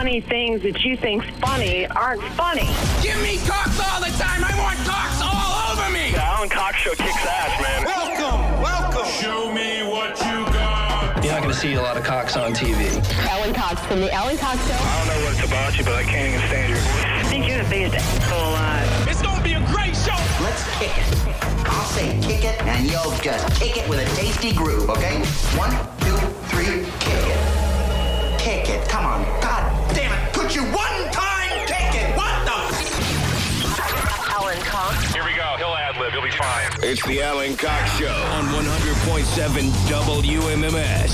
funny things that you think's funny aren't funny. Give me Cox all the time. I want Cox all over me. The Alan Cox Show kicks ass, man. Welcome. Show me what you got. You're not going to see a lot of Cox on TV. Ellen Cox from the Ellen Cox Show. I don't know what it's about you, but I can't even stand your voice. I think you're the biggest asshole alive. It's going to be a great show. Let's kick it. I'll say kick it, and you'll just kick it with a tasty groove, okay? 1, 2, 3, kick it. Kick it. Come on. God damn it. Could you one time kick it? What the? Alan Cox. Here we go. He'll ad-lib. He'll be fine. It's the Alan Cox Show on 100.7 WMMS.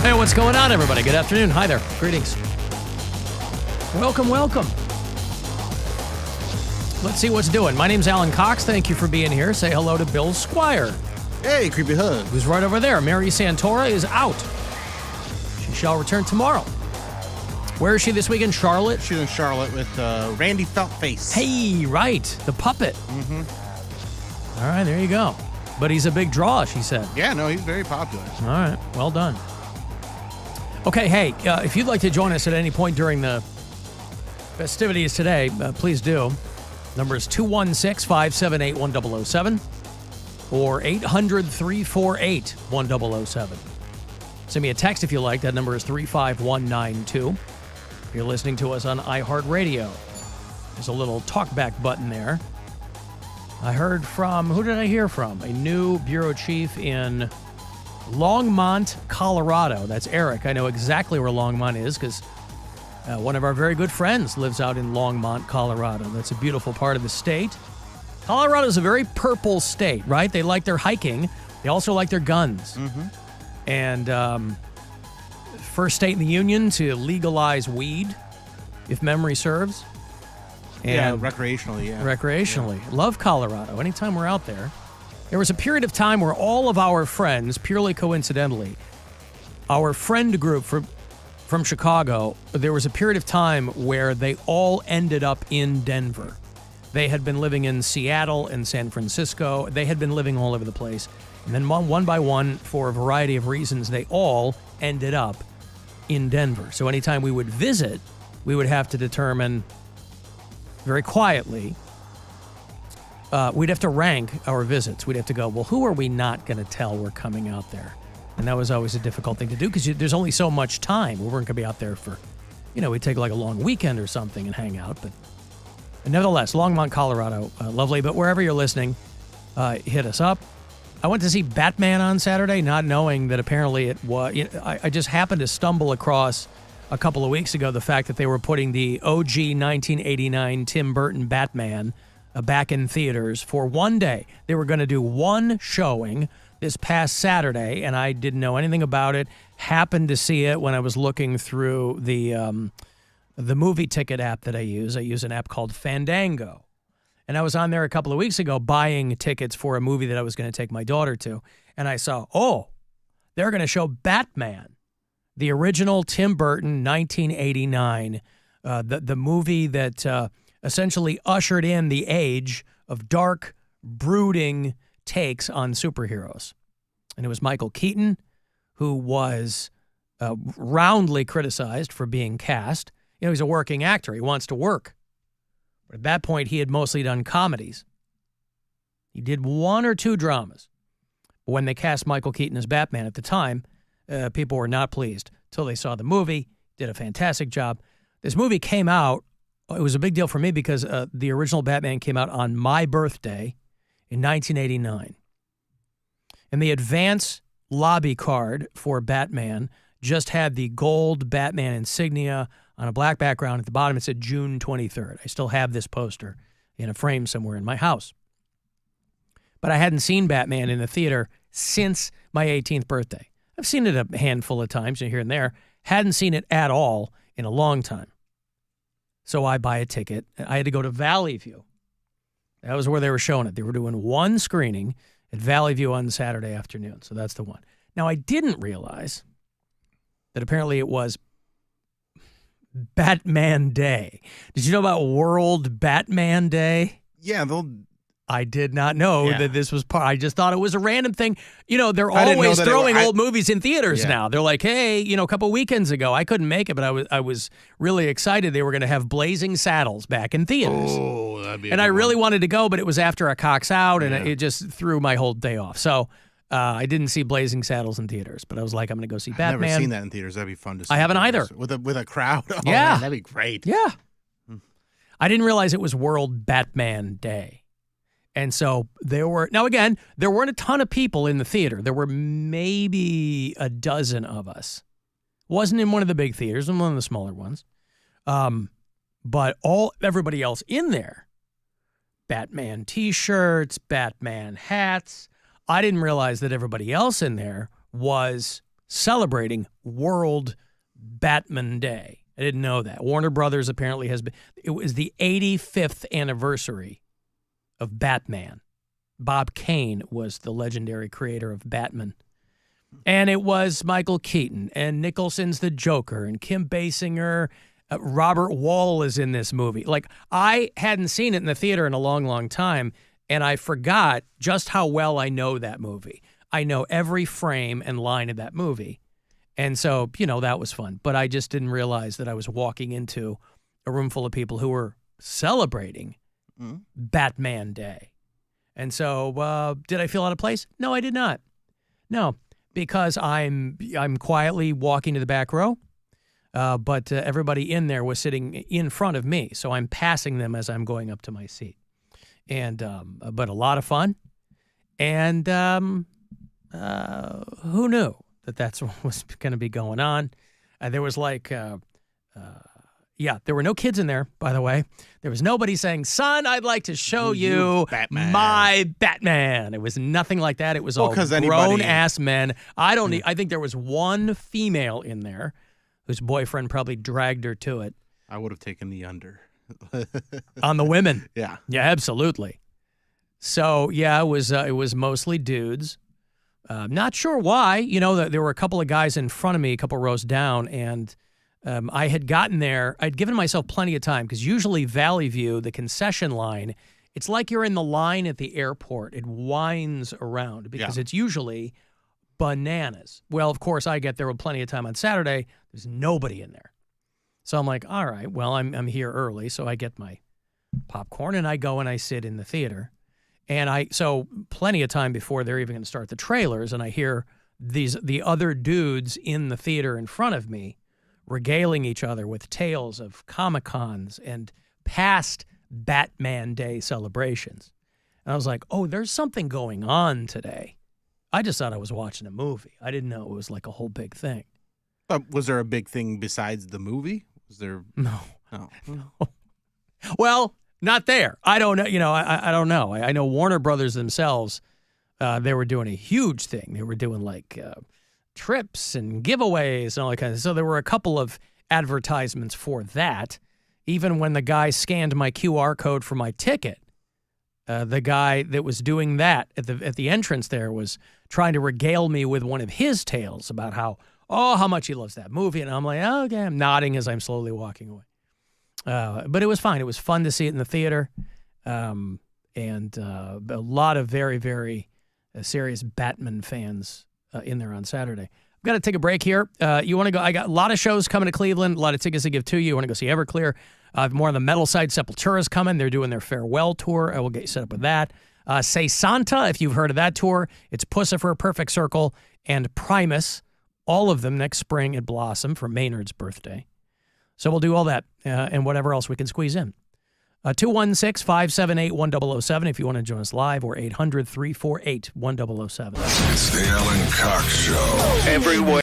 Hey, what's going on, everybody? Good afternoon. Hi there. Greetings. Welcome. Let's see what's doing. My name's Alan Cox. Thank you for being here. Say hello to Bill Squire. Hey, creepy hood. Who's right over there. Mary Santora is out. She shall return tomorrow. Where is she this weekend? Charlotte? She's in Charlotte with Randy Feltface. Hey, right. The puppet. Mm-hmm. All right, there you go. But he's a big draw, she said. Yeah, no, he's very popular. All right, well done. Okay, hey, if you'd like to join us at any point during the festivities today, please do. Number is 216-578-1007 or 800-348-1007. Send me a text if you like. That number is 35192. If you're listening to us on iHeartRadio, there's a little talkback button there. I heard from, who did I hear from? A new bureau chief in Longmont, Colorado. That's Eric. I know exactly where Longmont is because one of our very good friends lives out in Longmont, Colorado. That's a beautiful part of the state. Colorado is a very purple state, right? They like their hiking. They also like their guns. Mm-hmm. And first state in the union to legalize weed, if memory serves. And yeah, recreationally, yeah. Recreationally. Yeah. Love Colorado. Anytime we're out there. There was a period of time where all of our friends, purely coincidentally, our friend group from Chicago, there was a period of time where they all ended up in Denver. They had been living in Seattle and San Francisco. They had been living all over the place. And then one by one, for a variety of reasons, they all ended up in Denver. So anytime we would visit, we would have to determine very quietly, we'd have to rank our visits. We'd have to go, well, who are we not going to tell we're coming out there? And that was always a difficult thing to do because there's only so much time. We weren't going to be out there for, we'd take like a long weekend or something and hang out. But nevertheless, Longmont, Colorado, lovely. But wherever you're listening, hit us up. I went to see Batman on Saturday, not knowing that apparently it was. I just happened to stumble across a couple of weeks ago the fact that they were putting the OG 1989 Tim Burton Batman back in theaters for one day. They were going to do one showing this past Saturday, and I didn't know anything about it. Happened to see it when I was looking through the movie ticket app that I use. I use an app called Fandango. And I was on there a couple of weeks ago buying tickets for a movie that I was going to take my daughter to. And I saw, they're going to show Batman, the original Tim Burton 1989, the movie that essentially ushered in the age of dark, brooding takes on superheroes. And it was Michael Keaton, who was roundly criticized for being cast. He's a working actor. He wants to work. But at that point, he had mostly done comedies. He did one or two dramas. But when they cast Michael Keaton as Batman at the time, people were not pleased until they saw the movie. Did a fantastic job. This movie came out. It was a big deal for me because the original Batman came out on my birthday in 1989. And the advance lobby card for Batman just had the gold Batman insignia on a black background. At the bottom, it said June 23rd. I still have this poster in a frame somewhere in my house. But I hadn't seen Batman in the theater since my 18th birthday. I've seen it a handful of times here and there. Hadn't seen it at all in a long time. So I buy a ticket. I had to go to Valley View. That was where they were showing it. They were doing one screening at Valley View on Saturday afternoon. So that's the one. Now, I didn't realize that apparently it was Batman Day. Did you know about World Batman Day? Yeah, I did not know that this was part. I just thought it was a random thing. You know, they're I didn't know always that throwing old movies in theaters Yeah. now. They're like, hey, you know, a couple weekends ago, I couldn't make it, but I was really excited they were going to have Blazing Saddles back in theaters. Oh, that'd be. And I really wanted to go, but it was after a Cox out, and it just threw my whole day off. So I didn't see Blazing Saddles in theaters, but I was like, I'm going to go see Batman. I've never seen that in theaters. That'd be fun to see. I haven't in either. theaters. With a crowd. Oh, Yeah. man, that'd be great. Yeah. I didn't realize it was World Batman Day. And so there weren't a ton of people in the theater. There were maybe a dozen of us. Wasn't in one of the big theaters, in one of the smaller ones. But everybody else in there, Batman T-shirts, Batman hats. I didn't realize that everybody else in there was celebrating World Batman Day. I didn't know that. Warner Brothers apparently has been. It was the 85th anniversary of Batman. Bob Kane was the legendary creator of Batman. And it was Michael Keaton and Nicholson's the Joker and Kim Basinger. Robert Wall is in this movie. Like, I hadn't seen it in the theater in a long, long time, and I forgot just how well I know that movie. I know every frame and line of that movie. And so, you know, that was fun. But I just didn't realize that I was walking into a room full of people who were celebrating Batman Day. And so, did I feel out of place? No, I did not. No, because I'm quietly walking to the back row, but everybody in there was sitting in front of me, so I'm passing them as I'm going up to my seat. And but a lot of fun, and who knew that that's what was going to be going on? There was like. There were no kids in there, by the way. There was nobody saying, son, I'd like to show you Batman. my Batman. It was nothing like that. It was all grown-ass men. I think there was one female in there whose boyfriend probably dragged her to it. I would have taken the under. On the women. Yeah. Yeah, absolutely. So, yeah, it was mostly dudes. Not sure why. You know, there were a couple of guys in front of me, a couple rows down, and I had gotten there. I'd given myself plenty of time because usually Valley View, the concession line, it's like you're in the line at the airport. It winds around because it's usually bananas. Well, of course, I get there with plenty of time on Saturday. There's nobody in there. So I'm like, all right, well, I'm here early. So I get my popcorn and I go and I sit in the theater. And so plenty of time before they're even going to start the trailers. And I hear the other dudes in the theater in front of me regaling each other with tales of Comic-Cons and past Batman Day celebrations. And I was like, oh, there's something going on today. I just thought I was watching a movie. I didn't know it was like a whole big thing. Was there a big thing besides the movie? Was there? No. Oh. No. Well, not there. I don't know. You know, I don't know. I know Warner Brothers themselves, they were doing a huge thing. They were doing like trips and giveaways and all that kind of stuff. So there were a couple of advertisements for that. Even when the guy scanned my QR code for my ticket, the guy that was doing that at the entrance there was trying to regale me with one of his tales about how much he loves that movie. And I'm like, oh, okay. I'm nodding as I'm slowly walking away. But it was fine. It was fun to see it in the theater. And a lot of very, very serious Batman fans in there on Saturday. I've got to take a break here. You want to go? I got a lot of shows coming to Cleveland, a lot of tickets to give to you. You want to go see Everclear? More on the metal side, Sepultura's coming. They're doing their farewell tour. I will get you set up with that. Say Santa, if you've heard of that tour. It's Pussifer, Perfect Circle, and Primus. All of them next spring at Blossom for Maynard's birthday. So we'll do all that and whatever else we can squeeze in. 216-578-1007 if you want to join us live, or 800-348-1007. It's the Ellen Cox Show. Everywhere.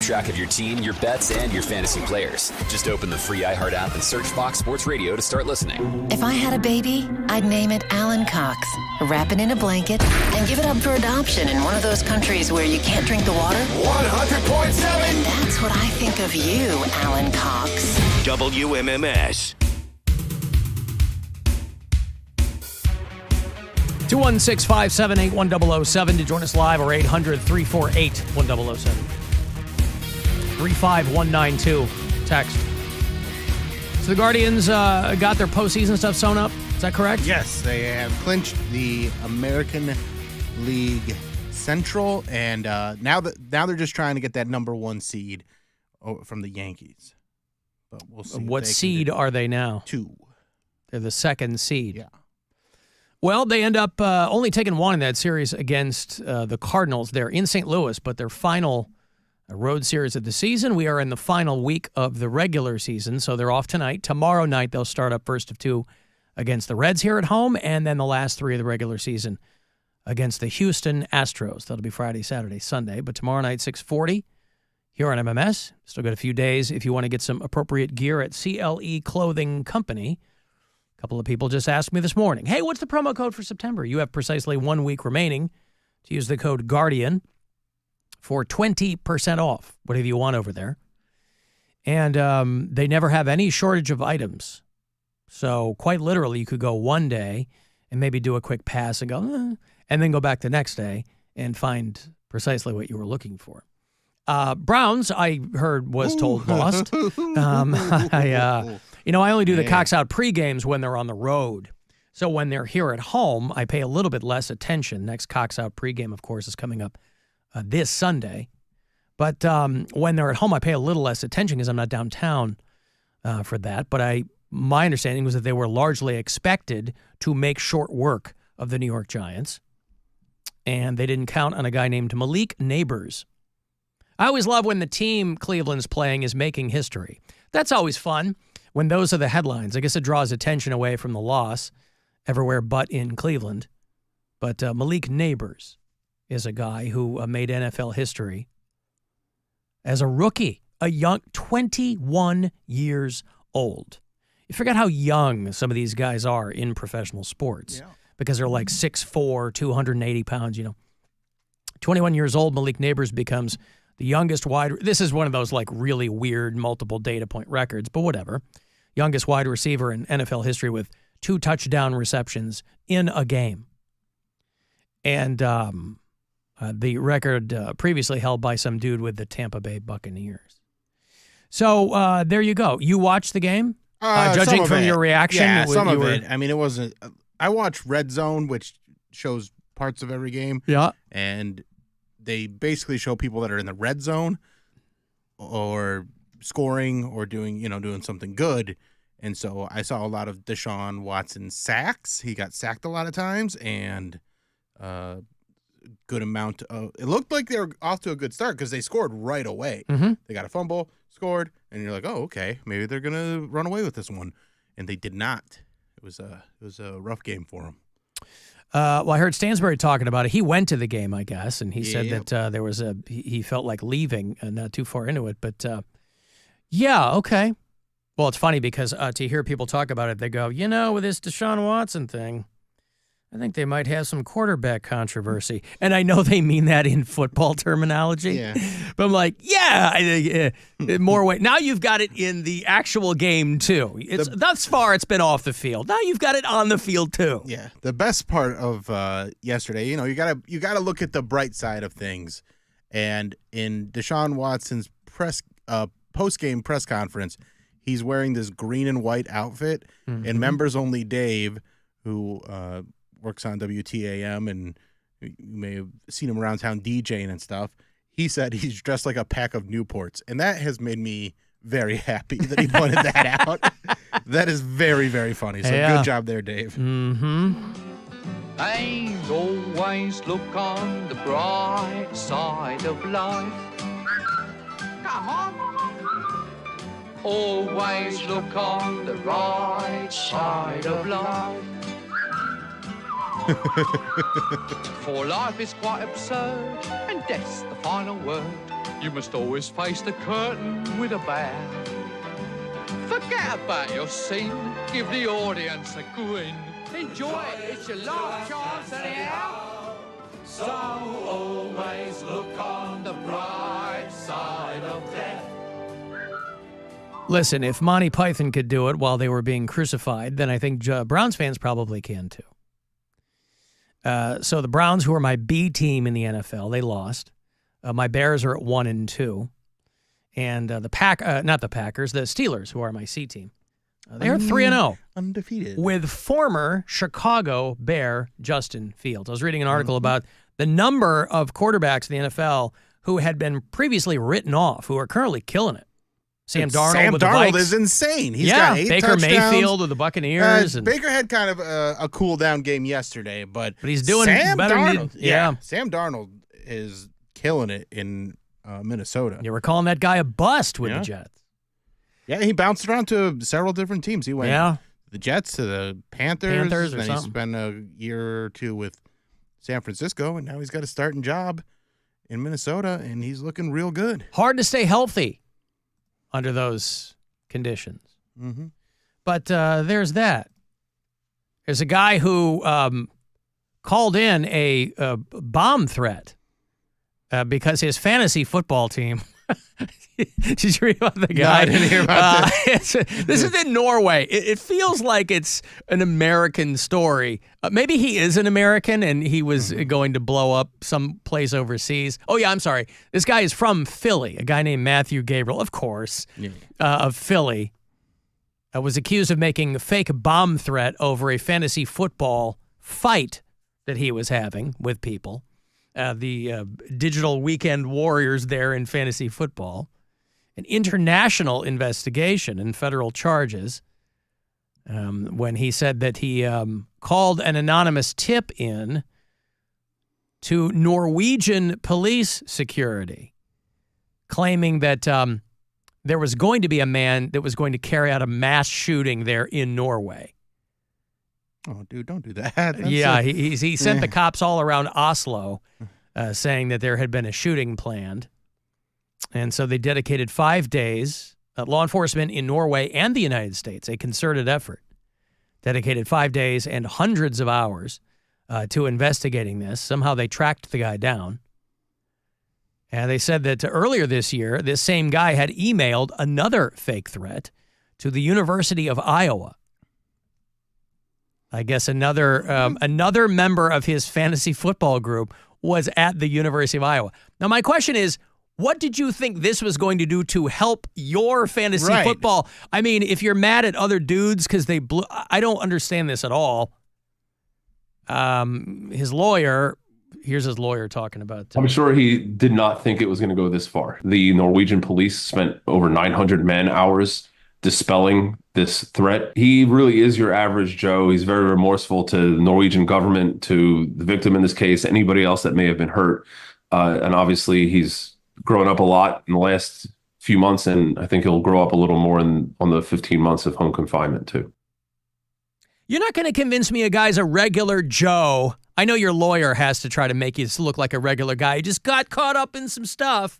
Track of your team, your bets, and your fantasy players. Just open the free iHeart app and search Fox Sports Radio to start listening. If I had a baby, I'd name it Alan Cox. Wrap it in a blanket and give it up for adoption in one of those countries where you can't drink the water. 100.7. That's what I think of you, Alan Cox. WMMS. 216-578-1007 to join us live, or 800-348-1007. 35192 text. So the Guardians got their postseason stuff sewn up. Is that correct? Yes, they have clinched the American League Central, and now they're just trying to get that number one seed from the Yankees. But we'll see. What seed are they now? 2. They're the second seed. Yeah. Well, they end up only taking one in that series against the Cardinals. They're in St. Louis, but their final road series of the season. We are in the final week of the regular season, so they're off tonight. Tomorrow night, they'll start up first of 2 against the Reds here at home, and then the last 3 of the regular season against the Houston Astros. That'll be Friday, Saturday, Sunday. But tomorrow night, 6:40 here on MMS. Still got a few days if you want to get some appropriate gear at CLE Clothing Company. A couple of people just asked me this morning, hey, what's the promo code for September? You have precisely 1 week remaining to use the code GUARDIAN for 20% off, whatever you want over there. And they never have any shortage of items. So quite literally, you could go one day and maybe do a quick pass and go, and then go back the next day and find precisely what you were looking for. Browns, I heard, was told lost. I only do the Cox Out pre-games when they're on the road. So when they're here at home, I pay a little bit less attention. Next Cox Out pregame, of course, is coming up this Sunday. But when they're at home, I pay a little less attention because I'm not downtown for that. But my understanding was that they were largely expected to make short work of the New York Giants. And they didn't count on a guy named Malik Neighbors. I always love when the team Cleveland's playing is making history. That's always fun when those are the headlines. I guess it draws attention away from the loss everywhere but in Cleveland. But Malik Neighbors is a guy who made NFL history as a rookie, a young 21 years old. You forget how young some of these guys are in professional sports because they're like 6'4", 280 pounds, 21 years old, Malik Neighbors becomes the youngest wide. This is one of those like really weird multiple data point records, but whatever. Youngest wide receiver in NFL history with 2 touchdown receptions in a game. And the record previously held by some dude with the Tampa Bay Buccaneers. So there you go. You watched the game? Judging from your reaction? Yeah, some of it. I mean, it wasn't. I watched Red Zone, which shows parts of every game. Yeah. And they basically show people that are in the red zone or scoring or doing something good. And so I saw a lot of Deshaun Watson sacks. He got sacked a lot of times, and good amount of. It looked like they were off to a good start because they scored right away. Mm-hmm. They got a fumble, scored, and you're like, oh, okay, maybe they're gonna run away with this one, and they did not. It was a rough game for them. Well, I heard Stansbury talking about it. He went to the game, I guess, and he said that there was he felt like leaving, not too far into it. But, yeah, okay. Well, it's funny because to hear people talk about it, they go, with this Deshaun Watson thing, I think they might have some quarterback controversy. And I know they mean that in football terminology. Yeah. But I'm like, I think more weight. Now you've got it in the actual game, too. Thus far, it's been off the field. Now you've got it on the field, too. Yeah. The best part of yesterday, you gotta look at the bright side of things. And in Deshaun Watson's post-game press conference, he's wearing this green and white outfit. Mm-hmm. And Members Only Dave, who works on WTAM, and you may have seen him around town DJing and stuff, he said he's dressed like a pack of Newports. And that has made me very happy that he pointed that out. That is very, very funny. So good job there, Dave. Mm-hmm. And always look on the bright side of life. Come on. Always look on the right side of life. For life is quite absurd, and death's the final word. You must always face the curtain with a bow. Forget about your scene. Give the audience a grin. Enjoy it. It's your last chance anyhow. So always look on the bright side of death. Listen, if Monty Python could do it while they were being crucified, then I think Browns fans probably can too. So the Browns, who are my B team in the NFL, they lost. My Bears are at 1-2. And not the Packers, the Steelers, who are my C team. They're 3-0. Undefeated. With former Chicago Bear Justin Fields. I was reading an article about the number of quarterbacks in the NFL who had been previously written off, who are currently killing it. Sam Darnold with the Vikes. is insane. He's got 8 Baker touchdowns. Mayfield with the Buccaneers. Baker had kind of a cool-down game yesterday, but he's doing Sam better. Darnold, Sam Darnold is killing it in Minnesota. You were calling that guy a bust with the Jets. Yeah, he bounced around to several different teams. He went the Jets to the Panthers, and he spent a year or two with San Francisco, and now he's got a starting job in Minnesota, and he's looking real good. Hard to stay healthy under those conditions. Mm-hmm. But there's that. There's a guy who called in a bomb threat because his fantasy football team. Did you read about the guy? No, I didn't hear about this. This is in Norway. It feels like it's an American story. Maybe he is an American and he was going to blow up some place overseas. Oh, yeah, I'm sorry. This guy is from Philly, a guy named Matthew Gabriel, of course, of Philly, was accused of making a fake bomb threat over a fantasy football fight that he was having with people. The digital weekend warriors there in fantasy football. An international investigation and federal charges when he said that he called an anonymous tip in to Norwegian police security, claiming that there was going to be a man that was going to carry out a mass shooting there in Norway. Oh, dude, don't do that. He sent the cops all around Oslo saying that there had been a shooting planned. And so they dedicated 5 days, law enforcement in Norway and the United States, a concerted effort, dedicated 5 days and hundreds of hours to investigating this. Somehow they tracked the guy down. And they said that earlier this year, this same guy had emailed another fake threat to the University of Iowa. I guess another member of his fantasy football group was at the University of Iowa. Now, my question is, what did you think this was going to do to help your fantasy football? I mean, if you're mad at other dudes because they blew, I don't understand this at all. His lawyer, here's his lawyer talking about. I'm sure he did not think it was going to go this far. The Norwegian police spent over 900 man-hours dispelling this threat. He really is your average Joe. He's very remorseful to the Norwegian government, to the victim in this case, anybody else that may have been hurt. And obviously he's grown up a lot in the last few months, and I think he'll grow up a little more on the 15 months of home confinement too. You're not going to convince me a guy's a regular Joe. I know your lawyer has to try to make you look like a regular guy. He just got caught up in some stuff.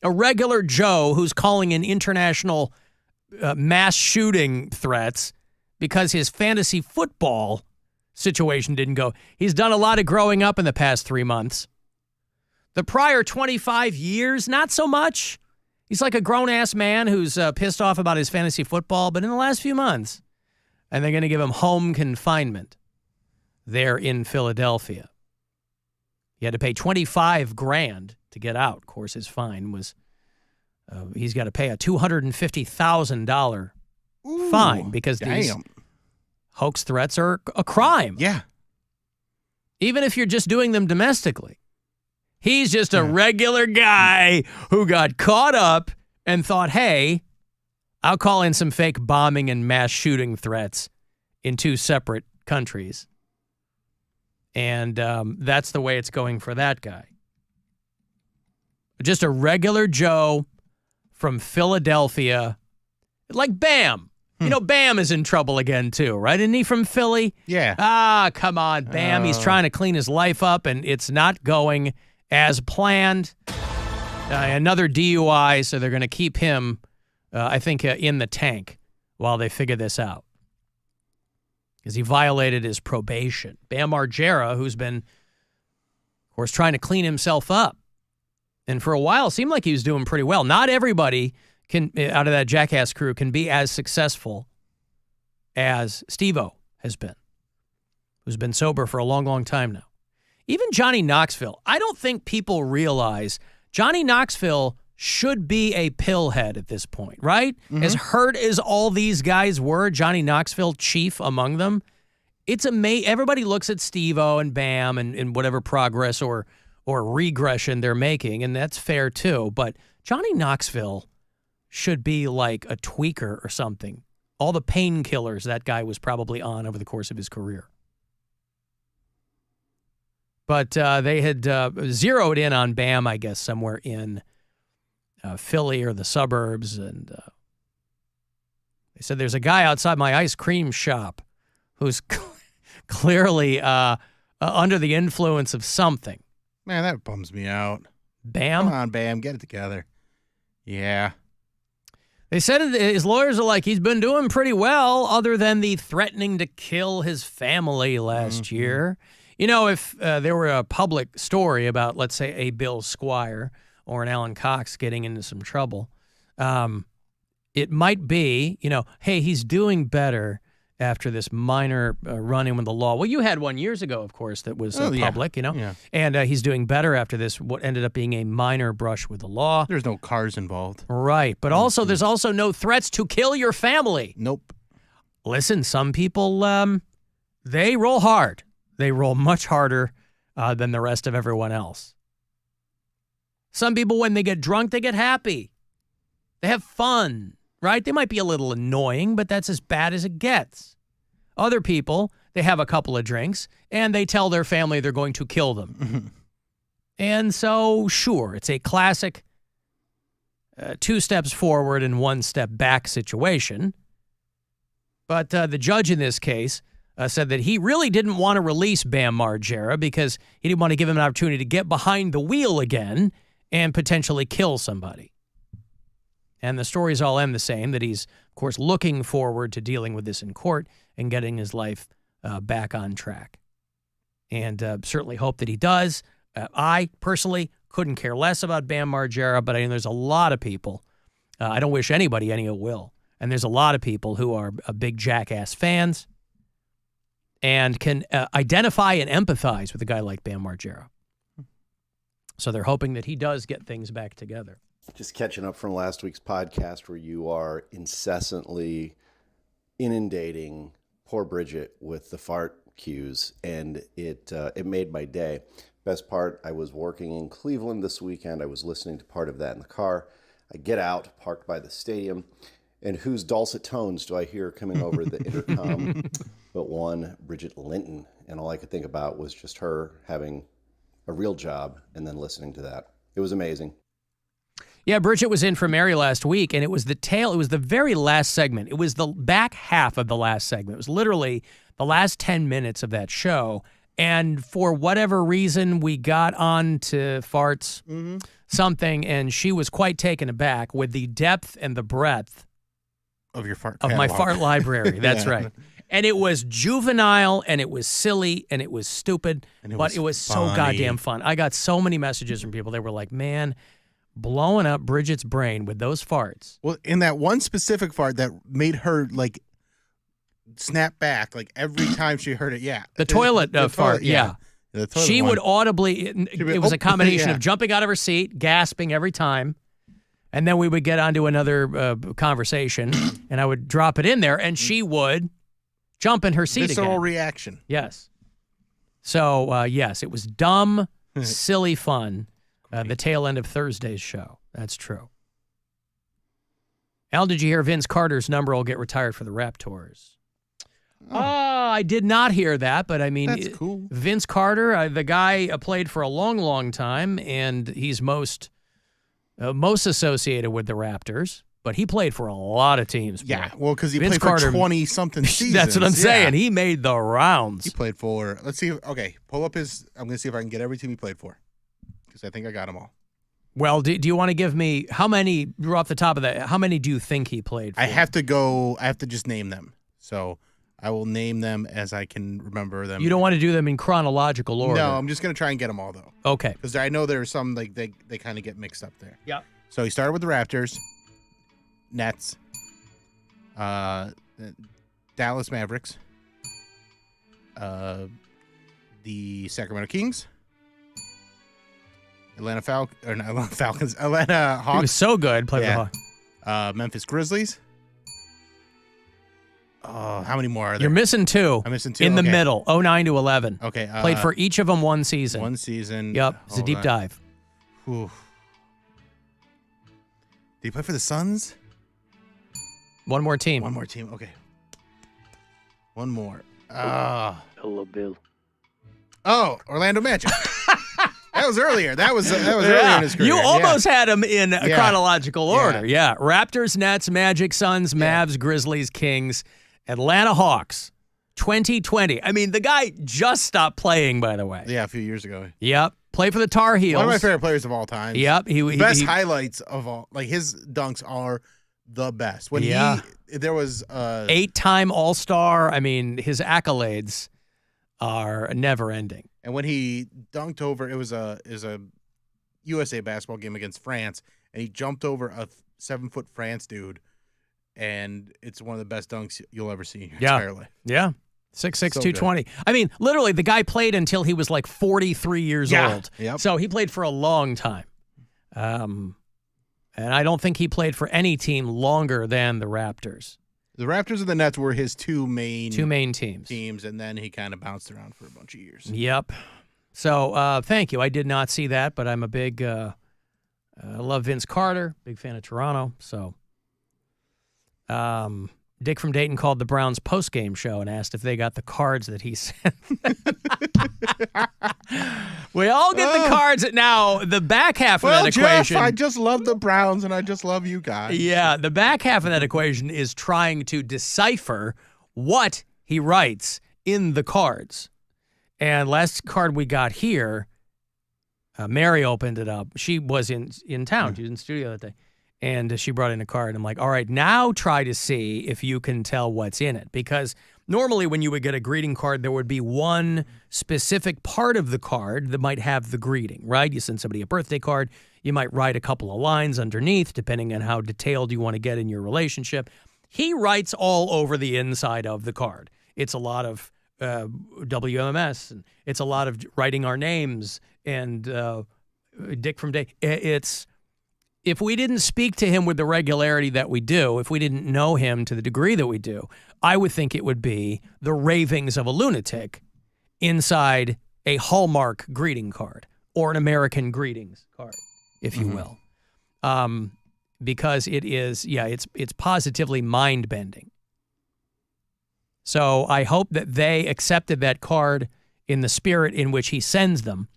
A regular Joe who's calling in international mass shooting threats because his fantasy football situation didn't go. He's done a lot of growing up in the past 3 months. The prior 25 years, not so much. He's like a grown-ass man who's pissed off about his fantasy football, but in the last few months, and they're going to give him home confinement there in Philadelphia. He had to pay $25,000 to get out. Of course, his fine was he's got to pay a $250,000 fine because these hoax threats are a crime. Yeah. Even if you're just doing them domestically. He's just a regular guy who got caught up and thought, hey, I'll call in some fake bombing and mass shooting threats in 2 separate countries. And that's the way it's going for that guy. Just a regular Joe from Philadelphia, like Bam. You know, Bam is in trouble again, too, right? Isn't he from Philly? Yeah. Ah, come on, Bam. He's trying to clean his life up, and it's not going as planned. Another DUI, so they're going to keep him, I think, in the tank while they figure this out. Because he violated his probation. Bam Margera, who's been, of course, trying to clean himself up. And for a while, it seemed like he was doing pretty well. Not everybody can, out of that Jackass crew, can be as successful as Steve-O has been, who's been sober for a long, long time now. Even Johnny Knoxville. I don't think people realize Johnny Knoxville should be a pillhead at this point, right? Mm-hmm. As hurt as all these guys were, Johnny Knoxville chief among them, it's amazing. Everybody looks at Steve-O and Bam and whatever progress or regression they're making, and that's fair too. But Johnny Knoxville should be like a tweaker or something. All the painkillers that guy was probably on over the course of his career. But they had zeroed in on Bam, I guess, somewhere in Philly or the suburbs. And they said, there's a guy outside my ice cream shop who's clearly under the influence of something. Man, that bums me out. Bam? Come on, Bam, get it together. Yeah. They said his lawyers are like, he's been doing pretty well other than the threatening to kill his family last year. You know, if there were a public story about, let's say, a Bill Squire or an Alan Cox getting into some trouble, it might be, you know, hey, he's doing better after this minor run-in with the law. Well, you had one years ago, of course, that was public, you know, and he's doing better after this, what ended up being a minor brush with the law. There's no cars involved. Right, but also there's also no threats to kill your family. Nope. Listen, some people, they roll hard. They roll much harder than the rest of everyone else. Some people, when they get drunk, they get happy. They have fun, right? They might be a little annoying, but that's as bad as it gets. Other people, they have a couple of drinks, and they tell their family they're going to kill them. And so, sure, it's a classic 2 steps forward and 1 step back situation. But the judge in this case said that he really didn't want to release Bam Margera because he didn't want to give him an opportunity to get behind the wheel again and potentially kill somebody. And the stories all end the same, that he's, of course, looking forward to dealing with this in court and getting his life back on track. And certainly hope that he does. I, personally, couldn't care less about Bam Margera, but I mean, there's a lot of people. I don't wish anybody any ill will. And there's a lot of people who are big Jackass fans and can identify and empathize with a guy like Bam Margera. So they're hoping that he does get things back together. Just catching up from last week's podcast where you are incessantly inundating poor Bridget with the fart cues, and it made my day. Best part, I was working in Cleveland this weekend. I was listening to part of that in the car. I get out, parked by the stadium, and whose dulcet tones do I hear coming over the intercom but one, Bridget Linton. And all I could think about was just her having a real job and then listening to that. It was amazing. Yeah, Bridget was in for Mary last week, and it was the very last segment. It was the back half of the last segment. It was literally the last 10 minutes of that show. And for whatever reason, we got on to farts, something, and she was quite taken aback with the depth and the breadth of your fart of my fart library. That's right. And it was juvenile, and it was silly, and it was stupid, but it was so goddamn fun. I got so many messages from people that were like, man, blowing up Bridget's brain with those farts. Well, in that one specific fart that made her, like, snap back, like, every time she heard it, The toilet fart, yeah. The toilet she one. would audibly, it was a combination of jumping out of her seat, gasping every time, and then we would get onto another conversation, and I would drop it in there, and she would jump in her seat Visceral again. reaction. Yes. So, yes, it was dumb, silly fun. The tail end of Thursday's show. That's true. Al, did you hear Vince Carter's number will get retired for the Raptors? I did not hear that, but I mean, that's cool. Vince Carter, the guy played for a long, long time, and he's most associated with the Raptors. But he played for a lot of teams. Yeah, well, because he Vince played for Carter, 20-something seasons. That's what I'm saying. He made the rounds. He played for, let's see, okay, pull up his, I'm going to see if I can get every team he played for. Because I think I got them all. Well, do you want to give me how many, you're off the top of that, how many do you think he played for? I have to just name them. So I will name them as I can remember them. You don't want to do them in chronological order. No, I'm just going to try and get them all, though. Okay. Because I know there are some, like, they kind of get mixed up there. Yeah. So he started with the Raptors, Nets, Dallas Mavericks, the Sacramento Kings, Atlanta Falcons, Atlanta Hawks. He was so good. Played for the Hawks. Memphis Grizzlies. Oh, how many more are there? You're missing two. I'm missing two. In the middle, 09 to 11. Okay. Played for each of them one season. One season. Yep. It's a deep dive. Whew. Did he play for the Suns? One more team. One more team. Okay. One more. Hello, Bill. Oh, Orlando Magic. That was earlier. That was earlier in his career. You almost had him in a chronological order. Yeah. Raptors, Nets, Magic, Suns, Mavs, Grizzlies, Kings, Atlanta Hawks. 2020. I mean, the guy just stopped playing, by the way. Yeah, a few years ago. Yep. Play for the Tar Heels. One of my favorite players of all time. Yep. Best highlights of all. Like, his dunks are the best. When there was 8-time All-Star. I mean, his accolades are never ending. And when he dunked over, it was a USA basketball game against France, and he jumped over a 7-foot France dude, and it's one of the best dunks you'll ever see in your entire life. Yeah. 6'6", So 220. I mean, literally, the guy played until he was like 43 years old. Yep. So he played for a long time. And I don't think he played for any team longer than the Raptors. The Raptors and the Nets were his two main teams, and then he kind of bounced around for a bunch of years. Yep. So thank you. I did not see that, but I'm a big I love Vince Carter, big fan of Toronto. So Dick from Dayton called the Browns post-game show and asked if they got the cards that he sent. We all get the cards. Now, the back half of that equation. Jeff, I just love the Browns, and I just love you guys. Yeah, the back half of that equation is trying to decipher what he writes in the cards. And last card we got here, Mary opened it up. She was in town. She was in the studio that day. And she brought in a card. I'm like, all right, now try to see if you can tell what's in it. Because normally when you would get a greeting card, there would be one specific part of the card that might have the greeting, right? You send somebody a birthday card. You might write a couple of lines underneath, depending on how detailed you want to get in your relationship. He writes all over the inside of the card. It's a lot of WMMS, and it's a lot of writing our names, and Dick from Day. It's... If we didn't speak to him with the regularity that we do, if we didn't know him to the degree that we do, I would think it would be the ravings of a lunatic inside a Hallmark greeting card or an American greetings card, if you will. Because it is, it's positively mind-bending. So I hope that they accepted that card in the spirit in which he sends them.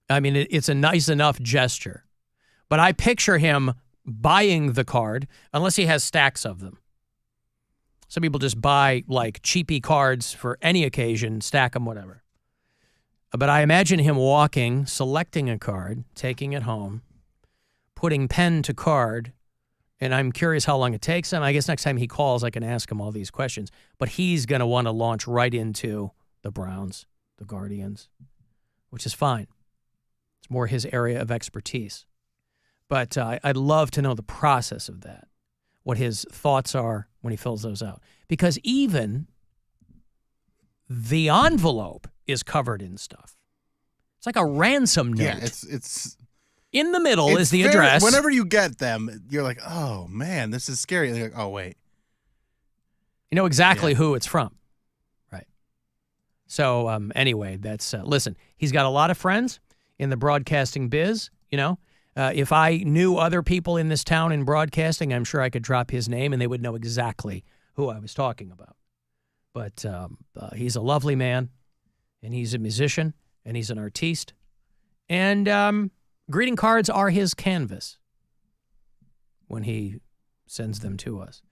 I mean, it's a nice enough gesture. But I picture him buying the card, unless he has stacks of them. Some people just buy, like, cheapy cards for any occasion, stack them, whatever. But I imagine him walking, selecting a card, taking it home, putting pen to card, and I'm curious how long it takes him. I guess next time he calls, I can ask him all these questions. But he's going to want to launch right into the Browns, the Guardians, which is fine. It's more his area of expertise. But I'd love to know the process of that, what his thoughts are when he fills those out. Because even the envelope is covered in stuff. It's like a ransom note. Yeah, it's in the middle is the address. Whenever you get them, you're like, oh, man, this is scary. And you're like, oh, wait. You know exactly who it's from. Right. So anyway, that's, listen, he's got a lot of friends in the broadcasting biz, you know. If I knew other people in this town in broadcasting, I'm sure I could drop his name and they would know exactly who I was talking about. But he's a lovely man, and he's a musician, and he's an artiste. And greeting cards are his canvas when he sends them to us.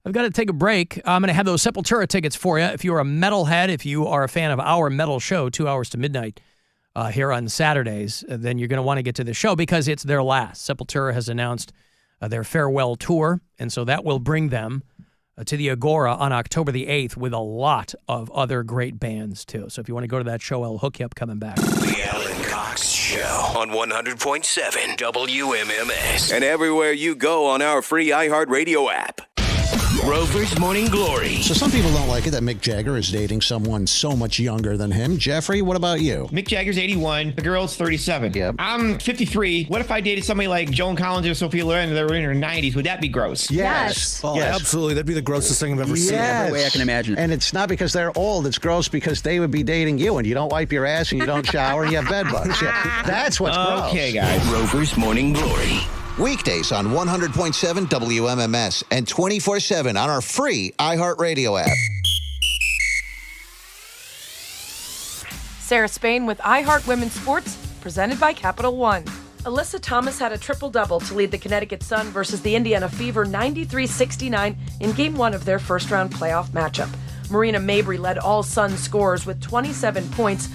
I've got to take a break. I'm going to have those Sepultura tickets for you. If you're a metalhead, if you are a fan of our metal show, 2 hours to midnight, here on Saturdays, then you're going to want to get to the show because it's their last. Sepultura has announced their farewell tour, and so that will bring them to the Agora on October the 8th with a lot of other great bands, too. So if you want to go to that show, I'll hook you up coming back. The Alan Cox Show on 100.7 WMMS. And everywhere you go on our free iHeartRadio app. Rover's Morning Glory. So some people don't like it that Mick Jagger is dating someone so much younger than him. Jeffrey, what about you? Mick Jagger's 81. The girl's 37. Yep. I'm 53. What if I dated somebody like Joan Collins or Sophia Loren and they were in her 90s? Would that be gross? Yes. Oh, Yes. absolutely. That'd be the grossest thing I've ever seen. Yes. Every way I can imagine. And it's not because they're old. It's gross because they would be dating you and you don't wipe your ass and you don't shower and you have bed bugs. Yeah. That's what's gross. Okay, guys. Rover's Morning Glory. Weekdays on 100.7 WMMS and 24/7 on our free iHeartRadio app. Sarah Spain with iHeart Women's Sports, presented by Capital One. Alyssa Thomas had a triple-double to lead the Connecticut Sun versus the Indiana Fever 93-69 in Game 1 of their first-round playoff matchup. Marina Mabrey led all Sun scorers with 27 points,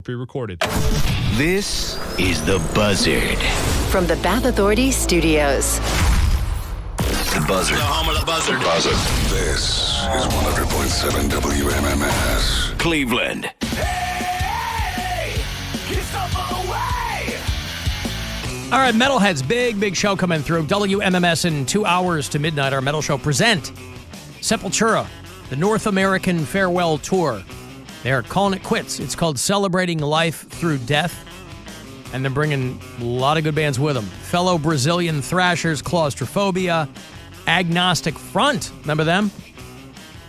Pre-recorded. This is The Buzzard. From the Bath Authority Studios. The Buzzard. The home of the Buzzard. Buzzard. This is 100.7 WMMS. Cleveland. All right, Metalheads, big show coming through. WMMS in 2 hours to midnight. Our metal show present Sepultura, the North American Farewell Tour. They're calling it quits. It's called Celebrating Life Through Death. And they're bringing a lot of good bands with them. Fellow Brazilian thrashers, Claustrophobia, Agnostic Front, remember them?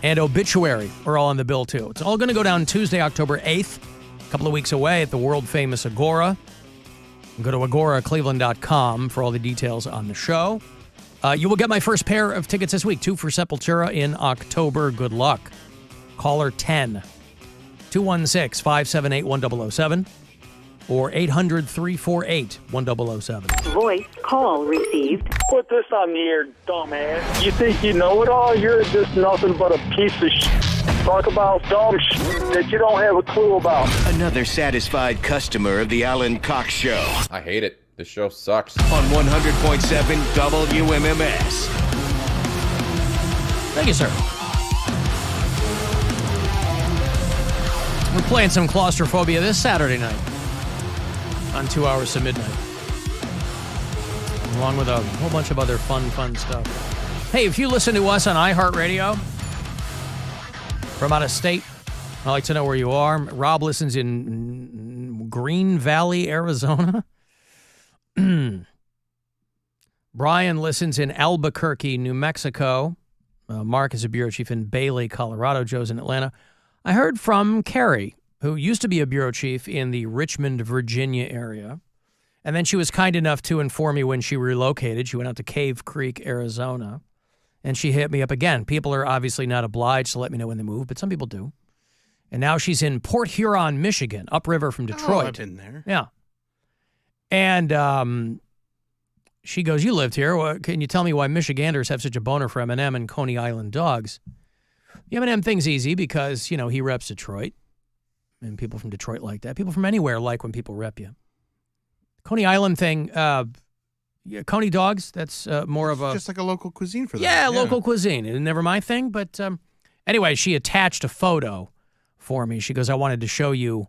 And Obituary are all on the bill, too. It's all going to go down Tuesday, October 8th, a couple of weeks away at the world-famous Agora. Go to agoracleveland.com for all the details on the show. You will get my first pair of tickets this week, 2 for Sepultura in October. Good luck. Caller 10, 216-578-1007 or 800-348-1007. Voice call received. Put this on the air, dumbass. You think you know it all? You're just nothing but a piece of shit. Talk about dumb shit that you don't have a clue about. Another satisfied customer of the Alan Cox Show. I hate it. This show sucks. On 100.7 WMMS. Thank you, sir. We're playing some Claustrophobia this Saturday night on 2 hours to midnight, along with a whole bunch of other fun stuff. Hey, if you listen to us on iHeartRadio from out of state, I'd like to know where you are. Rob listens in Green Valley, Arizona. Brian listens in Albuquerque, New Mexico. Mark is a bureau chief in Bailey, Colorado. Joe's in Atlanta. I heard from Carrie, who used to be a bureau chief in the Richmond, Virginia area. And then she was kind enough to inform me when she relocated. She went out to Cave Creek, Arizona. And she hit me up again. People are obviously not obliged to let me know when they move, but some people do. And now she's in Port Huron, Michigan, upriver from Detroit. Oh, I've been there. Yeah. And she goes, you lived here. Well, can you tell me why Michiganders have such a boner for Eminem and Coney Island dogs? The Eminem thing's easy because, you know, he reps Detroit. And people from Detroit like that. People from anywhere like when people rep you. Coney Island thing, Coney dogs, that's more of a... just like a local cuisine for them. Yeah, local cuisine. And never my thing. But anyway, she attached a photo for me. She goes, I wanted to show you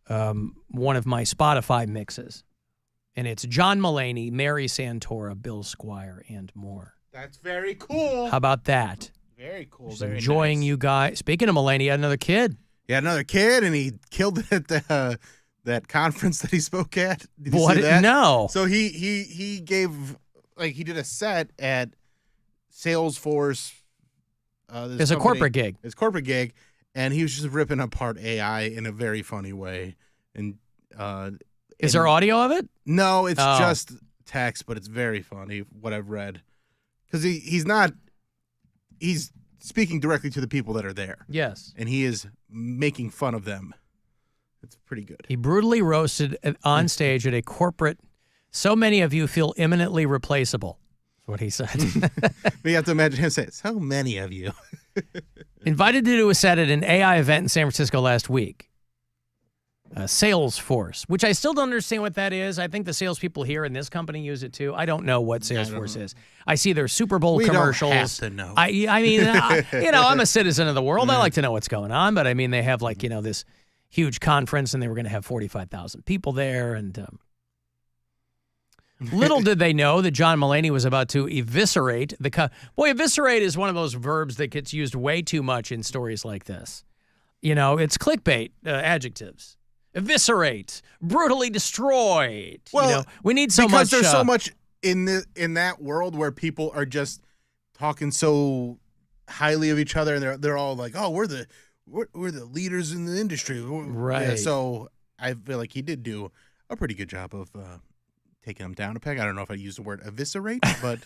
one of my Spotify mixes. And it's John Mulaney, Mary Santora, Bill Squire, and more. That's very cool. How about that? Very cool. She's very enjoying nice. you guys. Speaking of Mulaney, he had another kid. He had another kid, and he killed it at that conference that he spoke at. Did you What? see that? No. So he gave, like, he did a set at Salesforce. It's a corporate gig. It's a corporate gig, and he was just ripping apart AI in a very funny way. And is there audio of it? No, it's just text, but it's very funny, what I've read. Because he's speaking directly to the people that are there. Yes. And he is making fun of them. It's pretty good. He brutally roasted on stage at a corporate, so many of you feel imminently replaceable. That's what he said. You have to imagine him saying, so many of you. Invited to do a set at an AI event in San Francisco last week. Salesforce, which I still don't understand what that is. I think the salespeople here in this company use it too. I don't know what Salesforce is. I see their Super Bowl commercials. Don't have to know. I mean, I'm a citizen of the world. I like to know what's going on, but I mean, they have like, this huge conference and they were going to have 45,000 people there. And little did they know that John Mulaney was about to eviscerate eviscerate is one of those verbs that gets used way too much in stories like this. It's clickbait adjectives. Eviscerate, brutally destroyed. Well, we need so much. Because there's so much in that world where people are just talking so highly of each other, and they're all like, "Oh, we're the leaders in the industry." Right. Yeah, so I feel like he did do a pretty good job of taking them down a peg. I don't know if I used the word eviscerate, but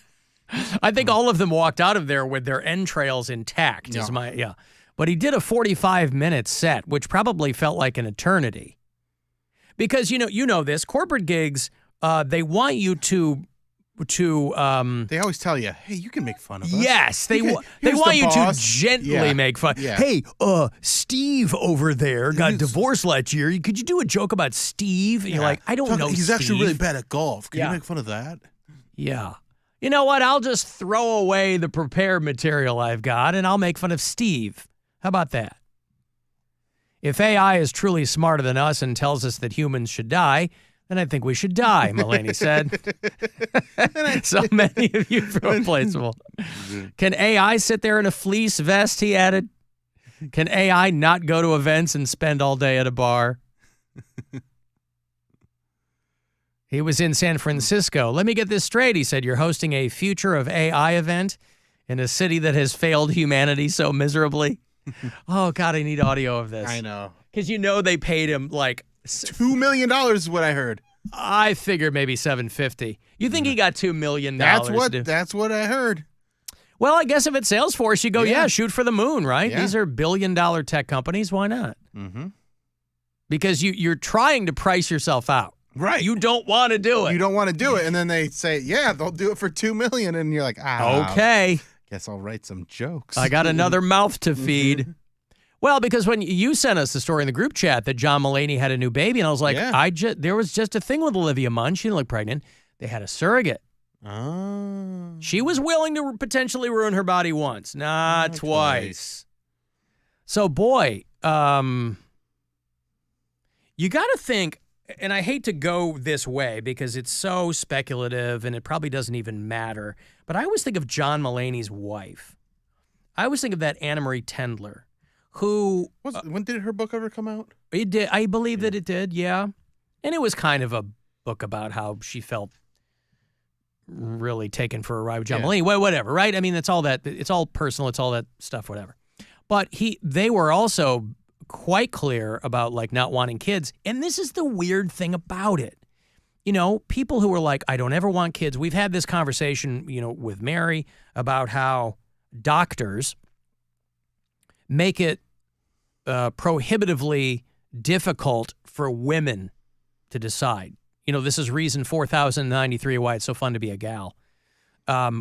I think all of them walked out of there with their entrails intact. But he did a 45-minute set, which probably felt like an eternity. Because, you know this, corporate gigs, they want you to They always tell you, hey, you can make fun of us. Yes, they want you to gently make fun. Yeah. Hey, Steve over there got divorced last year. Could you do a joke about Steve? And you're like, I don't know. He's Steve. actually really bad at golf. Can you make fun of that? Yeah. You know what? I'll just throw away the prepared material I've got, and I'll make fun of Steve. How about that? If AI is truly smarter than us and tells us that humans should die, then I think we should die, Mulaney said. So many of you are replaceable. Can AI sit there in a fleece vest, he added? Can AI not go to events and spend all day at a bar? He was in San Francisco. Let me get this straight, he said. You're hosting a Future of AI event in a city that has failed humanity so miserably. Oh, God, I need audio of this. I know. Because they paid him like $2 million is what I heard. I figured maybe $750. You think he got $2 million? That's what I heard. Well, I guess if it's Salesforce, you go, shoot for the moon, right? Yeah. These are billion-dollar tech companies. Why not? Mm-hmm. Because you're trying to price yourself out. Right. You don't want to do it. You don't want to do it. And then they say, yeah, they'll do it for $2 million. And you're like, okay. Guess I'll write some jokes. I got another mouth to feed. Well, because when you sent us the story in the group chat that John Mulaney had a new baby, and I was like, there was just a thing with Olivia Munn. She didn't look pregnant. They had a surrogate. Oh. She was willing to potentially ruin her body once, not twice. So, boy, you got to think, and I hate to go this way because it's so speculative and it probably doesn't even matter, but I always think of John Mulaney's wife. I always think of that Anna Marie Tendler, who... when did her book ever come out? It did. I believe that it did, yeah. And it was kind of a book about how she felt really taken for a ride with John Mulaney. Well, whatever, right? I mean, it's all that. It's all personal. It's all that stuff, whatever. But they were also quite clear about like not wanting kids. And this is the weird thing about it. People who were like, I don't ever want kids. We've had this conversation, with Mary about how doctors make it prohibitively difficult for women to decide. This is reason 4093 why it's so fun to be a gal.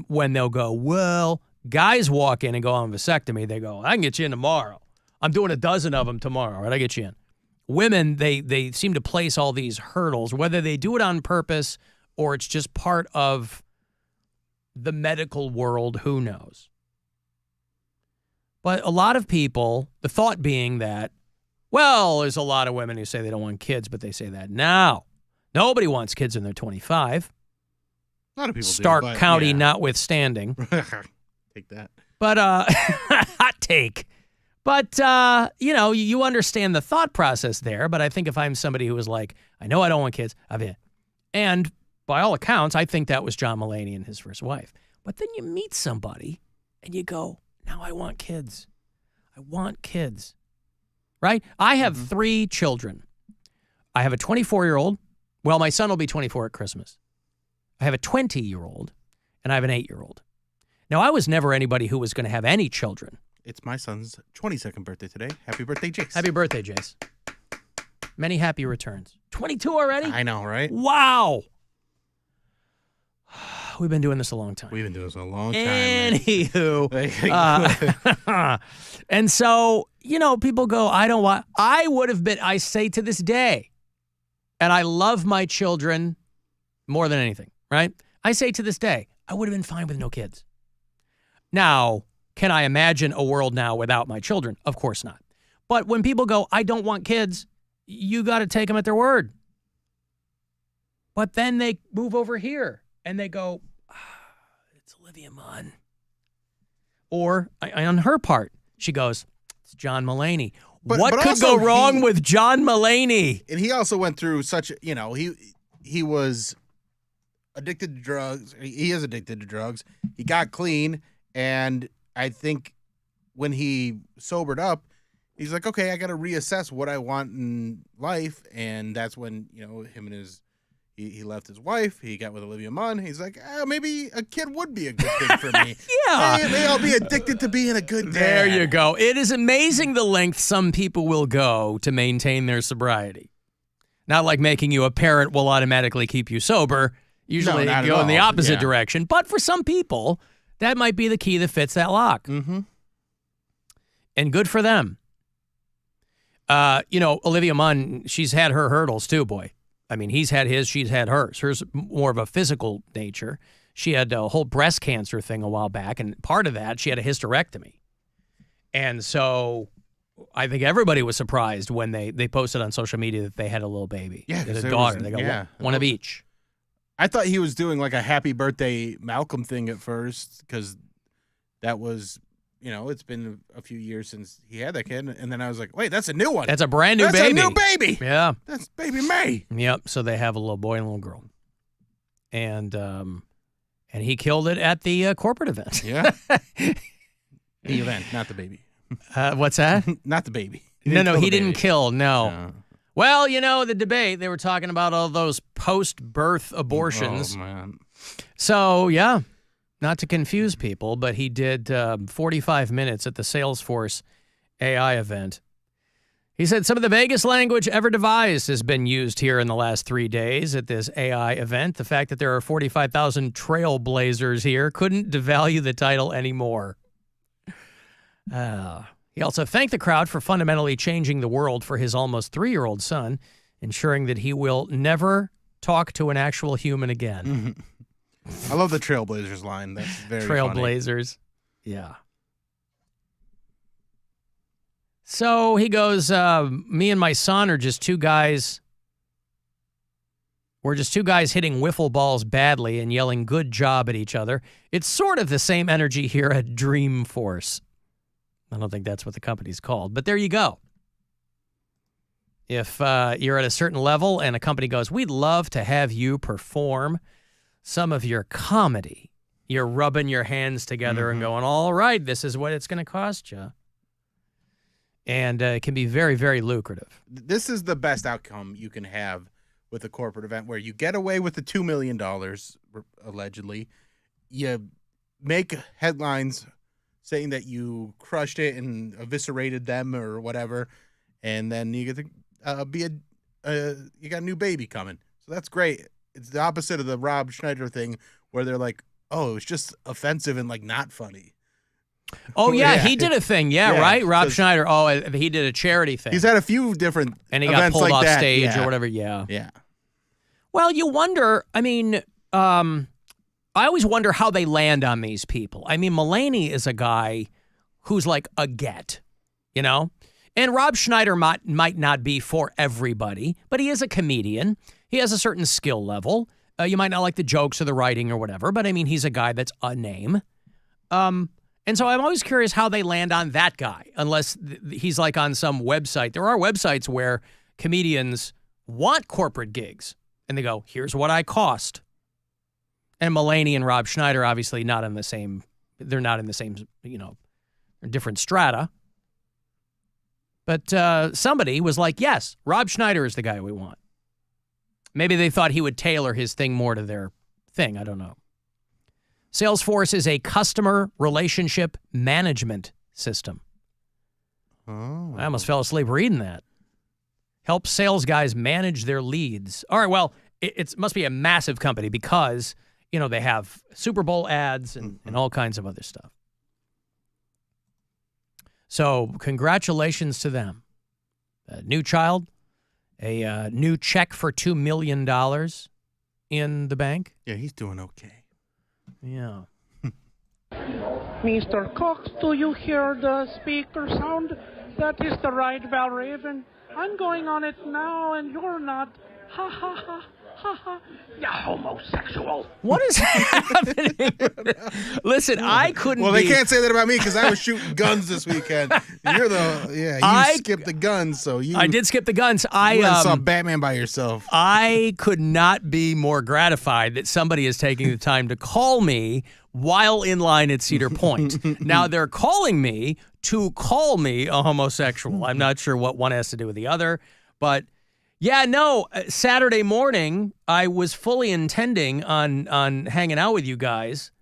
When they'll go, well, guys walk in and go on vasectomy. They go, I can get you in tomorrow. I'm doing a dozen of them tomorrow, right? I get you in. Women, they seem to place all these hurdles, whether they do it on purpose or it's just part of the medical world, who knows? But a lot of people, the thought being that, well, there's a lot of women who say they don't want kids, but they say that now. Nobody wants kids when they're 25. A lot of people Stark do, County notwithstanding. Take that. But, hot take. But, you understand the thought process there. But I think if I'm somebody who was like, I know I don't want kids, I've in. And by all accounts, I think that was John Mulaney and his first wife. But then you meet somebody and you go, now I want kids. I want kids. Right? I have 3 children. I have a 24-year-old. Well, my son will be 24 at Christmas. I have a 20-year-old, and I have an 8-year-old. Now, I was never anybody who was going to have any children. It's my son's 22nd birthday today. Happy birthday, Jace. Happy birthday, Jace. Many happy returns. 22 already? I know, right? Wow. We've been doing this a long time. We've been doing this a long time. Anywho. And so, people go, I would have been, I say to this day, and I love my children more than anything, right? I say to this day, I would have been fine with no kids. Now, can I imagine a world now without my children? Of course not. But when people go, I don't want kids, you got to take them at their word. But then they move over here and they go, it's Olivia Munn. Or on her part, she goes, it's John Mulaney. What could go wrong with John Mulaney? And he also went through such, he was addicted to drugs. He is addicted to drugs. He got clean. And I think when he sobered up, he's like, okay, I got to reassess what I want in life. And that's when, him and he left his wife. He got with Olivia Munn. He's like, maybe a kid would be a good thing for me. Yeah. Maybe I'll be addicted to being a good dad. There you go. It is amazing the length some people will go to maintain their sobriety. Not like making you a parent will automatically keep you sober. Usually not they at go in the all. opposite Yeah. direction. But for some people, that might be the key that fits that lock. Mm-hmm. And good for them. Olivia Munn, she's had her hurdles too, boy. I mean, he's had his, she's had hers. Hers more of a physical nature. She had a whole breast cancer thing a while back, and part of that, she had a hysterectomy. And so I think everybody was surprised when they posted on social media that they had a little baby. Yeah, they had a daughter. They got one of each. I thought he was doing like a happy birthday Malcolm thing at first because that was, it's been a few years since he had that kid. And then I was like, wait, that's a new one. That's a brand new baby. That's a new baby. Yeah. That's baby May. Yep. So they have a little boy and a little girl. And he killed it at the corporate event. Yeah. The event, not the baby. What's that? Not the baby. He didn't kill. No. Well, the debate, they were talking about all those post-birth abortions. Oh, man. So, yeah, not to confuse people, but he did 45 minutes at the Salesforce AI event. He said some of the vaguest language ever devised has been used here in the last 3 days at this AI event. The fact that there are 45,000 trailblazers here couldn't devalue the title anymore. He also thanked the crowd for fundamentally changing the world for his almost 3-year-old son, ensuring that he will never talk to an actual human again. I love the Trailblazers line. That's very Trailblazers. Funny. Yeah. So he goes, me and my son are just two guys. We're just two guys hitting wiffle balls badly and yelling good job at each other. It's sort of the same energy here at Dreamforce. I don't think that's what the company's called, but there you go. If you're at a certain level and a company goes, we'd love to have you perform some of your comedy, you're rubbing your hands together and going, all right, this is what it's going to cost you. And it can be very, very lucrative. This is the best outcome you can have with a corporate event where you get away with the $2 million, allegedly. You make headlines saying that you crushed it and eviscerated them or whatever, and then you get to you got a new baby coming. So that's great. It's the opposite of the Rob Schneider thing where they're like, oh, it's just offensive and like not funny. Oh, yeah, he did a thing. Yeah, right? Rob Schneider. Oh, he did a charity thing. He's had a few different and he got events pulled like off that. stage or whatever. Yeah. Yeah. Well, you wonder, I mean, I always wonder how they land on these people. I mean, Mulaney is a guy who's like a get, And Rob Schneider might not be for everybody, but he is a comedian. He has a certain skill level. You might not like the jokes or the writing or whatever, but I mean, he's a guy that's a name. And so I'm always curious how they land on that guy, unless he's like on some website. There are websites where comedians want corporate gigs, and they go, here's what I cost. And Mulaney and Rob Schneider, obviously not in the same, they're not in the same, different strata. But somebody was like, yes, Rob Schneider is the guy we want. Maybe they thought he would tailor his thing more to their thing. I don't know. Salesforce is a customer relationship management system. Oh. I almost fell asleep reading that. Helps sales guys manage their leads. All right, well, it must be a massive company because, they have Super Bowl ads and all kinds of other stuff. So congratulations to them. A new child, a new check for $2 million in the bank. Yeah, he's doing okay. Yeah. Mr. Cox, do you hear the speaker sound? That is the right Valraven. I'm going on it now and you're not. Ha ha ha. Ha ha. You homosexual. What is happening? Listen, I couldn't. Well, they can't say that about me because I was shooting guns this weekend. You skipped the guns, so you. I did skip the guns. You saw Batman by yourself. I could not be more gratified that somebody is taking the time to call me while in line at Cedar Point. Now they're calling me to call me a homosexual. I'm not sure what one has to do with the other, but. Yeah, no, Saturday morning, I was fully intending on hanging out with you guys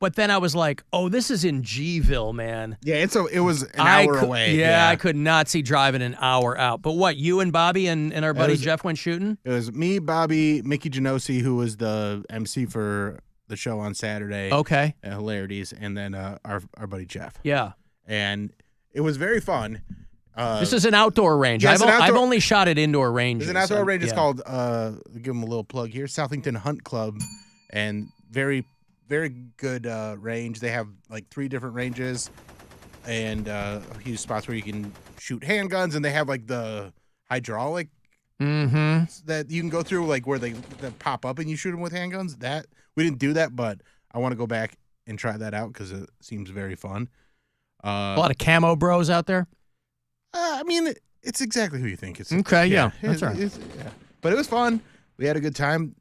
But then I was like, oh, this is in Gville, man. Yeah, it was an hour away. Yeah, I could not see driving an hour out. But what, you and Bobby and our buddy Jeff went shooting? It was me, Bobby, Mickey Genosi, who was the MC for the show on Saturday. Okay. Hilarities, and then our buddy Jeff. Yeah. And it was very fun. This is an outdoor range. Yeah, I've only shot at indoor ranges. It's an outdoor range. It's yeah. called, give them a little plug here, Southington Hunt Club, and very, very good range. They have like 3 different ranges and a few spots where you can shoot handguns, and they have like the hydraulic that you can go through, like where they pop up and you shoot them with handguns. That we didn't do that, but I want to go back and try that out because it seems very fun. A lot of camo bros out there. I mean, it's exactly who you think. It's okay. Yeah, that's right. Yeah. But it was fun. We had a good time.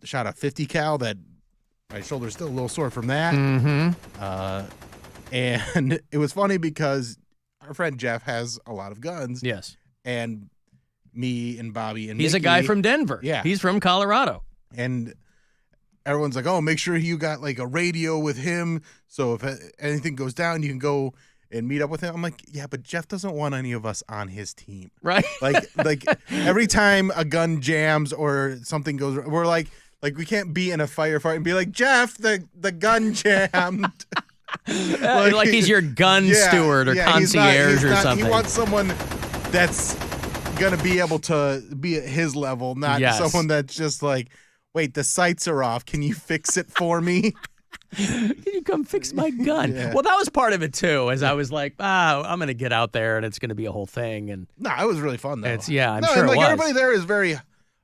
Shot a 50 cal that my shoulder's still a little sore from that. And it was funny because our friend Jeff has a lot of guns. Yes. And me and Bobby and he's Mickey, a guy from Denver. Yeah. He's from Colorado. And everyone's like, oh, make sure you got like a radio with him. So if anything goes down, you can go and meet up with him. I'm like, yeah, but Jeff doesn't want any of us on his team. Right. Like every time a gun jams or something goes, we're like we can't be in a firefight and be like, Jeff, the gun jammed. like he's your gun steward or concierge or something. He wants someone that's going to be able to be at his level, not someone that's just like, wait, the sights are off. Can you fix it for me? Can you come fix my gun? Yeah. Well, that was part of it too, as I was like, I'm going to get out there and it's going to be a whole thing. And no, it was really fun though. I'm sure it was. Everybody there is very,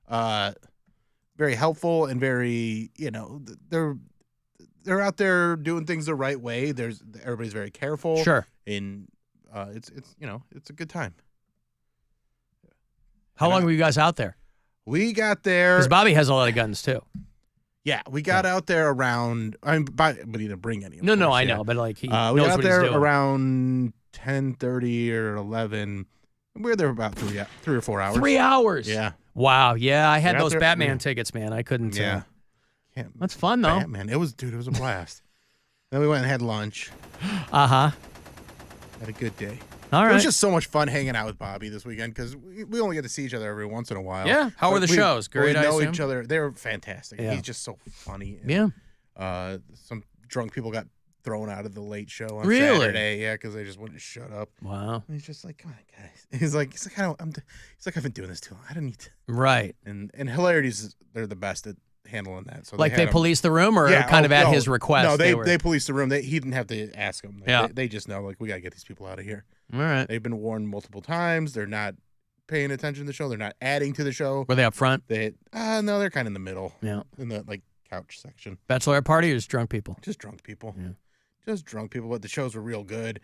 very helpful and very, they're out there doing things the right way. Everybody's very careful. Sure. And it's a good time. How long were you guys out there? We got there because Bobby has a lot of guns too. Yeah, we got out there around. But he didn't bring any. No, I know, but like he knows we got what out there he's doing. around 10:30 or 11. We were there about 3 or 4 hours. 3 hours. Yeah. Wow. Yeah, I had those Batman tickets, man. I couldn't. Yeah. That's fun though. Batman. It was a blast. Then we went and had lunch. Had a good day. All right. It was just so much fun hanging out with Bobby this weekend because we only get to see each other every once in a while. Yeah. How were the shows? Great. We I know assume? each other. They were fantastic. Yeah. He's just so funny. And, some drunk people got thrown out of the late show on Really? Saturday. Yeah, because they just wouldn't shut up. Wow. And he's just like, come on, guys. He's like, I've been doing this too long. I don't need to. Right. And hilarities, they're the best at handling that. So like they police the room, or kind of at his request. No, they police the room. He didn't have to ask them. They just know, like, we gotta get these people out of here. All right. They've been warned multiple times. They're not paying attention to the show. They're not adding to the show. Were they up front? No, they're kind of in the middle. Yeah. In the couch section. Bachelorette party or just drunk people? Just drunk people. Yeah. Just drunk people. But the shows were real good.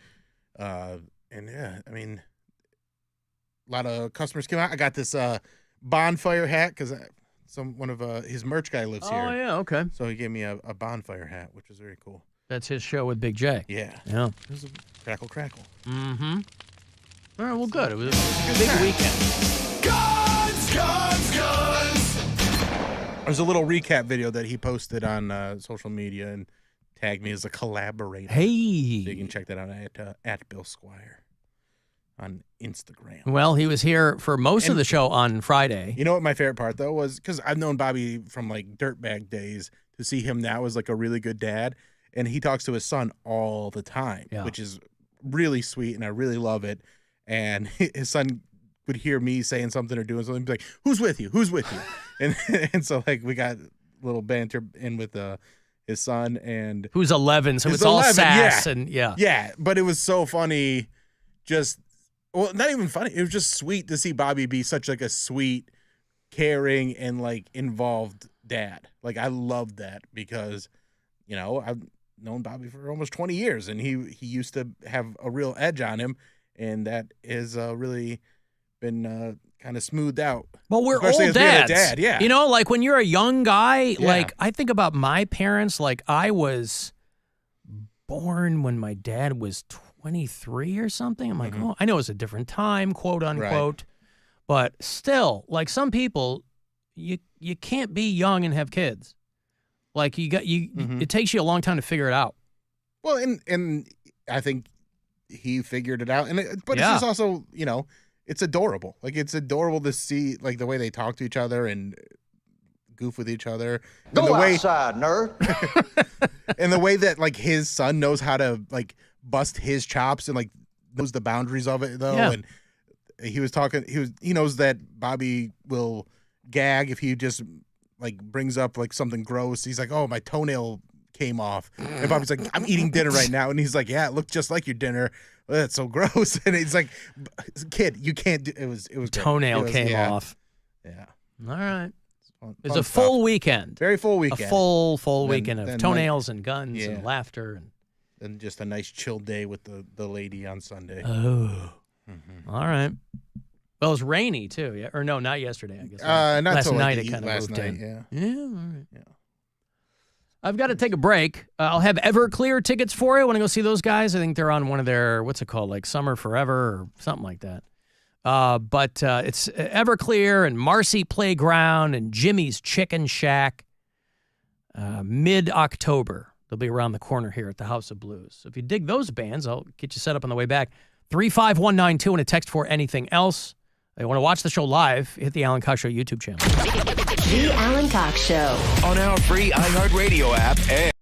And yeah, I mean, a lot of customers came out. I got this bonfire hat because one of his merch guy lives here. Oh yeah, okay. So he gave me a bonfire hat, which was very cool. That's his show with Big J. Yeah. Yeah. It was a crackle. Mm-hmm. All right, well, good. It was a big weekend. Guns! There's a little recap video that he posted on social media and tagged me as a collaborator. Hey. So you can check that out at Bill Squire on Instagram. Well, he was here for most of the show on Friday. You know what my favorite part, though, was because I've known Bobby from, dirtbag days. To see him now as, a really good dad. And he talks to his son all the time, which is really sweet, and I really love it. And his son would hear me saying something or doing something, and be like, who's with you? Who's with you? and so, we got a little banter in with his son. And who's 11, so it's all sass. Yeah, but it was so funny. Not even funny. It was just sweet to see Bobby be such, a sweet, caring, and, involved dad. I loved that because, I've known Bobby for almost 20 years, and he used to have a real edge on him, and that has really been kind of smoothed out. Well, we're especially old dads. Dad, yeah. When you're a young guy, I think about my parents, I was born when my dad was 23 or something. I'm like, oh, I know it was a different time, quote unquote, but still, some people, you can't be young and have kids. Like it takes you a long time to figure it out. Well, and I think he figured it out, but Yeah. it's just also, it's adorable. Like, it's adorable to see, like, the way they talk to each other and goof with each other. Go outside, nerd. And the way that, like, his son knows how to, like, bust his chops and, like, knows the boundaries of it, though. Yeah. And he was talking, he knows that Bobby will gag if he just, like, brings up, like, something gross. He's like, oh, my toenail came off. And Bobby's like, I'm eating dinner right now. And he's like, yeah, it looked just like your dinner. That's so gross. And he's like, kid, you can't do it. Was great. Toenail came yeah. off. Yeah. All right. It was Fun a full stuff. weekend. Very full weekend. A full Then- weekend of then, toenails like, and guns yeah. and laughter. And just a nice chill day with the lady on Sunday. Oh. All right. Well, it was rainy too. Yeah. Or no, not yesterday, I guess. Not last till, like, night the it kind of last moved night, in. yeah. Yeah. All right. Yeah. I've got to take a break. I'll have Everclear tickets for you. Want to go see those guys? I think they're on one of their, what's it called, like Summer Forever or something like that. But it's Everclear and Marcy Playground and Jimmy's Chicken Shack. Mid-October. They'll be around the corner here at the House of Blues. So if you dig those bands, I'll get you set up on the way back. 35192 and a text for anything else. If you want to watch the show live, hit the Alan Cox Show YouTube channel. The Alan Cox Show. On our free iHeartRadio app and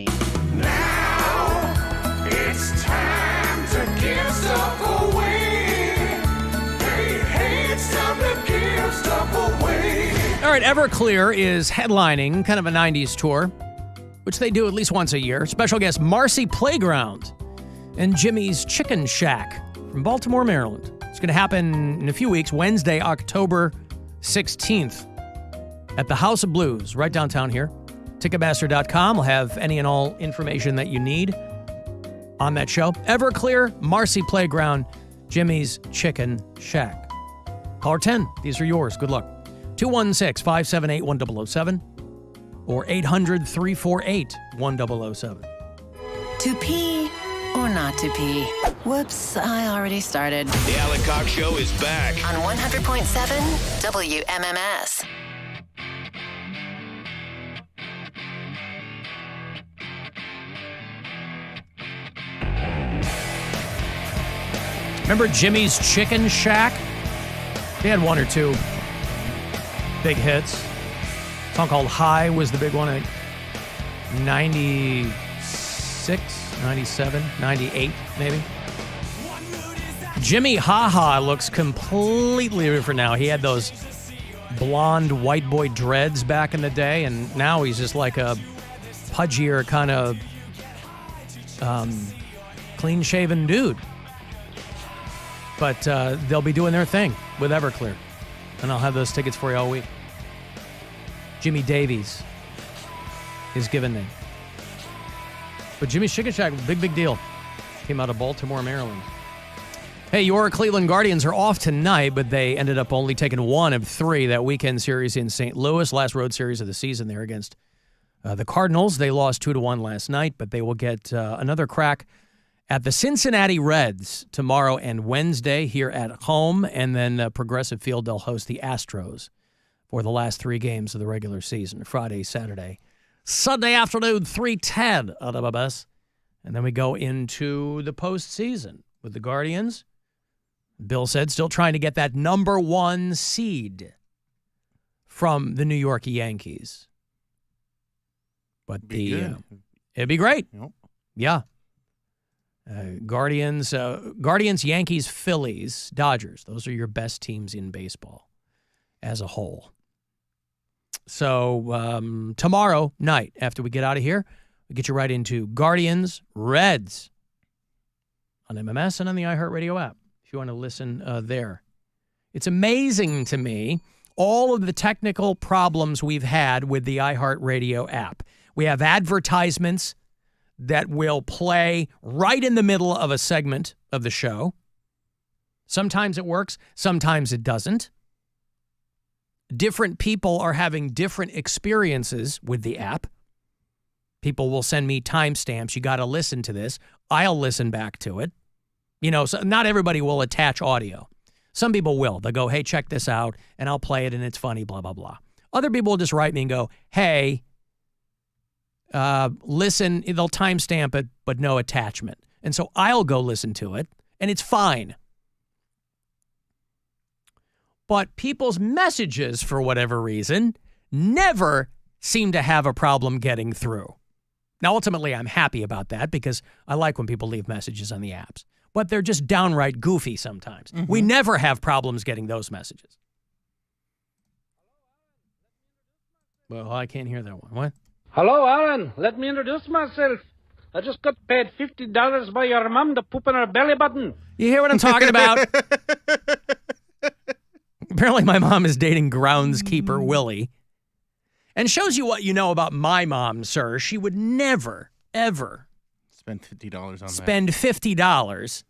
Now it's time to give stuff away. Hey, it's time to give stuff away. All right, Everclear is headlining kind of a 90s tour, which they do at least once a year. Special guest Marcy Playground and Jimmy's Chicken Shack from Baltimore, Maryland. It's going to happen in a few weeks, Wednesday, October 16th at the House of Blues, right downtown here. Ticketmaster.com will have any and all information that you need on that show. Everclear, Marcy Playground, Jimmy's Chicken Shack. Caller 10, these are yours. Good luck. 216-578-1007 or 800-348-1007. To pee or not to pee? Whoops, I already started. The Alan Cox Show is back On 100.7 WMMS. Remember Jimmy's Chicken Shack? They had one or two big hits. A song called High was the big one at 96, 97, 98 maybe. Jimmy Haha looks completely different now. He had those blonde white boy dreads back in the day, and now he's just like a pudgier kind of clean-shaven dude. But they'll be doing their thing with Everclear, and I'll have those tickets for you all week. Jimmy Davies, his given name. But Jimmy's Chicken Shack, big deal. Came out of Baltimore, Maryland. Hey, your Cleveland Guardians are off tonight, but they ended up only taking one of three that weekend series in St. Louis, last road series of the season there against the Cardinals. They lost 2-1 last night, but they will get another crack at the Cincinnati Reds tomorrow and Wednesday here at home, and then Progressive Field, they'll host the Astros for the last three games of the regular season, Friday, Saturday, Sunday afternoon, 3:10 out of us. And then we go into the postseason with the Guardians. Bill said still trying to get that number one seed from the New York Yankees. But it'd be great. Yep. Yeah. Guardians, Yankees, Phillies, Dodgers. Those are your best teams in baseball as a whole. So tomorrow night, after we get out of here, we get you right into Guardians, Reds on MMS and on the iHeartRadio app if you want to listen there. It's amazing to me all of the technical problems we've had with the iHeartRadio app. We have advertisements that will play right in the middle of a segment of the show. Sometimes it works, sometimes it doesn't. Different people are having different experiences with the app. People will send me timestamps. You got to listen to this. I'll listen back to it. You know, so not everybody will attach audio. Some people will. They'll go, hey, check this out, and I'll play it, and it's funny, blah, blah, blah. Other people will just write me and go, hey, listen, they'll timestamp it, but no attachment. And so I'll go listen to it, and it's fine. But people's messages, for whatever reason, never seem to have a problem getting through. Now, ultimately, I'm happy about that because I like when people leave messages on the apps. But they're just downright goofy sometimes. Mm-hmm. We never have problems getting those messages. Well, I can't hear that one. What? Hello, Alan. Let me introduce myself. I just got paid $50 by your mom to poop in her belly button. You hear what I'm talking about? Apparently my mom is dating groundskeeper Willie. And shows you what you know about my mom, sir. She would never, ever spend $50 on spend $50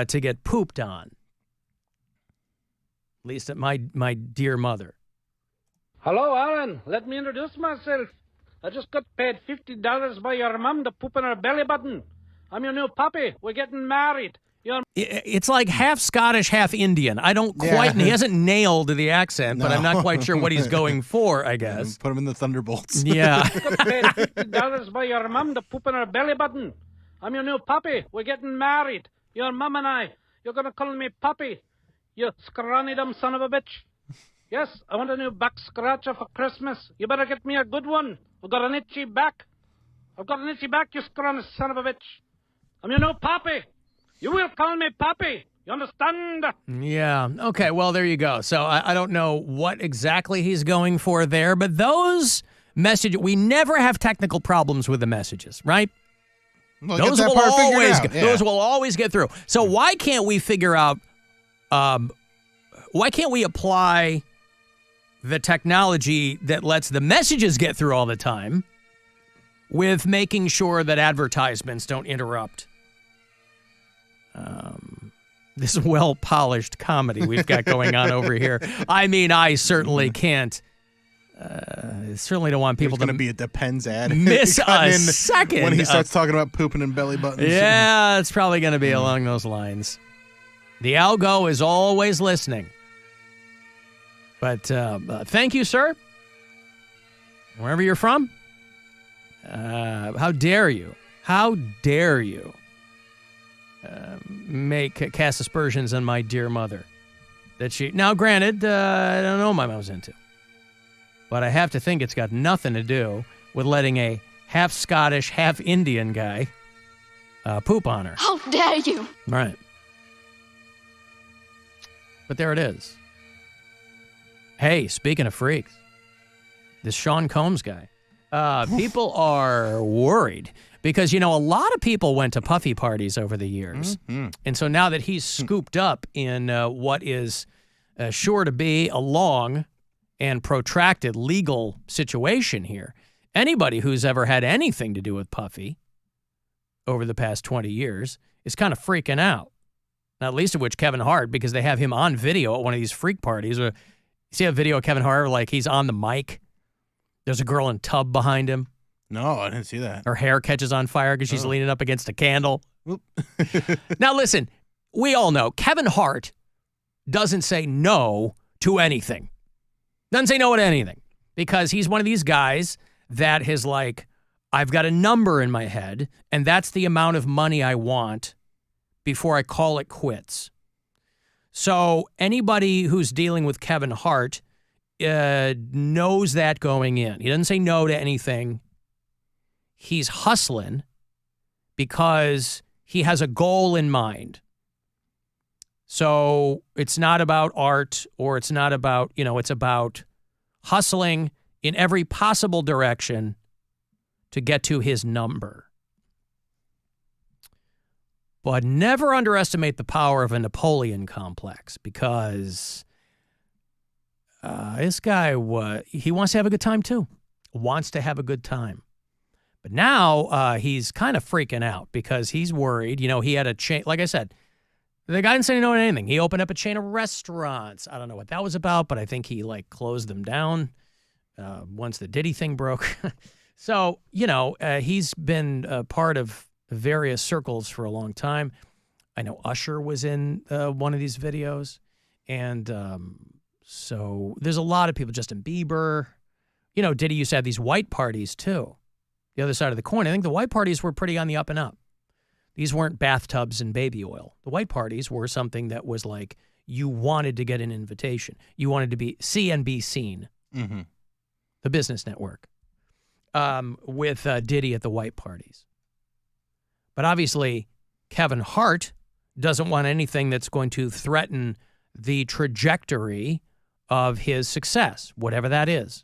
to get pooped on. At least at my dear mother. Hello, Alan. Let me introduce myself. I just got paid $50 by your mom to poop in her belly button. I'm your new puppy. We're getting married. It's like half Scottish, half Indian. I don't quite, he hasn't nailed the accent, but I'm not quite sure what he's going for, I guess. Put him in the Thunderbolts. Yeah. I got paid $50 by your mom to poop in her belly button. I'm your new puppy. We're getting married. Your mom and I. You're going to call me puppy. You scrawny dumb son of a bitch. Yes, I want a new back scratcher for Christmas. You better get me a good one. I've got an itchy back. I've got an itchy back, you scrawny son of a bitch. I'm your new papi. You will call me papi. You understand? Yeah. Okay, well, there you go. So I don't know what exactly he's going for there, but those messages, we never have technical problems with the messages, right? Well, those get that will part figured always out, yeah. those will always get through. So why can't we figure out why can't we apply the technology that lets the messages get through all the time with making sure that advertisements don't interrupt this well-polished comedy we've got going on over here? I mean, I certainly can't. Certainly don't want people There's going to be a Depends ad. miss a Cutting in second when he of- starts talking about pooping and belly buttons. Yeah, it's probably going to be along those lines. The algo is always listening. But thank you, sir. Wherever you're from. How dare you? How dare you cast aspersions on my dear mother? That she. Now, granted, I don't know what my mom's into. But I have to think it's got nothing to do with letting a half Scottish, half Indian guy poop on her. How dare you? Right. But there it is. Hey, speaking of freaks, this Sean Combs guy, people are worried because, a lot of people went to puffy parties over the years. Mm-hmm. And so now that he's scooped up in what is sure to be a long and protracted legal situation here, anybody who's ever had anything to do with Puffy over the past 20 years is kind of freaking out. Not least of which Kevin Hart, because they have him on video at one of these freak parties. You see a video of Kevin Hart, like he's on the mic. There's a girl in a tub behind him. No, I didn't see that. Her hair catches on fire because she's leaning up against a candle. Now listen, we all know Kevin Hart doesn't say no to anything. Doesn't say no to anything because he's one of these guys that is like, I've got a number in my head, and that's the amount of money I want before I call it quits. So anybody who's dealing with Kevin Hart knows that going in. He doesn't say no to anything. He's hustling because he has a goal in mind. So it's not about art or it's not about, it's about hustling in every possible direction to get to his number. But never underestimate the power of a Napoleon complex because this guy, he wants to have a good time too. Wants to have a good time. But now he's kind of freaking out because he's worried. He had a chain, like I said, the guy didn't say no to anything. He opened up a chain of restaurants. I don't know what that was about, but I think he closed them down once the Diddy thing broke. So, he's been part of various circles for a long time. I know Usher was in one of these videos. And so there's a lot of people, Justin Bieber. Diddy used to have these white parties too. The other side of the coin. I think the white parties were pretty on the up and up. These weren't bathtubs and baby oil. The white parties were something that was like you wanted to get an invitation. You wanted to see and be seen. Mm-hmm. The business network with Diddy at the white parties. But obviously, Kevin Hart doesn't want anything that's going to threaten the trajectory of his success, whatever that is.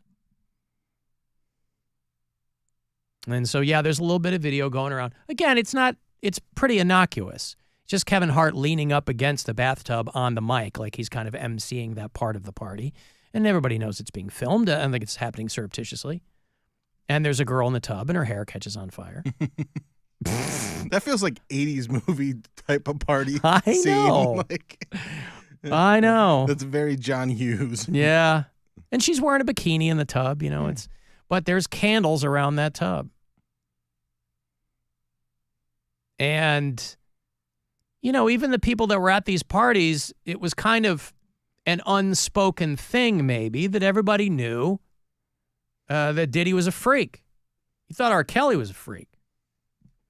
And so, yeah, there's a little bit of video going around. Again, it's pretty innocuous. It's just Kevin Hart leaning up against the bathtub on the mic like he's kind of emceeing that part of the party. And everybody knows it's being filmed. I think it's happening surreptitiously. And there's a girl in the tub and her hair catches on fire. That feels like 80s movie type of party I scene. know. I know. That's very John Hughes. Yeah. And she's wearing a bikini in the tub, but there's candles around that tub. And, even the people that were at these parties, it was kind of an unspoken thing, maybe, that everybody knew that Diddy was a freak. You thought R. Kelly was a freak.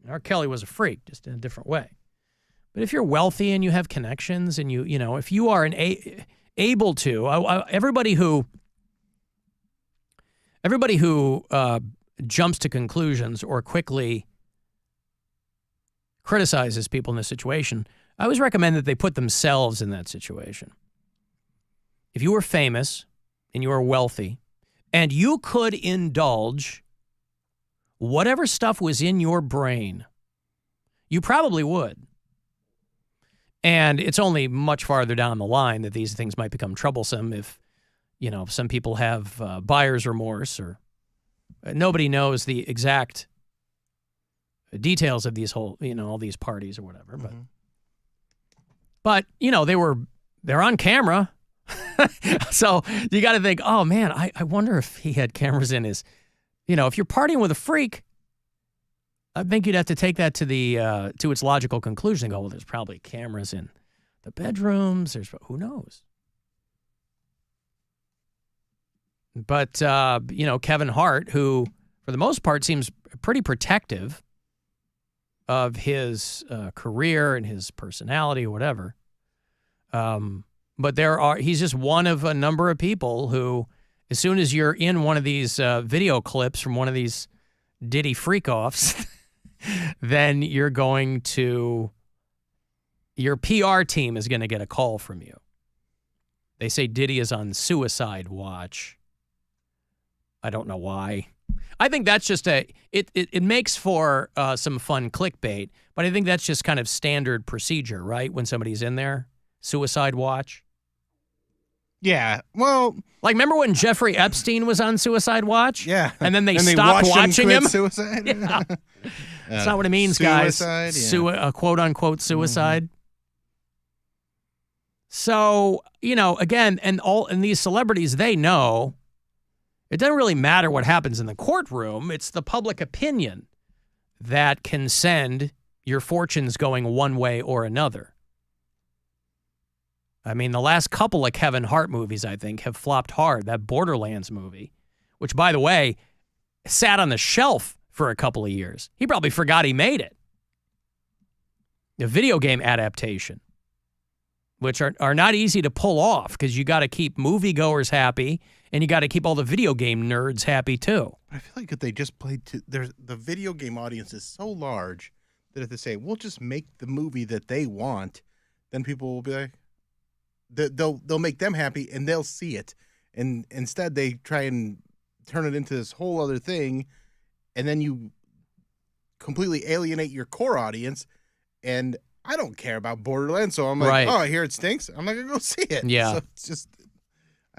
R. Kelly was a freak, just in a different way. But if you're wealthy and you have connections and if you are able to, everybody who jumps to conclusions or quickly criticizes people in this situation, I always recommend that they put themselves in that situation. If you were famous and you were wealthy and you could indulge whatever stuff was in your brain, you probably would. And it's only much farther down the line that these things might become troublesome if, some people have buyer's remorse or nobody knows the exact details of these all these parties or whatever. But they're on camera. So you got to think, oh man, I wonder if he had cameras in his, if you're partying with a freak, I think you'd have to take that to its logical conclusion and go, well, there's probably cameras in the bedrooms. Who knows? But, Kevin Hart, who for the most part seems pretty protective of his career and his personality or whatever. But he's just one of a number of people who, as soon as you're in one of these video clips from one of these Diddy freak-offs, then your PR team is going to get a call from you. They say Diddy is on suicide watch. I don't know why. I think that's just it makes for some fun clickbait, but I think that's just kind of standard procedure, right? When somebody's in there, suicide watch. Yeah, well... Like, remember when Jeffrey Epstein was on suicide watch? Yeah. And then they stopped watching him? Suicide? Yeah. That's not what it means, guys. Yeah. A quote-unquote suicide. Mm-hmm. So, again, and these celebrities, they know it doesn't really matter what happens in the courtroom. It's the public opinion that can send your fortunes going one way or another. I mean, the last couple of Kevin Hart movies, I think, have flopped hard. That Borderlands movie, which, by the way, sat on the shelf for a couple of years. He probably forgot he made it. The video game adaptation, which are not easy to pull off because you got to keep moviegoers happy and you got to keep all the video game nerds happy too. I feel like if they just played the video game audience is so large that if they say, we'll just make the movie that they want, then people will be like, they'll make them happy and they'll see it. And instead they try and turn it into this whole other thing, and then you completely alienate your core audience. And I don't care about Borderlands, so I'm like, right. Oh, I hear it stinks. I'm not going to go see it. Yeah. So it's just,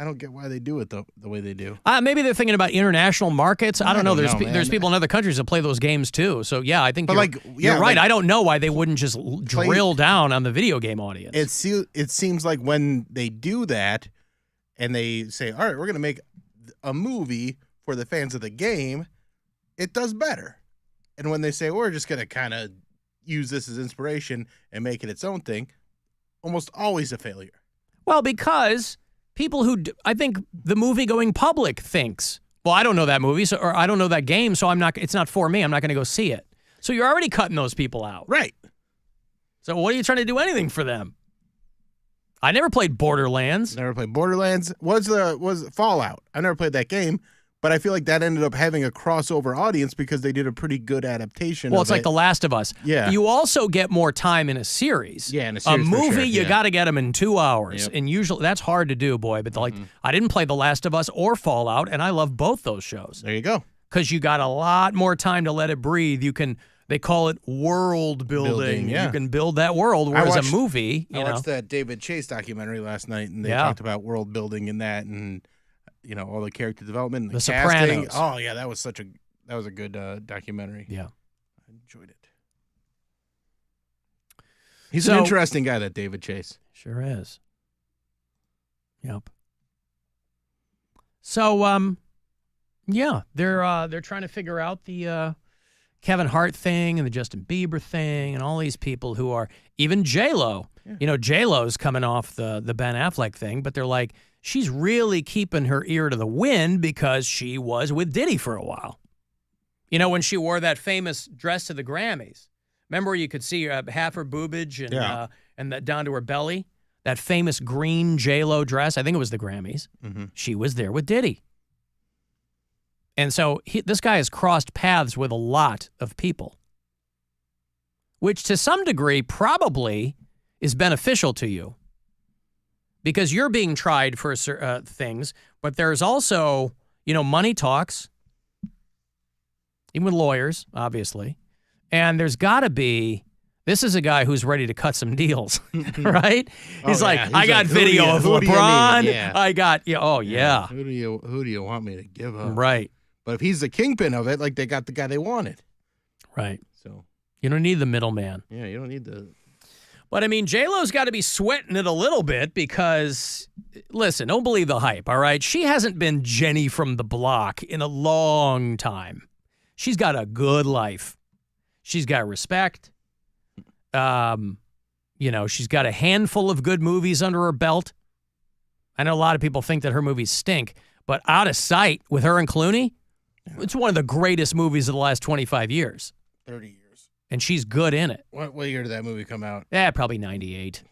I don't get why they do it the way they do. Maybe they're thinking about international markets. I don't know. There's people in other countries that play those games too. So yeah, I think you're right. I don't know why they wouldn't just drill down on the video game audience. It seems like when they do that and they say, all right, we're going to make a movie for the fans of the game, it does better. And when they say, we're just going to kind of use this as inspiration and make it its own thing, almost always a failure. Well, because people who, I think the movie-going public thinks, well, I don't know that movie, or I don't know that game, so it's not for me. I'm not going to go see it. So you're already cutting those people out. Right. So what are you trying to do anything for them? I never played Borderlands. Never played Borderlands. Was Fallout. I never played that game, but I feel like that ended up having a crossover audience because they did a pretty good adaptation. Well, it's like The Last of Us. Yeah. You also get more time in a series. Yeah, in a series. A movie, sure. you got to get them in 2 hours. Yep. And usually that's hard to do, boy. But I didn't play The Last of Us or Fallout, and I love both those shows. There you go. Because you got a lot more time to let it breathe. They call it world building. Yeah. You can build that world, whereas a movie, I watched that David Chase documentary last night, and they talked about world building in that, and all the character development, and the casting. Sopranos. Oh yeah, that was a good documentary. Yeah, I enjoyed it. He's an interesting guy, that David Chase. Sure is. Yep. So yeah, they're trying to figure out the Kevin Hart thing and the Justin Bieber thing and all these people who are, even J-Lo. Yeah. J-Lo's coming off the Ben Affleck thing, but they're like, she's really keeping her ear to the wind because she was with Diddy for a while. When she wore that famous dress to the Grammys. Remember where you could see half her boobage and that down to her belly? That famous green J-Lo dress. I think it was the Grammys. Mm-hmm. She was there with Diddy. And so this guy has crossed paths with a lot of people, which to some degree probably is beneficial to you because you're being tried for things, but there's also, money talks, even with lawyers, obviously. And there's got to be, this is a guy who's ready to cut some deals, right? He's I got video of LeBron. Yeah. I got, yeah. Who do you want me to give up? Right. But if he's the kingpin of it, they got the guy they wanted. Right. So you don't need the middleman. Yeah, you don't need the. But, J-Lo's got to be sweating it a little bit because, listen, don't believe the hype, all right? She hasn't been Jenny from the block in a long time. She's got a good life. She's got respect. She's got a handful of good movies under her belt. I know a lot of people think that her movies stink, but Out of Sight with her and Clooney, it's one of the greatest movies of the last 25 years. 30 years. And she's good in it. What year did that movie come out? Yeah, probably 98.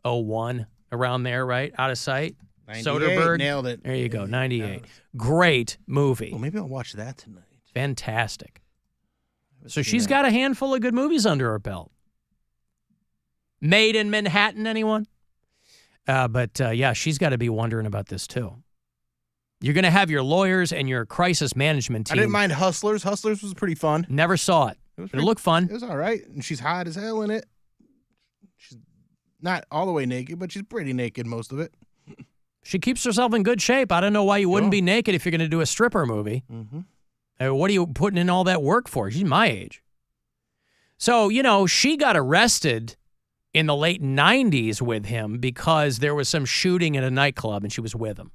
01, around there, right? Out of Sight. 98, Soderbergh. nailed it. There you go, 98. Great movie. Well, maybe I'll watch that tonight. Fantastic. So she's got a handful of good movies under her belt. Made in Manhattan, anyone? But she's got to be wondering about this too. You're going to have your lawyers and your crisis management team. I didn't mind Hustlers. Hustlers was pretty fun. Never saw it. It looked fun. It was all right. And she's hot as hell in it. She's not all the way naked, but she's pretty naked most of it. She keeps herself in good shape. I don't know why you wouldn't be naked if you're going to do a stripper movie. Mm-hmm. What are you putting in all that work for? She's my age. So, she got arrested in the late 90s with him because there was some shooting in a nightclub and she was with him.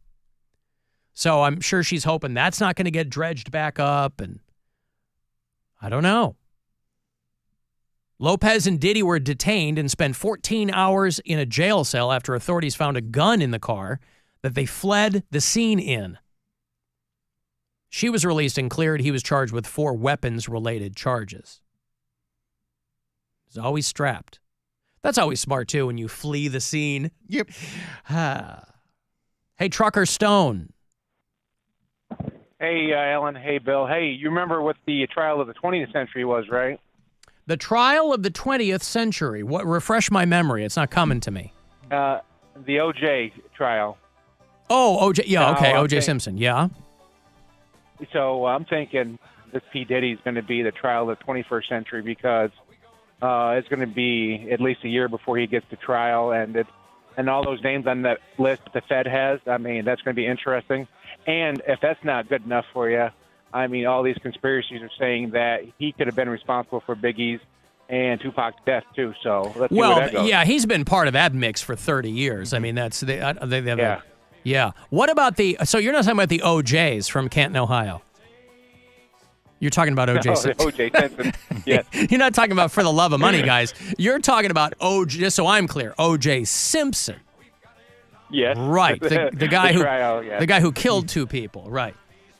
So I'm sure she's hoping that's not going to get dredged back up, and I don't know. Lopez and Diddy were detained and spent 14 hours in a jail cell after authorities found a gun in the car that they fled the scene in. She was released and cleared. He was charged with 4 weapons-related charges. He's always strapped. That's always smart, too, when you flee the scene. Yep. Hey, Trucker Stone. Hey, Ellen. Hey, Bill. Hey, you remember what the trial of the 20th century was, right? The trial of the 20th century. What? Refresh my memory. It's not coming to me. The O.J. trial. Oh, O.J. Yeah, okay. O.J. Simpson. Yeah. So I'm thinking this P. Diddy is going to be the trial of the 21st century because it's going to be at least a year before he gets to trial, and all those names on that list the Fed has. That's going to be interesting. And if that's not good enough for you, all these conspiracies are saying that he could have been responsible for Biggie's and Tupac's death too. So let's see where that goes. Yeah, he's been part of that mix for 30 years. That's they have yeah. What about so you're not talking about the OJs from Canton, Ohio? You're talking about O.J. Simpson. O.J. Simpson. Yes. You're not talking about For the Love of Money, guys. You're talking about O.J. Just so I'm clear, O.J. Simpson. Yes. Right. The guy the guy who killed 2 people. Right.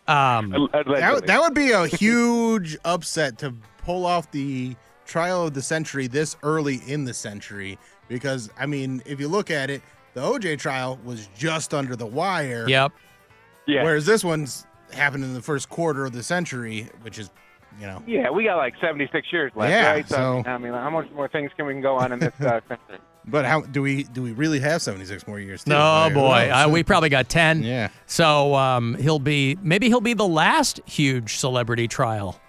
That would be a huge upset to pull off the trial of the century this early in the century because, if you look at it, the O.J. trial was just under the wire. Yep. Yeah. Whereas this one's happened in the first quarter of the century, which is, Yeah, we got like 76 years left, right? So, how much more things can we go on in this country? But how do we really have 76 more years? Too? No, boy. We probably got 10. Yeah. So he'll be the last huge celebrity trial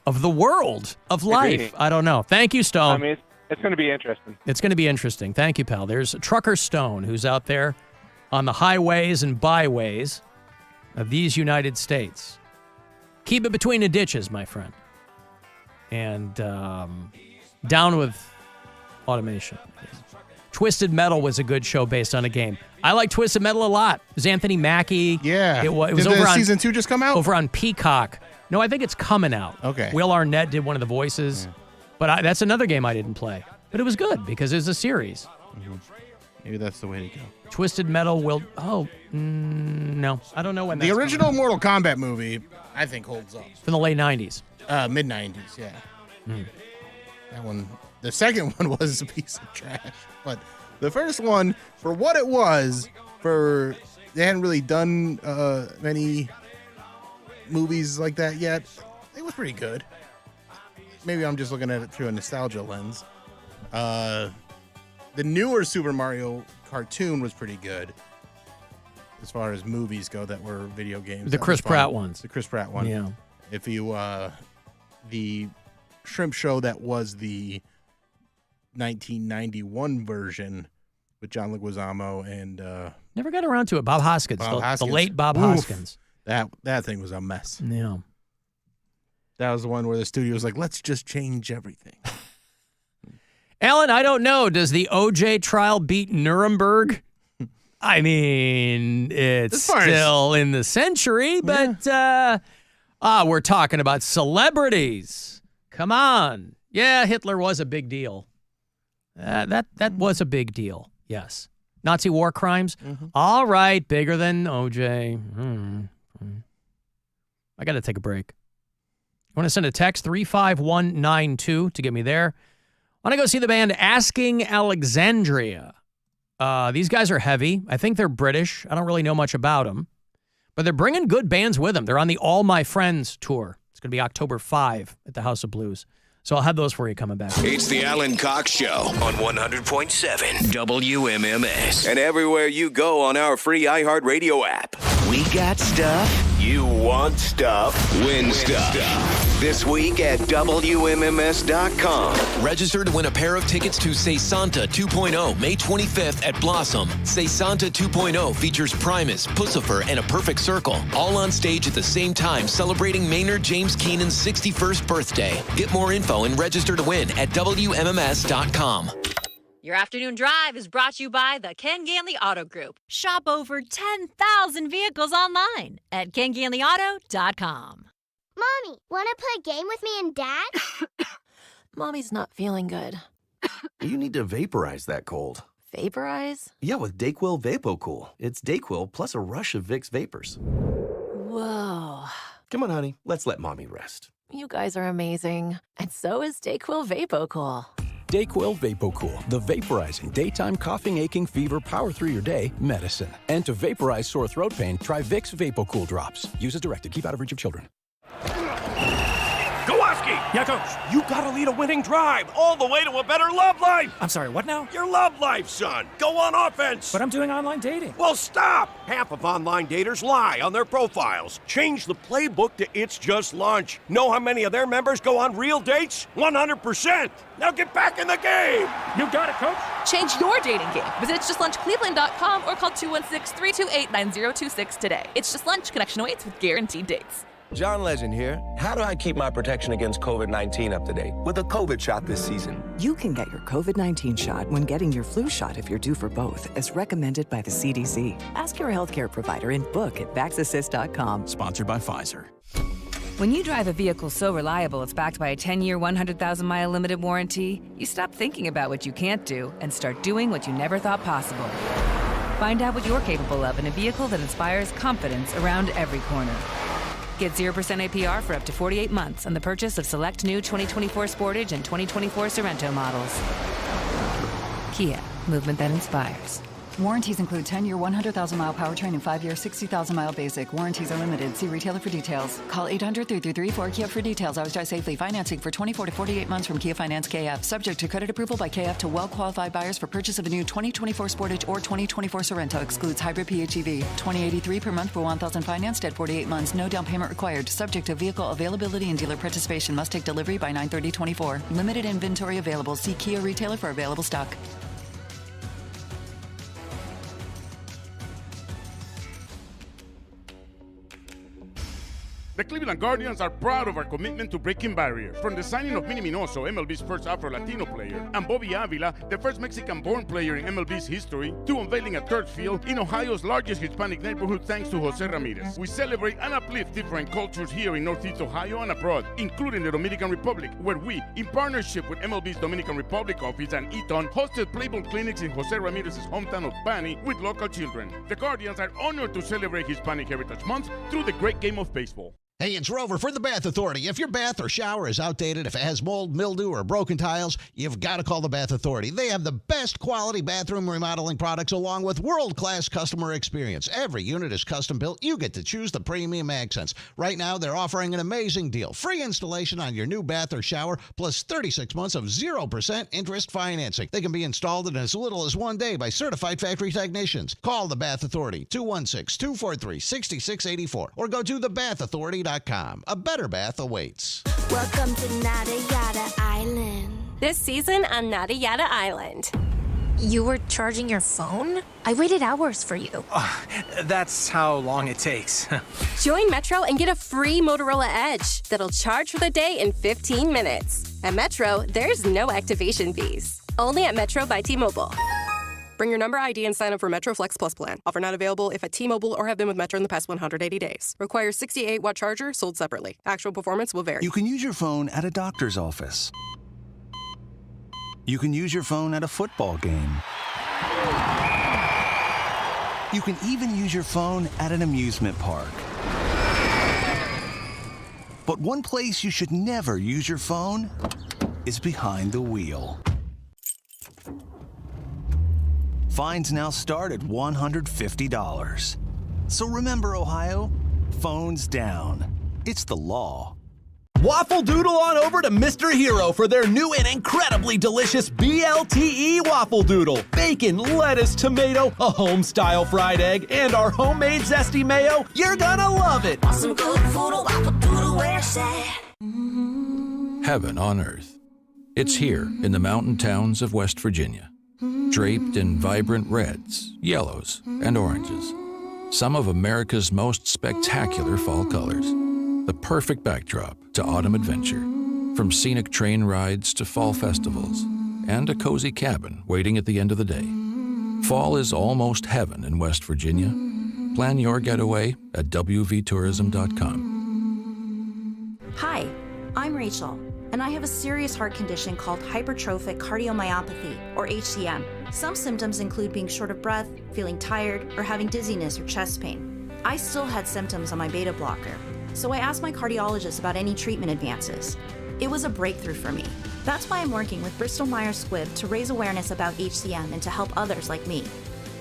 of the world of life. I don't know. Thank you, Stone. It's going to be interesting. It's going to be interesting. Thank you, pal. There's Trucker Stone, who's out there on the highways and byways of these United States. Keep it between the ditches, my friend. And down with automation. Twisted Metal was a good show based on a game. I like Twisted Metal a lot. It was Anthony Mackie. Yeah. It was Did over on season 2 just come out? Over on Peacock. No, I think it's coming out. Okay. Will Arnett did one of the voices. Yeah. But that's another game I didn't play. But it was good because it was a series. Mm-hmm. Maybe that's the way to go. Twisted Metal will... Oh, no. I don't know when the original Mortal Kombat movie, I think, holds up. From the late 90s. Mid-90s, yeah. That one... The second one was a piece of trash. But the first one, for what it was, they hadn't really done many movies like that yet. It was pretty good. Maybe I'm just looking at it through a nostalgia lens. The newer Super Mario cartoon was pretty good as far as movies go that were video games. The Chris Pratt ones. The Chris Pratt one. Yeah. If you, the shrimp show that was the 1991 version with John Leguizamo and never got around to it. Bob Hoskins, the late Bob Hoskins. That thing was a mess. Yeah. That was the one where the studio was like, let's just change everything. Alan, I don't know. Does the OJ trial beat Nuremberg? I mean, it's still in the century, but we're talking about celebrities. Come on. Yeah, Hitler was a big deal. That was a big deal. Yes. Nazi war crimes? Mm-hmm. All right, bigger than OJ. I got to take a break. You want to send a text, 35192, to get me there. I want to go see the band Asking Alexandria. These guys are heavy. I think they're British. I don't really know much about them. But they're bringing good bands with them. They're on the All My Friends tour. It's going to be October 5 at the House of Blues. So I'll have those for you coming back. It's the Alan Cox Show on 100.7 WMMS. And everywhere you go on our free iHeartRadio app. We got stuff. You want stuff. Win stuff. This week at WMMS.com. Register to win a pair of tickets to Say Santa 2.0, May 25th at Blossom. Say Santa 2.0 features Primus, Pussifer, and A Perfect Circle, all on stage at the same time, celebrating Maynard James Keenan's 61st birthday. Get more info and register to win at WMMS.com. Your afternoon drive is brought to you by the Ken Ganley Auto Group. Shop over 10,000 vehicles online at KenGanleyAuto.com. Mommy, want to play a game with me and Dad? Mommy's not feeling good. You need to vaporize that cold. Vaporize? Yeah, with DayQuil VapoCool. It's DayQuil plus a rush of Vicks vapors. Whoa. Come on, honey. Let's let Mommy rest. You guys are amazing. And so is DayQuil VapoCool. DayQuil VapoCool, the vaporizing daytime coughing, aching, fever, power through your day medicine. And to vaporize sore throat pain, try Vicks VapoCool drops. Use as directed. Keep out of reach of children. Kowalski! Yeah, Coach. You gotta lead a winning drive all the way to a better love life! I'm sorry, what now? Your love life, son! Go on offense! But I'm doing online dating. Well, stop! Half of online daters lie on their profiles. Change the playbook to It's Just Lunch. Know how many of their members go on real dates? 100%! Now get back in the game! You got it, Coach! Change your dating game. Visit itsjustlunchcleveland.com or call 216-328-9026 today. It's Just Lunch. Connection awaits with guaranteed dates. John Legend here. How do I keep my protection against COVID-19 up to date? With a COVID shot this season. You can get your COVID-19 shot when getting your flu shot if you're due for both, as recommended by the CDC. Ask your healthcare provider and book at VaxAssist.com. Sponsored by Pfizer. When you drive a vehicle so reliable it's backed by a 10-year, 100,000-mile limited warranty, you stop thinking about what you can't do and start doing what you never thought possible. Find out what you're capable of in a vehicle that inspires confidence around every corner. Get 0% APR for up to 48 months on the purchase of select new 2024 Sportage and 2024 Sorrento models. Kia, movement that inspires. Warranties include 10-year, 100,000-mile powertrain and 5-year, 60,000-mile basic. Warranties are limited. See retailer for details. Call 800-333-4KIA for details. Always drive safely. Financing for 24 to 48 months from Kia Finance KF. Subject to credit approval by KF to well-qualified buyers for purchase of a new 2024 Sportage or 2024 Sorrento. Excludes hybrid PHEV. $20.83 per month for 1,000 financed at 48 months. No down payment required. Subject to vehicle availability and dealer participation. Must take delivery by 9/30/24. Limited inventory available. See Kia retailer for available stock. The Cleveland Guardians are proud of our commitment to breaking barriers. From the signing of Minnie Minoso, MLB's first Afro-Latino player, and Bobby Avila, the first Mexican-born player in MLB's history, to unveiling a third field in Ohio's largest Hispanic neighborhood thanks to Jose Ramirez. We celebrate and uplift different cultures here in Northeast Ohio and abroad, including the Dominican Republic, where we, in partnership with MLB's Dominican Republic office and Eton, hosted Playboy clinics in Jose Ramirez's hometown of Bani with local children. The Guardians are honored to celebrate Hispanic Heritage Month through the great game of baseball. Hey, it's Rover for the Bath Authority. If your bath or shower is outdated, if it has mold, mildew, or broken tiles, you've got to call the Bath Authority. They have the best quality bathroom remodeling products along with world-class customer experience. Every unit is custom built. You get to choose the premium accents. Right now, they're offering an amazing deal. Free installation on your new bath or shower, plus 36 months of 0% interest financing. They can be installed in as little as 1 day by certified factory technicians. Call the Bath Authority, 216-243-6684, or go to thebathauthority.com. A better bath awaits. Welcome to Nada Yada Island. This season on Nada Yada Island. You were charging your phone? I waited hours for you. That's how long it takes. Join Metro and get a free Motorola Edge that'll charge for the day in 15 minutes. At Metro, there's no activation fees. Only at Metro by T-Mobile. Bring your number ID and sign up for Metro Flex Plus plan. Offer not available if at T-Mobile or have been with Metro in the past 180 days. Requires 68-watt charger, sold separately. Actual performance will vary. You can use your phone at a doctor's office. You can use your phone at a football game. You can even use your phone at an amusement park. But one place you should never use your phone is behind the wheel. Fines now start at $150. So remember, Ohio, phones down. It's the law. Waffle doodle on over to Mr. Hero for their new and incredibly delicious BLTE Waffle Doodle. Bacon, lettuce, tomato, a home-style fried egg, and our homemade zesty mayo. You're gonna love it. Want some good food, a waffle doodle, where's that? Heaven on earth. It's here in the mountain towns of West Virginia. Draped in vibrant reds, yellows, and oranges. Some of America's most spectacular fall colors. The perfect backdrop to autumn adventure. From scenic train rides to fall festivals. And a cozy cabin waiting at the end of the day. Fall is almost heaven in West Virginia. Plan your getaway at wvtourism.com. Hi, I'm Rachel. And I have a serious heart condition called hypertrophic cardiomyopathy, or HCM. Some symptoms include being short of breath, feeling tired, or having dizziness or chest pain. I still had symptoms on my beta blocker, so I asked my cardiologist about any treatment advances. It was a breakthrough for me. That's why I'm working with Bristol Myers Squibb to raise awareness about HCM and to help others like me.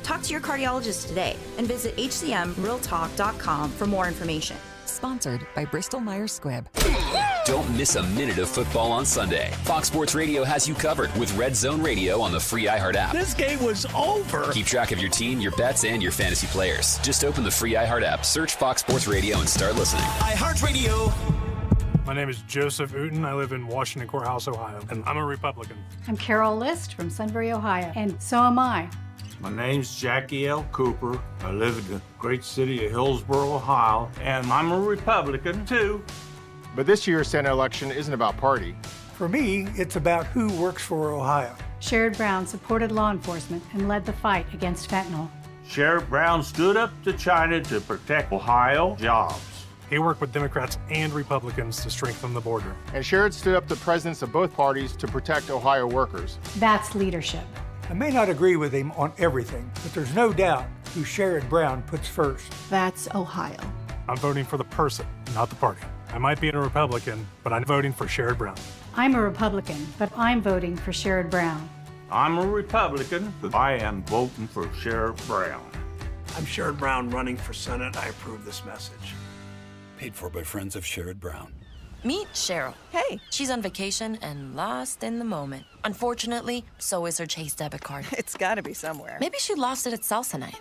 Talk to your cardiologist today and visit hcmrealtalk.com for more information. Sponsored by Bristol Myers Squibb. Don't miss a minute of football on Sunday. Fox Sports Radio has you covered with Red Zone Radio on the free iHeart app. This game was over. Keep track of your team, your bets, and your fantasy players. Just open the free iHeart app, search Fox Sports Radio, and start listening. iHeart Radio. My name is Joseph Uten. I live in Washington Courthouse, Ohio, and I'm a Republican. I'm Carol List from Sunbury, Ohio, and so am I. My name's Jackie L. Cooper. I live in the great city of Hillsboro, Ohio, and I'm a Republican, too. But this year's Senate election isn't about party. For me, it's about who works for Ohio. Sherrod Brown supported law enforcement and led the fight against fentanyl. Sherrod Brown stood up to China to protect Ohio jobs. He worked with Democrats and Republicans to strengthen the border. And Sherrod stood up to presidents of both parties to protect Ohio workers. That's leadership. I may not agree with him on everything, but there's no doubt who Sherrod Brown puts first. That's Ohio. I'm voting for the person, not the party. I might be a Republican, but I'm voting for Sherrod Brown. I'm a Republican, but I'm voting for Sherrod Brown. I'm a Republican, but I am voting for Sherrod Brown. I'm Sherrod Brown running for Senate. I approve this message. Paid for by friends of Sherrod Brown. Meet Cheryl. Hey. She's on vacation and lost in the moment. Unfortunately, so is her Chase debit card. It's gotta be somewhere. Maybe she lost it at salsa night.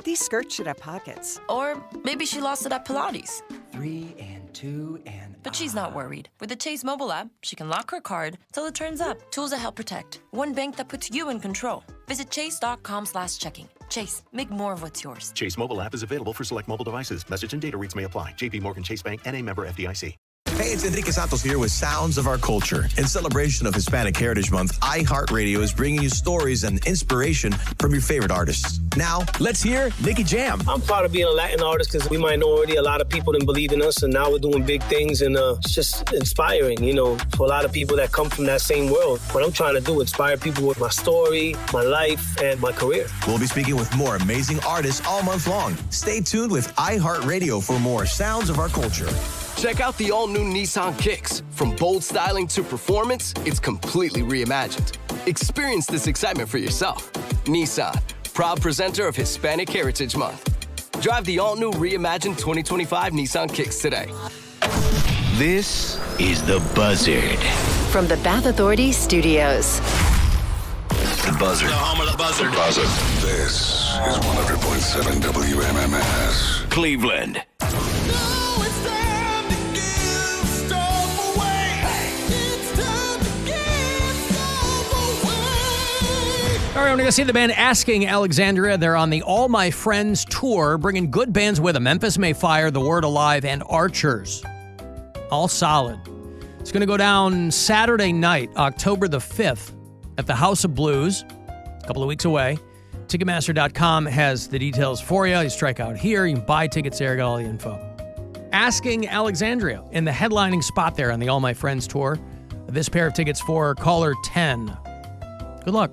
These skirts should have pockets. Or maybe she lost it at Pilates. 3 and 2 and... But she's not worried. With the Chase mobile app, she can lock her card till it turns up. Tools that help protect. One bank that puts you in control. Visit chase.com/checking. Chase, make more of what's yours. Chase mobile app is available for select mobile devices. Message and data rates may apply. JP Morgan Chase Bank, N.A. member FDIC. Hey, it's Enrique Santos here with Sounds of Our Culture. In celebration of Hispanic Heritage Month, iHeartRadio is bringing you stories and inspiration from your favorite artists. Now, let's hear Nicky Jam. I'm proud of being a Latin artist because we minority, a lot of people didn't believe in us, and now we're doing big things, and it's just inspiring, you know, for a lot of people that come from that same world. What I'm trying to do, inspire people with my story, my life, and my career. We'll be speaking with more amazing artists all month long. Stay tuned with iHeartRadio for more Sounds of Our Culture. Check out the all-new Nissan Kicks. From bold styling to performance, it's completely reimagined. Experience this excitement for yourself. Nissan, proud presenter of Hispanic Heritage Month. Drive the all-new reimagined 2025 Nissan Kicks today. This is The Buzzard. From the Bath Authority Studios. The Buzzard. The home of the Buzzard. The Buzzard. This is 100.7 WMMS. Cleveland. All right, we're going to see the band Asking Alexandria. They're on the All My Friends tour, bringing good bands with them. Memphis May Fire, The Word Alive, and Archers. All solid. It's going to go down Saturday night, October the 5th, at the House of Blues. It's a couple of weeks away. Ticketmaster.com has the details for you. You strike out here. You can buy tickets there. Got all the info. Asking Alexandria in the headlining spot there on the All My Friends tour. This pair of tickets for caller 10. Good luck.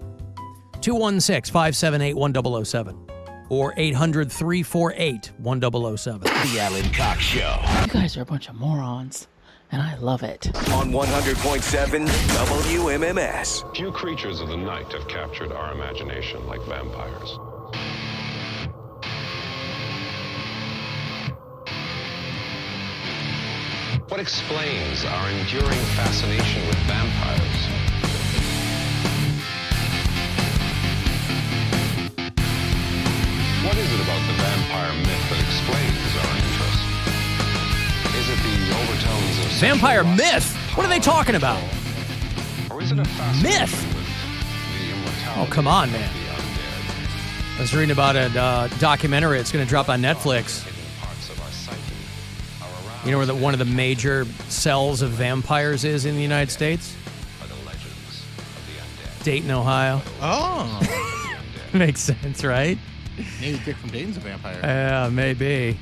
216-578-1007 or 800-348-1007. The Alan Cox Show. You guys are a bunch of morons, and I love it. On 100.7 WMMS. Few creatures of the night have captured our imagination like vampires. What explains our enduring fascination with vampires? What is it about the vampire myth that explains our interest? Is it the overtones of Vampire myth? What are they talking about? Or is it a myth? Oh, come on, man. I was reading about a documentary. It's going to drop on Netflix. You know where one of the major cells of vampires is in the United States? Dayton, Ohio. Oh. Makes sense, right? Maybe Dick from Dayton's a vampire. Yeah, maybe.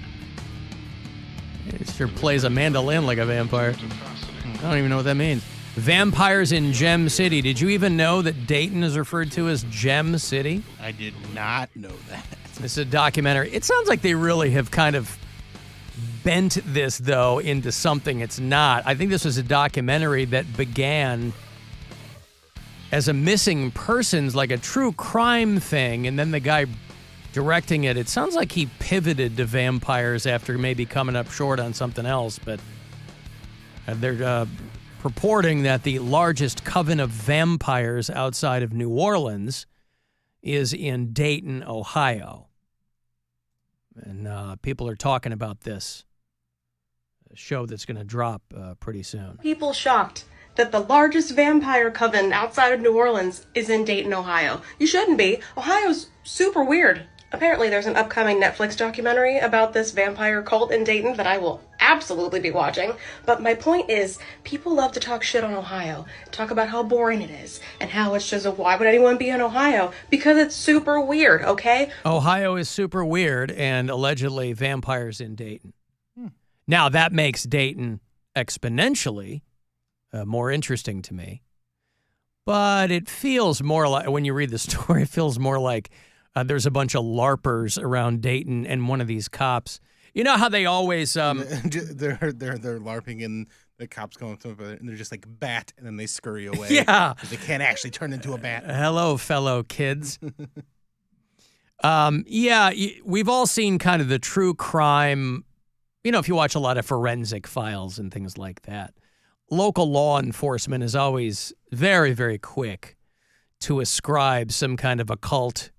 It sure plays a mandolin like a vampire. I don't even know what that means. Vampires in Gem City. Did you even know that Dayton is referred to as Gem City? I did not know that. This is a documentary. It sounds like they really have kind of bent this, though, into something it's not. I think this was a documentary that began as a missing persons, like a true crime thing, and then the guy directing it sounds like he pivoted to vampires after maybe coming up short on something else, but they're purporting that the largest coven of vampires outside of New Orleans is in Dayton, Ohio. And people are talking about this show that's going to drop pretty soon. People shocked that the largest vampire coven outside of New Orleans is in Dayton, Ohio. You shouldn't be. Ohio's super weird. Apparently there's an upcoming Netflix documentary about this vampire cult in Dayton that I will absolutely be watching. But my point is, people love to talk shit on Ohio, talk about how boring it is, and how it's just why would anyone be in Ohio? Because it's super weird, okay? Ohio is super weird, and allegedly vampires in Dayton. Now, that makes Dayton exponentially more interesting to me. But it feels more like, when you read the story, it feels more like there's a bunch of LARPers around Dayton and one of these cops. You know how they always... they're LARPing and the cops come up to them and they're just like, bat, and then they scurry away. Yeah. They can't actually turn into a bat. Hello, fellow kids. Yeah, we've all seen kind of the true crime... You know, if you watch a lot of forensic files and things like that, local law enforcement is always very, very quick to ascribe some kind of occult,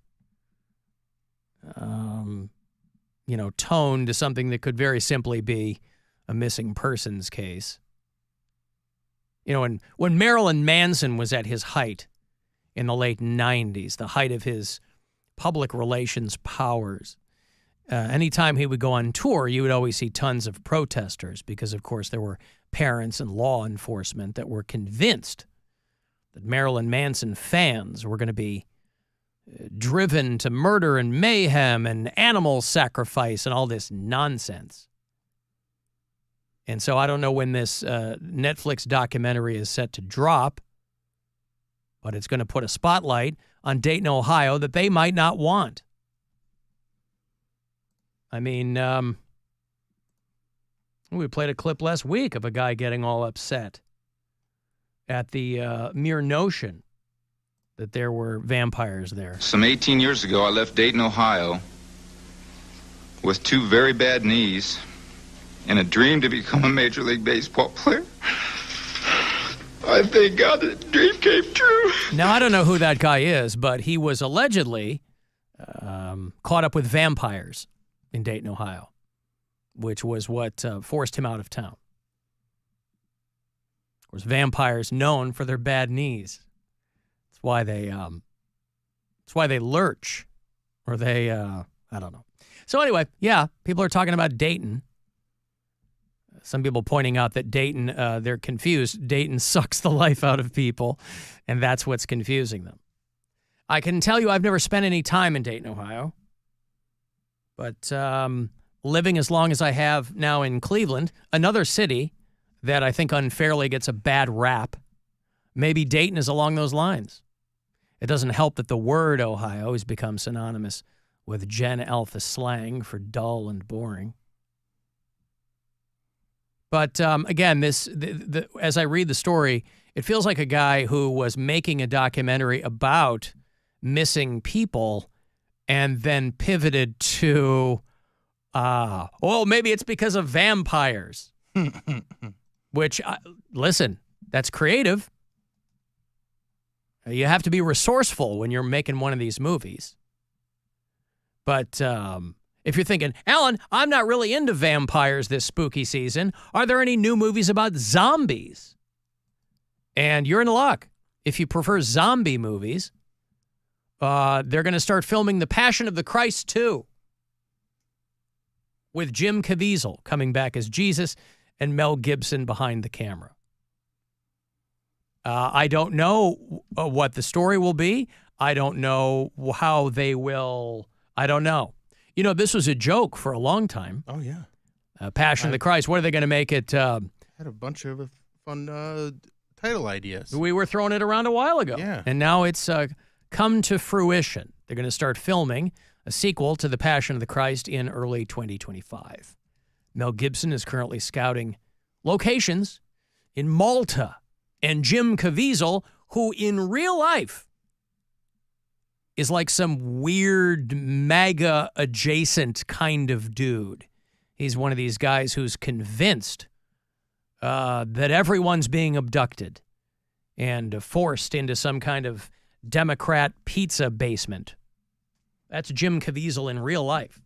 tone to something that could very simply be a missing persons case. You know, when Marilyn Manson was at his height in the late 90s, the height of his public relations powers, anytime he would go on tour, you would always see tons of protesters because, of course, there were parents and law enforcement that were convinced that Marilyn Manson fans were going to be driven to murder and mayhem and animal sacrifice and all this nonsense. And so I don't know when this Netflix documentary is set to drop, but it's going to put a spotlight on Dayton, Ohio that they might not want. I mean, We played a clip last week of a guy getting all upset at the mere notion that there were vampires there. Some 18 years ago, I left Dayton, Ohio, with 2 very bad knees and a dream to become a Major League Baseball player. I thank God that the dream came true. Now, I don't know who that guy is, but he was allegedly caught up with vampires in Dayton, Ohio, which was what forced him out of town. Of course, vampires known for their bad knees. That's why they lurch, or they I don't know. So anyway, yeah, people are talking about Dayton. Some people pointing out that Dayton, they're confused. Dayton sucks the life out of people, and that's what's confusing them. I can tell you I've never spent any time in Dayton, Ohio, but living as long as I have now in Cleveland, another city that I think unfairly gets a bad rap, maybe Dayton is along those lines. It doesn't help that the word Ohio has become synonymous with Gen Alpha slang for dull and boring. But again, as I read the story, it feels like a guy who was making a documentary about missing people and then pivoted to, maybe it's because of vampires. Which, listen, that's creative. You have to be resourceful when you're making one of these movies. But if you're thinking, Alan, I'm not really into vampires this spooky season, are there any new movies about zombies? And you're in luck. If you prefer zombie movies, they're going to start filming The Passion of the Christ 2 with Jim Caviezel coming back as Jesus and Mel Gibson behind the camera. I don't know what the story will be. I don't know how they will. I don't know. You know, this was a joke for a long time. Oh, yeah. Passion of the Christ. What are they going to make it? Had a bunch of fun title ideas. We were throwing it around a while ago. Yeah. And now it's come to fruition. They're going to start filming a sequel to The Passion of the Christ in early 2025. Mel Gibson is currently scouting locations in Malta. And Jim Caviezel, who in real life is like some weird MAGA-adjacent kind of dude. He's one of these guys who's convinced that everyone's being abducted and forced into some kind of Democrat pizza basement. That's Jim Caviezel in real life.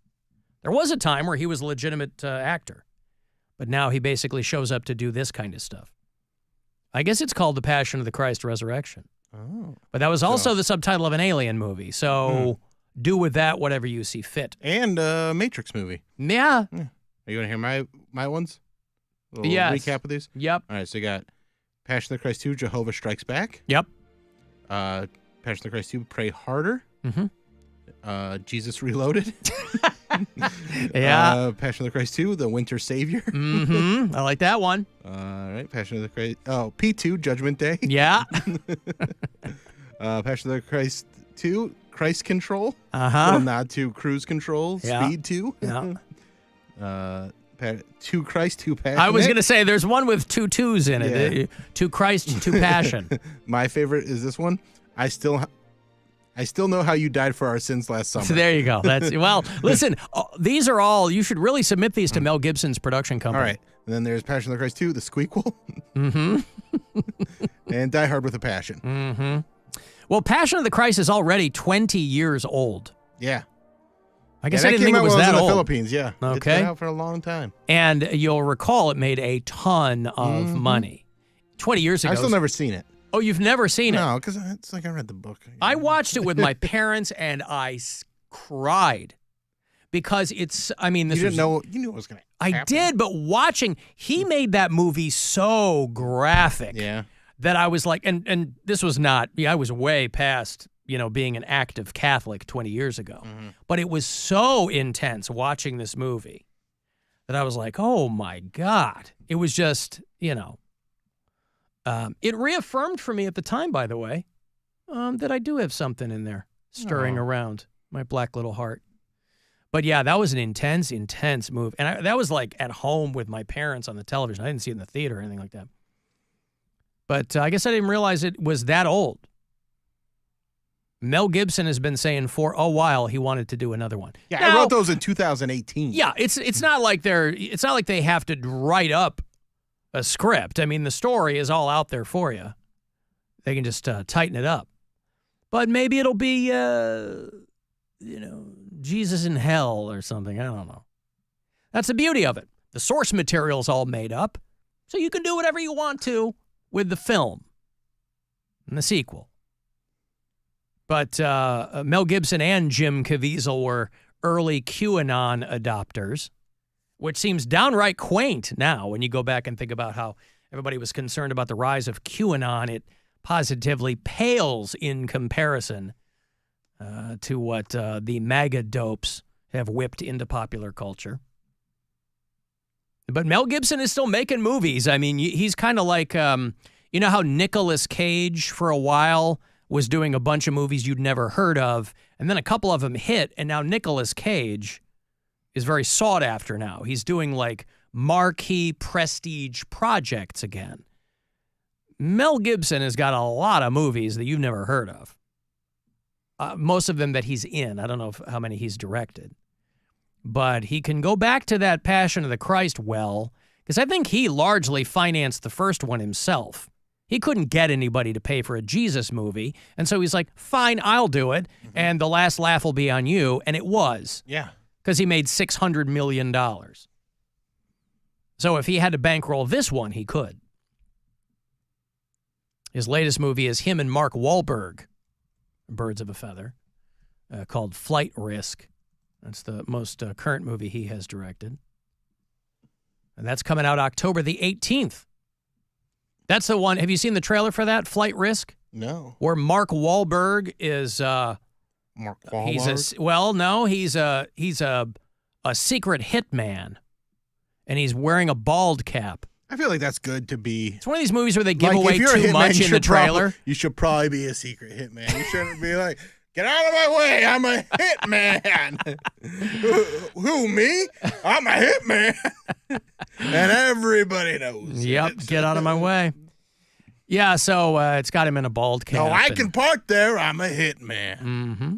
There was a time where he was a legitimate actor, but now he basically shows up to do this kind of stuff. I guess it's called The Passion of the Christ Resurrection. Oh. But that was also the subtitle of an Alien movie, so do with that whatever you see fit. And a Matrix movie. Yeah. Are you going to hear my ones? A little recap of these? Yep. All right, so you got Passion of the Christ 2, Jehovah Strikes Back. Yep. Passion of the Christ 2, Pray Harder. Mm-hmm. Jesus Reloaded. Yeah. Passion of the Christ 2, The Winter Savior. Mm-hmm. I like that one. All right, Passion of the Christ. Oh, P2, Judgment Day. Yeah. Passion of the Christ 2, Christ Control. Uh-huh. Little nod to Cruise Control, Yeah. Speed 2. Yeah. To Christ, to Passion. I was going to say there's one with 2 twos in it. Yeah. To Christ, to Passion. My favorite is this one. I still know how you died for our sins last summer. So there you go. Well, listen, these are all, you should really submit these to Mel Gibson's production company. All right. And then there's Passion of the Christ 2, The Squeakquel. Mm-hmm. And Die Hard with a Passion. Mm-hmm. Well, Passion of the Christ is already 20 years old. Yeah. I guess I didn't think it was that in old. the Philippines, yeah. Okay. It's been out for a long time. And you'll recall it made a ton of money. 20 years ago. I've still never seen it. Oh, you've never seen it? No, because it's like I read the book. I watched it with my parents, and I cried. Because it's, I mean, this you knew it was going to happen. I did, but watching, he made that movie so graphic that I was like, and this was not, I was way past, being an active Catholic 20 years ago. Mm-hmm. But it was so intense watching this movie that I was like, oh my God. It was just, it reaffirmed for me at the time, by the way, that I do have something in there stirring around my black little heart. But yeah, that was an intense move. And that was like at home with my parents on the television. I didn't see it in the theater or anything like that. But I guess I didn't realize it was that old. Mel Gibson has been saying for a while he wanted to do another one. Yeah, now, I wrote those in 2018. Yeah, it's not like they have to write up a script. I mean, the story is all out there for you. They can just tighten it up. But maybe it'll be Jesus in Hell or something. I don't know. That's the beauty of it. The source material's all made up, so you can do whatever you want to with the film and the sequel. But Mel Gibson and Jim Caviezel were early QAnon adopters, which seems downright quaint now when you go back and think about how everybody was concerned about the rise of QAnon. It positively pales in comparison to what the MAGA dopes have whipped into popular culture. But Mel Gibson is still making movies. I mean, he's kind of like, you know how Nicolas Cage for a while was doing a bunch of movies you'd never heard of, and then a couple of them hit, and now Nicolas Cage is very sought after now. He's doing like marquee prestige projects again. Mel Gibson has got a lot of movies that you've never heard of. Most of them that he's in. I don't know how many he's directed. But he can go back to that Passion of the Christ well, because I think he largely financed the first one himself. He couldn't get anybody to pay for a Jesus movie, and so he's like, fine, I'll do it, and the last laugh will be on you, and it was. Yeah. Because he made $600 million. So if he had to bankroll this one, he could. His latest movie is him and Mark Wahlberg, Birds of a Feather, called Flight Risk. That's the most current movie he has directed. And that's coming out October the 18th. That's the one. Have you seen the trailer for that, Flight Risk? No. Where Mark Wahlberg is... Mark Wahlberg? He's a secret hitman. And he's wearing a bald cap. I feel like that's good to be. It's one of these movies where they give away too much in the trailer. You should probably be a secret hitman. You shouldn't be like, get out of my way, I'm a hitman. Who, me? I'm a hitman. And everybody knows. Yep, get out of my way. Yeah, so it's got him in a bald cap. No, I can park there. I'm a hitman. Mm-hmm.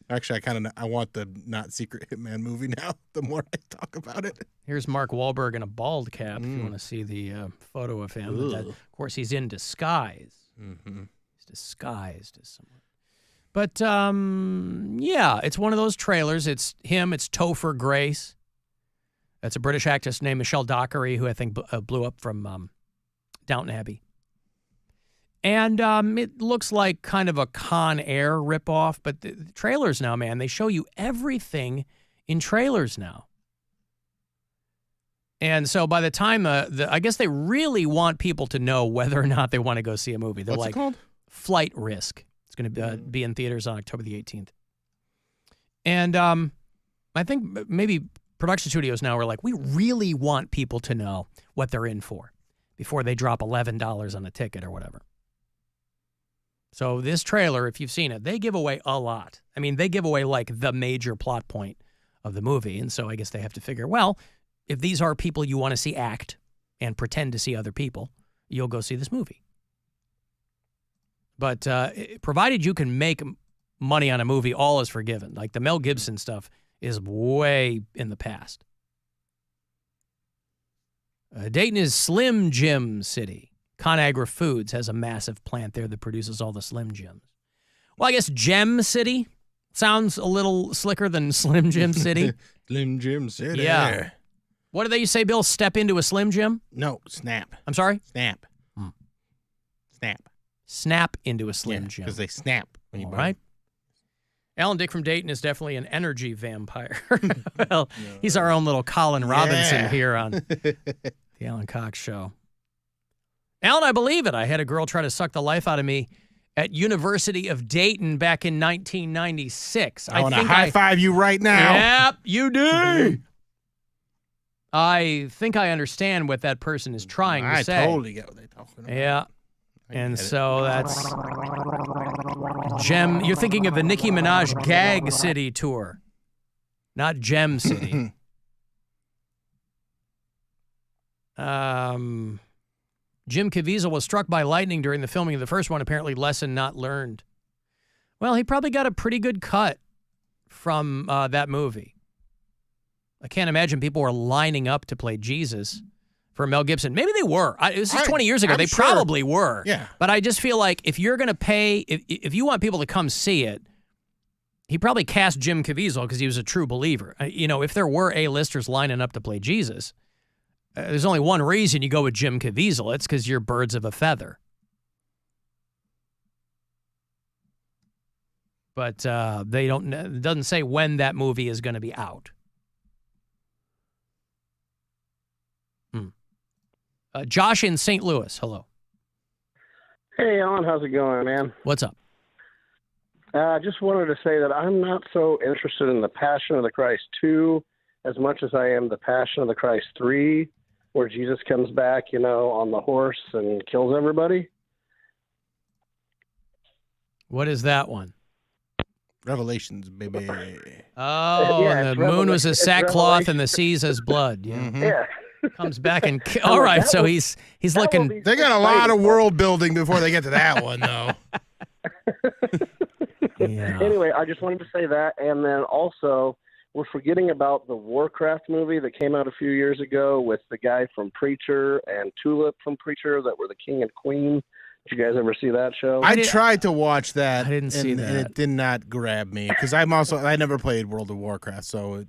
Actually, I want the not secret hitman movie now, the more I talk about it. Here's Mark Wahlberg in a bald cap, if you want to see the photo of him. Of course, he's in disguise. Mm-hmm. He's disguised as someone. But, yeah, it's one of those trailers. It's him. It's Topher Grace. That's a British actress named Michelle Dockery, who I think blew up from Downton Abbey. And it looks like kind of a Con Air ripoff, but the trailers now, man, they show you everything in trailers now. And so by the time, I guess they really want people to know whether or not they want to go see a movie. They're What's it called? Flight Risk. It's going to be in theaters on October the 18th. And I think maybe production studios now are like, we really want people to know what they're in for before they drop $11 on a ticket or whatever. So this trailer, if you've seen it, they give away a lot. I mean, they give away like the major plot point of the movie. And so I guess they have to figure, well, if these are people you want to see act and pretend to see other people, you'll go see this movie. But provided you can make money on a movie, all is forgiven. Like the Mel Gibson stuff is way in the past. Dayton is Slim Jim City. ConAgra Foods has a massive plant there that produces all the Slim Jims. Well, I guess Gem City sounds a little slicker than Slim Jim City. Slim Jim City. Yeah. What do they say, Bill? Step into a Slim Jim? No, snap. I'm sorry? Snap. Snap. Snap into a Slim Jim. Because they snap when you All buy right. Alan Dick from Dayton is definitely an energy vampire. Well, he's our own little Colin Robinson here on the Alan Cox Show. Alan, I believe it. I had a girl try to suck the life out of me at University of Dayton back in 1996. I want to high-five you right now. Yep, you do. I think I understand what that person is trying to say. I totally get what they're talking about. Yeah. And so that's Gem. You're thinking of the Nicki Minaj Gag City tour. not Gem City. Jim Caviezel was struck by lightning during the filming of the first one, apparently lesson not learned. Well, he probably got a pretty good cut from that movie. I can't imagine people were lining up to play Jesus for Mel Gibson. Maybe they were. This is 20 years ago. They probably were. Yeah. But I just feel like if you're going to pay, if you want people to come see it, he probably cast Jim Caviezel because he was a true believer. If there were A-listers lining up to play Jesus, there's only one reason you go with Jim Caviezel. It's because you're birds of a feather. But it doesn't say when that movie is going to be out. Josh in St. Louis, hello. Hey, Alan, how's it going, man? What's up? I just wanted to say that I'm not so interested in The Passion of the Christ 2 as much as I am The Passion of the Christ 3, where Jesus comes back, on the horse and kills everybody. What is that one? Revelations, baby. Oh, Yeah, and the moon was as sackcloth and the seas as blood. Yeah. Mm-hmm. Yeah. Comes back and all right, so he's looking. They got a lot of world building before they get to that one, though. Yeah. Anyway, I just wanted to say that, and then also we're forgetting about the Warcraft movie that came out a few years ago with the guy from Preacher and Tulip from Preacher that were the king and queen. Did you guys ever see that show? I tried to watch that. I didn't see that. And it did not grab me because I never played World of Warcraft, so.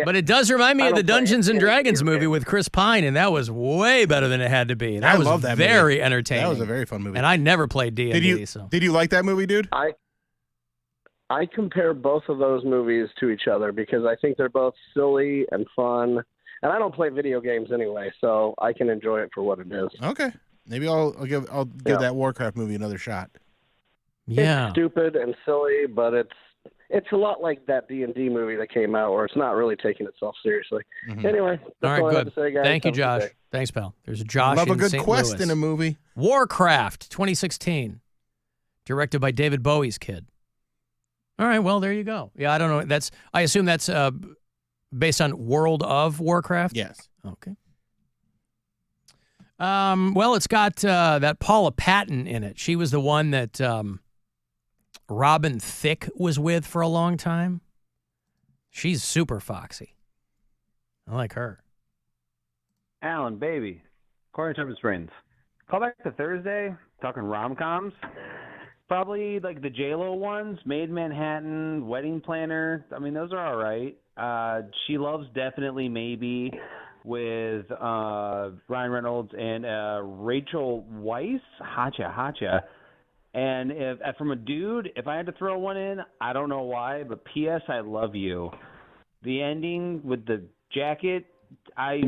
But it does remind me of the Dungeons and Dragons movie with Chris Pine, and that was way better than it had to be. I love that movie. Very entertaining. That was a very fun movie. And I never played D&D. Did you like that movie, dude? I compare both of those movies to each other because I think they're both silly and fun. And I don't play video games anyway, so I can enjoy it for what it is. Okay. Maybe I'll give that Warcraft movie another shot. Yeah. It's stupid and silly, but it's a lot like that D&D movie that came out where it's not really taking itself seriously. Mm-hmm. Anyway, that's all right, all I have good. to say, guys. Thank you, Have a good Josh. day. Thanks, pal. There's Josh Love in a good St. quest Louis. in a movie. Warcraft, 2016, directed by David Bowie's kid. All right, well, there you go. Yeah, I don't know. I assume that's based on World of Warcraft? Yes. Okay. Well, it's got that Paula Patton in it. She was the one that Robin Thicke was with for a long time. She's super foxy. I like her. Alan, baby. Corey Turbis Springs. Call back to Thursday, talking rom-coms. Probably like the J-Lo ones, Made in Manhattan, Wedding Planner. I mean, those are all right. She Loves Definitely Maybe with Ryan Reynolds and Rachel Weisz. Hotcha. And from a dude, if I had to throw one in, I don't know why, but P.S. I Love You. The ending with the jacket, I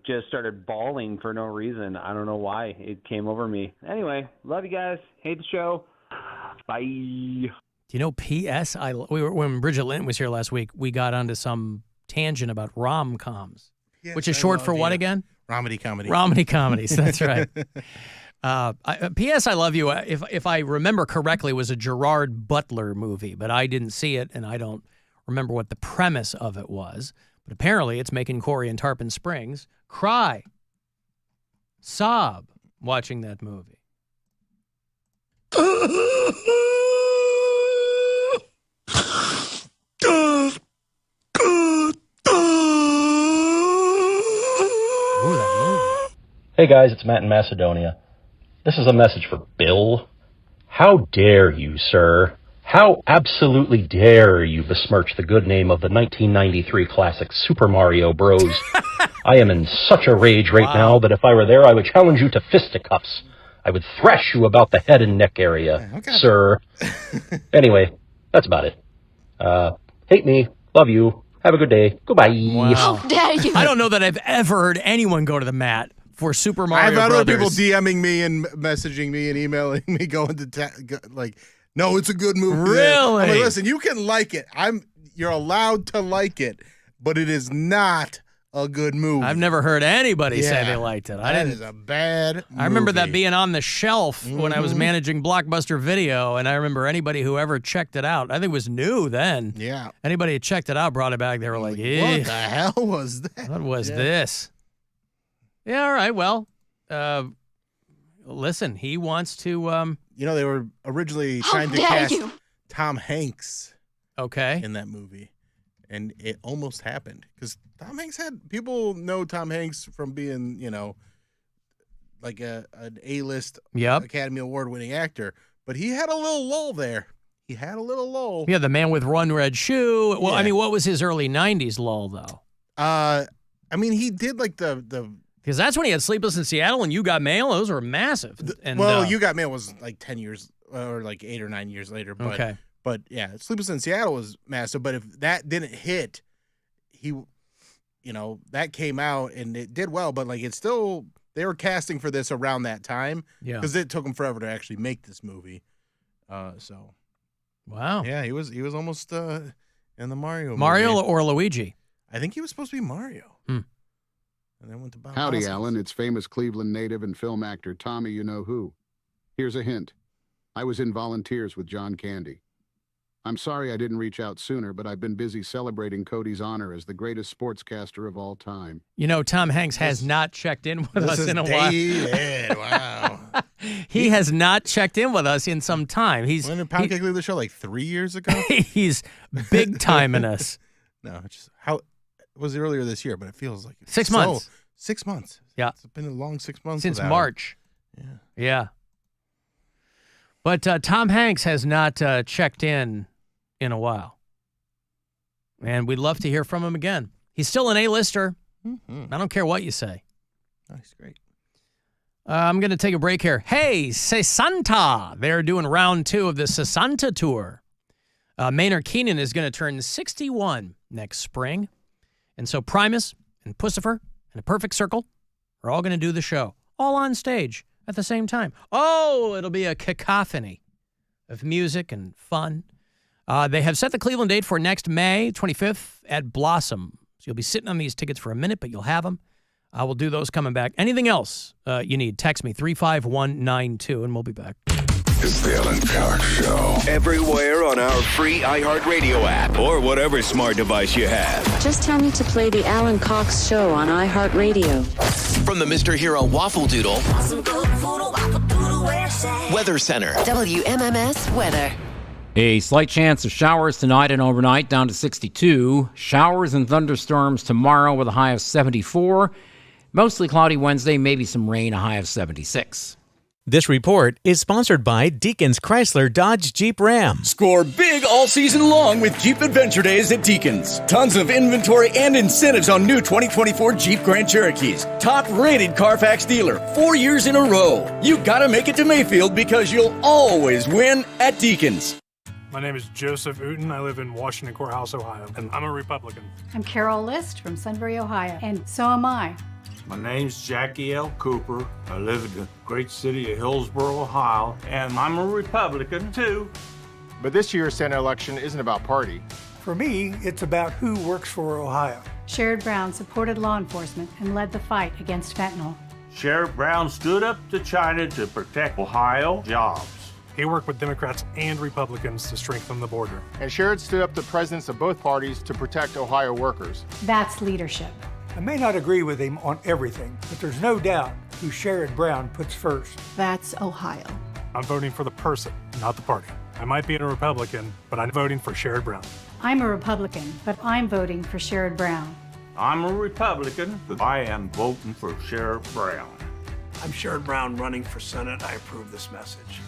just started bawling for no reason. I don't know why. It came over me. Anyway, love you guys. Hate the show. Bye. Do you know P.S. When Bridget Linton was here last week, we got onto some tangent about rom-coms, which is short for what again? Romedy comedy. Romedy comedies. That's right. P.S. I Love You, if I remember correctly, was a Gerard Butler movie, but I didn't see it, and I don't remember what the premise of it was. But apparently it's making Corey in Tarpon Springs cry, sob, watching that movie. Hey guys, it's Matt in Macedonia. This is a message for Bill. How dare you, sir? How absolutely dare you besmirch the good name of the 1993 classic Super Mario Bros. I am in such a rage right now that if I were there, I would challenge you to fisticuffs. I would thrash you about the head and neck area, sir. Anyway, that's about it. Hate me, love you, have a good day, goodbye. Wow. How dare you? I don't know that I've ever heard anyone go to the mat for Super Mario I've had Brothers. other people DMing me and messaging me and emailing me going to no, it's a good movie. Really? I'm like, listen, you can like it. You're allowed to like it, but it is not a good movie. I've never heard anybody say they liked it. That is a bad movie. I remember that being on the shelf when I was managing Blockbuster Video, and I remember anybody who ever checked it out, I think it was new then. Yeah. Anybody who checked it out brought it back. They were like, what the hell was that? What was this? Yeah, all right. Well, listen, he wants to... they were originally trying to cast Tom Hanks in that movie. And it almost happened because Tom Hanks people know Tom Hanks from being, like an A-list Academy Award-winning actor. But he had a little lull there. Yeah, the Man with One Red Shoe. Well, I mean, what was his early 90s lull, though? He did like the... Because that's when he had Sleepless in Seattle and You Got Mail. Those were massive. You Got Mail was like 10 years or like 8 or 9 years later. But, okay. But yeah, Sleepless in Seattle was massive. But if that didn't hit, that came out and it did well. But like they were casting for this around that time. Yeah. Because it took them forever to actually make this movie. Wow. Yeah, he was almost in the Mario movie. Or Luigi? I think he was supposed to be Mario. And then went to Bob Howdy, Hoskins. Alan. It's famous Cleveland native and film actor Tommy You-Know-Who. Here's a hint. I was in Volunteers with John Candy. I'm sorry I didn't reach out sooner, but I've been busy celebrating Cody's honor as the greatest sportscaster of all time. Tom Hanks has not checked in with us in a while. Wow. He has not checked in with us in some time. When did Pancake leave the show? Like 3 years ago? He's big timing us. No, it was earlier this year, but it feels like 6 months. 6 months. Yeah. It's been a long 6 months. Since March. Yeah. But Tom Hanks has not checked in a while. And we'd love to hear from him again. He's still an A-lister. I don't care what you say. Nice, great. I'm going to take a break here. Hey, Sesanta. They're doing round 2 of the Sesanta Tour. Maynard Keenan is going to turn 61 next spring. And so Primus and Pussifer and A Perfect Circle are all going to do the show. All on stage at the same time. Oh, it'll be a cacophony of music and fun. They have set the Cleveland date for next May 25th at Blossom. So you'll be sitting on these tickets for a minute, but you'll have them. We'll do those coming back. Anything else you need, text me 35192, and we'll be back. It's the Ellen Cox Show. Everywhere on our free iHeartRadio app or whatever smart device you have. Just tell me to play the Alan Cox Show on iHeartRadio. From the Mr. Hero Waffle Doodle, Weather Center. WMMS Weather. A slight chance of showers tonight and overnight, down to 62. Showers and thunderstorms tomorrow with a high of 74. Mostly cloudy Wednesday, maybe some rain, a high of 76. This report is sponsored by Deacon's Chrysler Dodge Jeep Ram. Score big all season long with Jeep Adventure Days at Deacon's. Tons of inventory and incentives on new 2024 Jeep Grand Cherokees. Top-rated Carfax dealer 4 years in a row. You gotta make it to Mayfield because you'll always win at Deacon's. My name is Joseph Uten. I live in Washington Courthouse, Ohio, and I'm a Republican. I'm Carol List from Sunbury, Ohio, and so am I. My name's Jackie L. Cooper. I live in the great city of Hillsboro, Ohio, and I'm a Republican, too. But this year's Senate election isn't about party. For me, it's about who works for Ohio. Sherrod Brown supported law enforcement and led the fight against fentanyl. Sherrod Brown stood up to China to protect Ohio jobs. He worked with Democrats and Republicans to strengthen the border. And Sherrod stood up to presidents of both parties to protect Ohio workers. That's leadership. I may not agree with him on everything, but there's no doubt who Sherrod Brown puts first. That's Ohio. I'm voting for the person, not the party. I might be a Republican, but I'm voting for Sherrod Brown. I'm a Republican, but I'm voting for Sherrod Brown. I'm a Republican, but I am voting for Sherrod Brown. I'm Sherrod Brown running for Senate. I approve this message.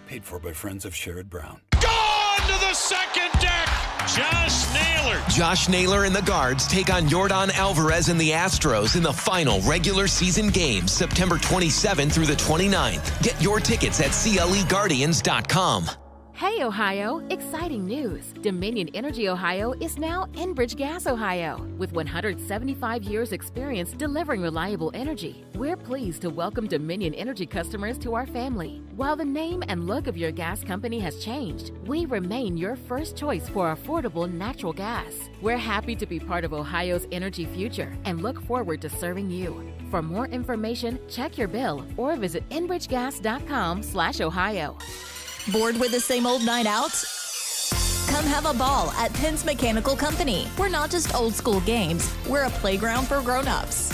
Paid for by friends of Sherrod Brown. Gone to the second deck! Josh Naylor. Josh Naylor and the Guards take on Yordan Alvarez and the Astros in the final regular season game, September 27th through the 29th. Get your tickets at CLEGuardians.com. Hey Ohio, exciting news! Dominion Energy Ohio is now Enbridge Gas Ohio. With 175 years experience delivering reliable energy, we're pleased to welcome Dominion Energy customers to our family. While the name and look of your gas company has changed, we remain your first choice for affordable natural gas. We're happy to be part of Ohio's energy future and look forward to serving you. For more information, check your bill or visit enbridgegas.com/Ohio. Bored with the same old night out? Come have a ball at Penn's Mechanical Company. We're not just old school games, we're a playground for grown-ups.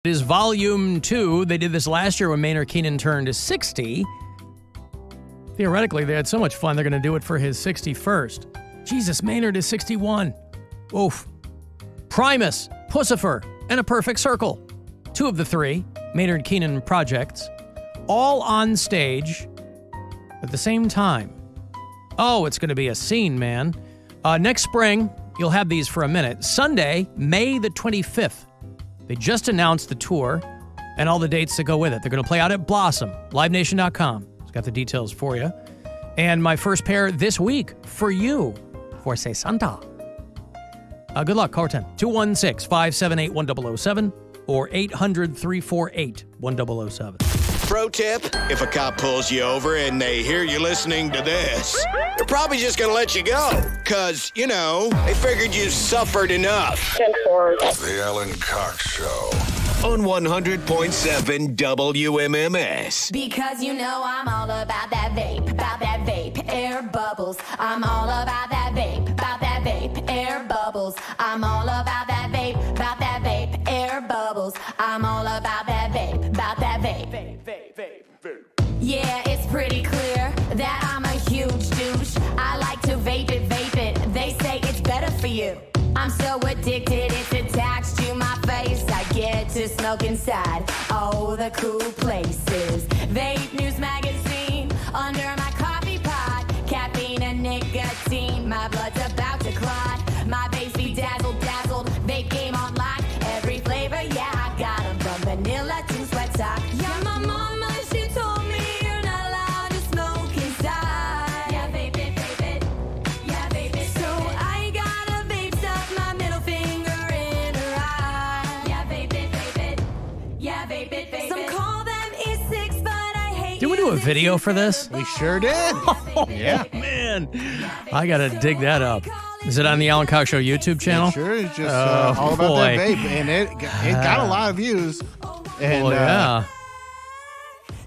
It is Volume 2. They did this last year when Maynard Keenan turned 60. Theoretically, they had so much fun, they're going to do it for his 61st. Jesus, Maynard is 61. Oof. Primus, Pussifer, and A Perfect Circle. 2 of the 3 Maynard Keenan projects, all on stage at the same time. Oh, it's going to be a scene, man. Next spring, you'll have these for a minute. Sunday, May the 25th. They just announced the tour and all the dates that go with it. They're going to play out at Blossom, livenation.com. It's got the details for you. And my first pair this week for you, for Se Santa. Good luck, caller 10. 216-578-1007 or 800-348-1007. Pro tip, if a cop pulls you over and they hear you listening to this, they're probably just going to let you go. Because, you know, they figured you suffered enough. The Ellen Cox Show. On 100.7 WMMS. Because you know I'm all about that vape, air bubbles. I'm all about that vape, air bubbles. I'm all about that vape, air bubbles. I'm all about that vape, vape. Yeah, it's pretty clear that I'm a huge douche. I like to vape it. They say it's better for you. I'm so addicted, it's attached to my face. I get to smoke inside all the cool places. Vape News Magazine under my coffee pot. Caffeine and nicotine, my blood's about to clot. My face be dazzled. Vape game online, every flavor, yeah, I got 'em from vanilla to sweat sock. Yeah, my mama, she told me you're not allowed to smoke inside. Yeah, vape it. Yeah, vape it. So I gotta vape stuff my middle finger in her eye. Yeah, vape it. Yeah, vape it. Some call them E6, but I hate. Did we do a video for this? We sure did. Yeah. Man, I got to dig that up. Is it on the Alan Cox Show YouTube channel? It sure is just all about that vape, and it got a lot of views. And yeah.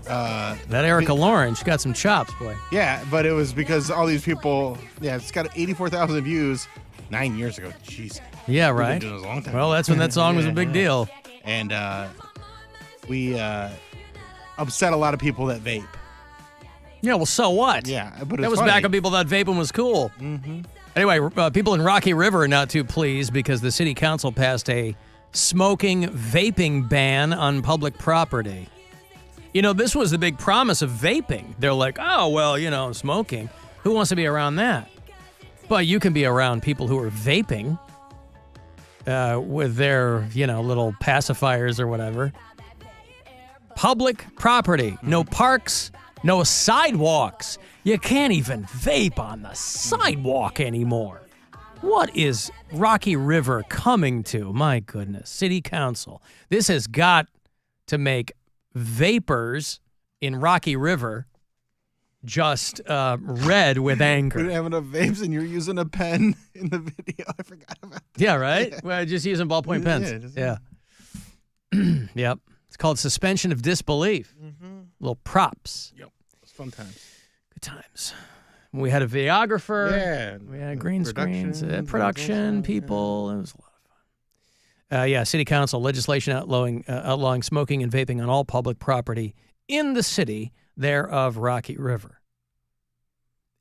That Erica Lauren, she got some chops, boy. Yeah, but it was because all these people. Yeah, it's got 84,000 views 9 years ago. Jeez. Yeah, We've been right. doing this a long time. Well, that's when that song was a big deal. And we upset a lot of people that vape. Yeah, well, so what? Yeah, but that was back when people thought vaping was cool. Mm-hmm. Anyway, people in Rocky River are not too pleased because the city council passed a vaping ban on public property. You know, this was the big promise of vaping. They're like, oh, well, you know, smoking. Who wants to be around that? But you can be around people who are vaping with their, you know, little pacifiers or whatever. Public property. No parks, no sidewalks. You can't even vape on the sidewalk anymore. What is Rocky River coming to? My goodness. City Council. This has got to make vapors in Rocky River just red with anger. We didn't have enough vapes and you're using a pen in the video. I forgot about that. Yeah, right? Yeah. Well, just using ballpoint pens. Yeah. Yep. It's called suspension of disbelief. Mm-hmm. Little props. Yep. It's fun times. Good times. We had a videographer. Yeah. We had green screens, production people. It was a lot of fun. City council legislation outlawing smoking and vaping on all public property in the city there of Rocky River.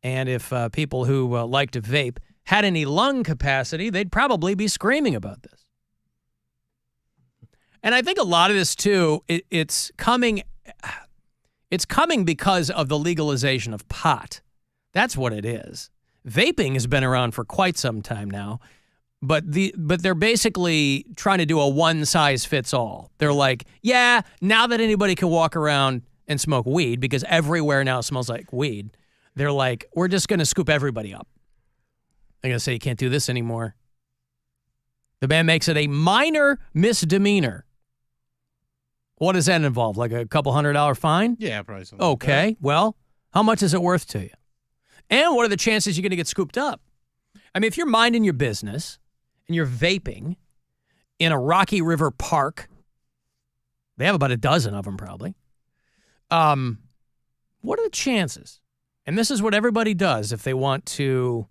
And if people who like to vape had any lung capacity, they'd probably be screaming about this. And I think a lot of this, too, it's coming because of the legalization of pot. That's what it is. Vaping has been around for quite some time now, but they're basically trying to do a one-size-fits-all. They're like, yeah, now that anybody can walk around and smoke weed, because everywhere now smells like weed, they're like, we're just going to scoop everybody up. They're going to say you can't do this anymore. The ban makes it a minor misdemeanor. What does that involve? Like a couple $100 fine? Yeah, probably something. Okay. Like that. Well, how much is it worth to you? And what are the chances you're going to get scooped up? I mean, if you're minding your business and you're vaping in a Rocky River park, they have about a dozen of them probably. What are the chances? And this is what everybody does if they want to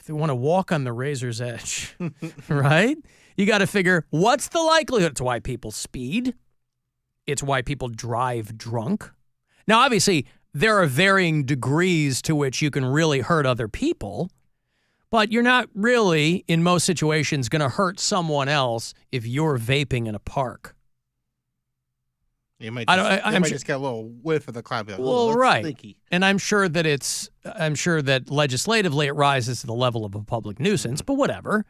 walk on the razor's edge, right? You got to figure, what's the likelihood? It's why people speed. It's why people drive drunk. Now, obviously, there are varying degrees to which you can really hurt other people, but you're not really, in most situations, going to hurt someone else if you're vaping in a park. You might just get a little whiff of the cloud. Like, well, right. Stinky. And I'm sure that legislatively it rises to the level of a public nuisance, but whatever.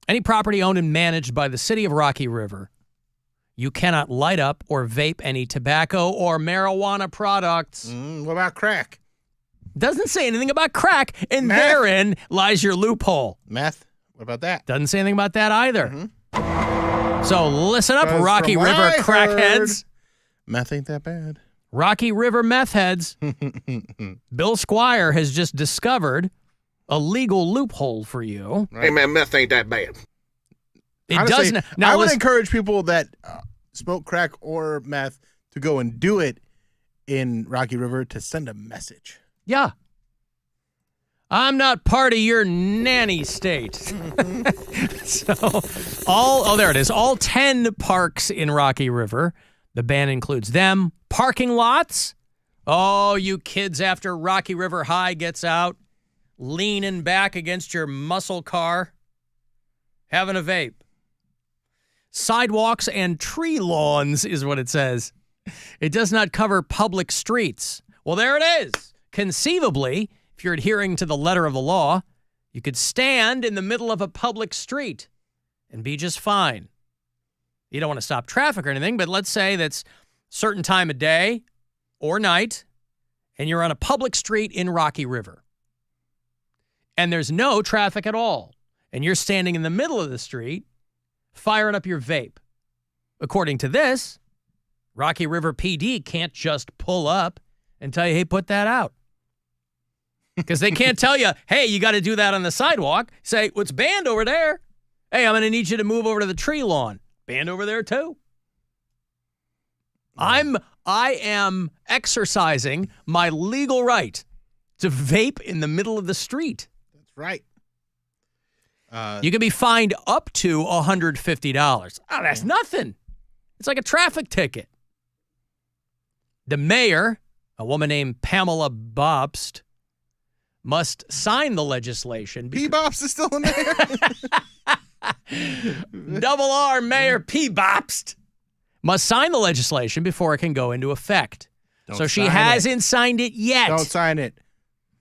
Any property owned and managed by the city of Rocky River, you cannot light up or vape any tobacco or marijuana products. What about crack? Doesn't say anything about crack, and therein lies your loophole. Meth? What about that? Doesn't say anything about that either. So listen up, Rocky River crackheads. Meth ain't that bad. Rocky River meth heads. Bill Squire has just discovered a legal loophole for you. Hey, man, meth ain't that bad. Honestly, doesn't. Now, I would encourage people that smoke crack or meth to go and do it in Rocky River to send a message. Yeah. I'm not part of your nanny state. So, there it is. All 10 parks in Rocky River. The ban includes them. Parking lots. Oh, you kids after Rocky River High gets out, leaning back against your muscle car, having a vape. Sidewalks and tree lawns is what it says. It does not cover public streets. Well, there it is. Conceivably, if you're adhering to the letter of the law, you could stand in the middle of a public street and be just fine. You don't want to stop traffic or anything, but let's say that's a certain time of day or night, and you're on a public street in Rocky River, and there's no traffic at all, and you're standing in the middle of the street firing up your vape. According to this, Rocky River PD can't just pull up and tell you, hey, put that out. Because they can't tell you, hey, you got to do that on the sidewalk. Say, what's banned over there? Hey, I'm going to need you to move over to the tree lawn. Banned over there too. I am exercising my legal right to vape in the middle of the street. That's right. You can be fined up to $150. Oh, that's nothing. It's like a traffic ticket. The mayor, a woman named Pamela Bobst, must sign the legislation. P-Bobst is still the mayor? Double R Mayor P-Bobst must sign the legislation before it can go into effect. So she hasn't signed it yet. Don't sign it.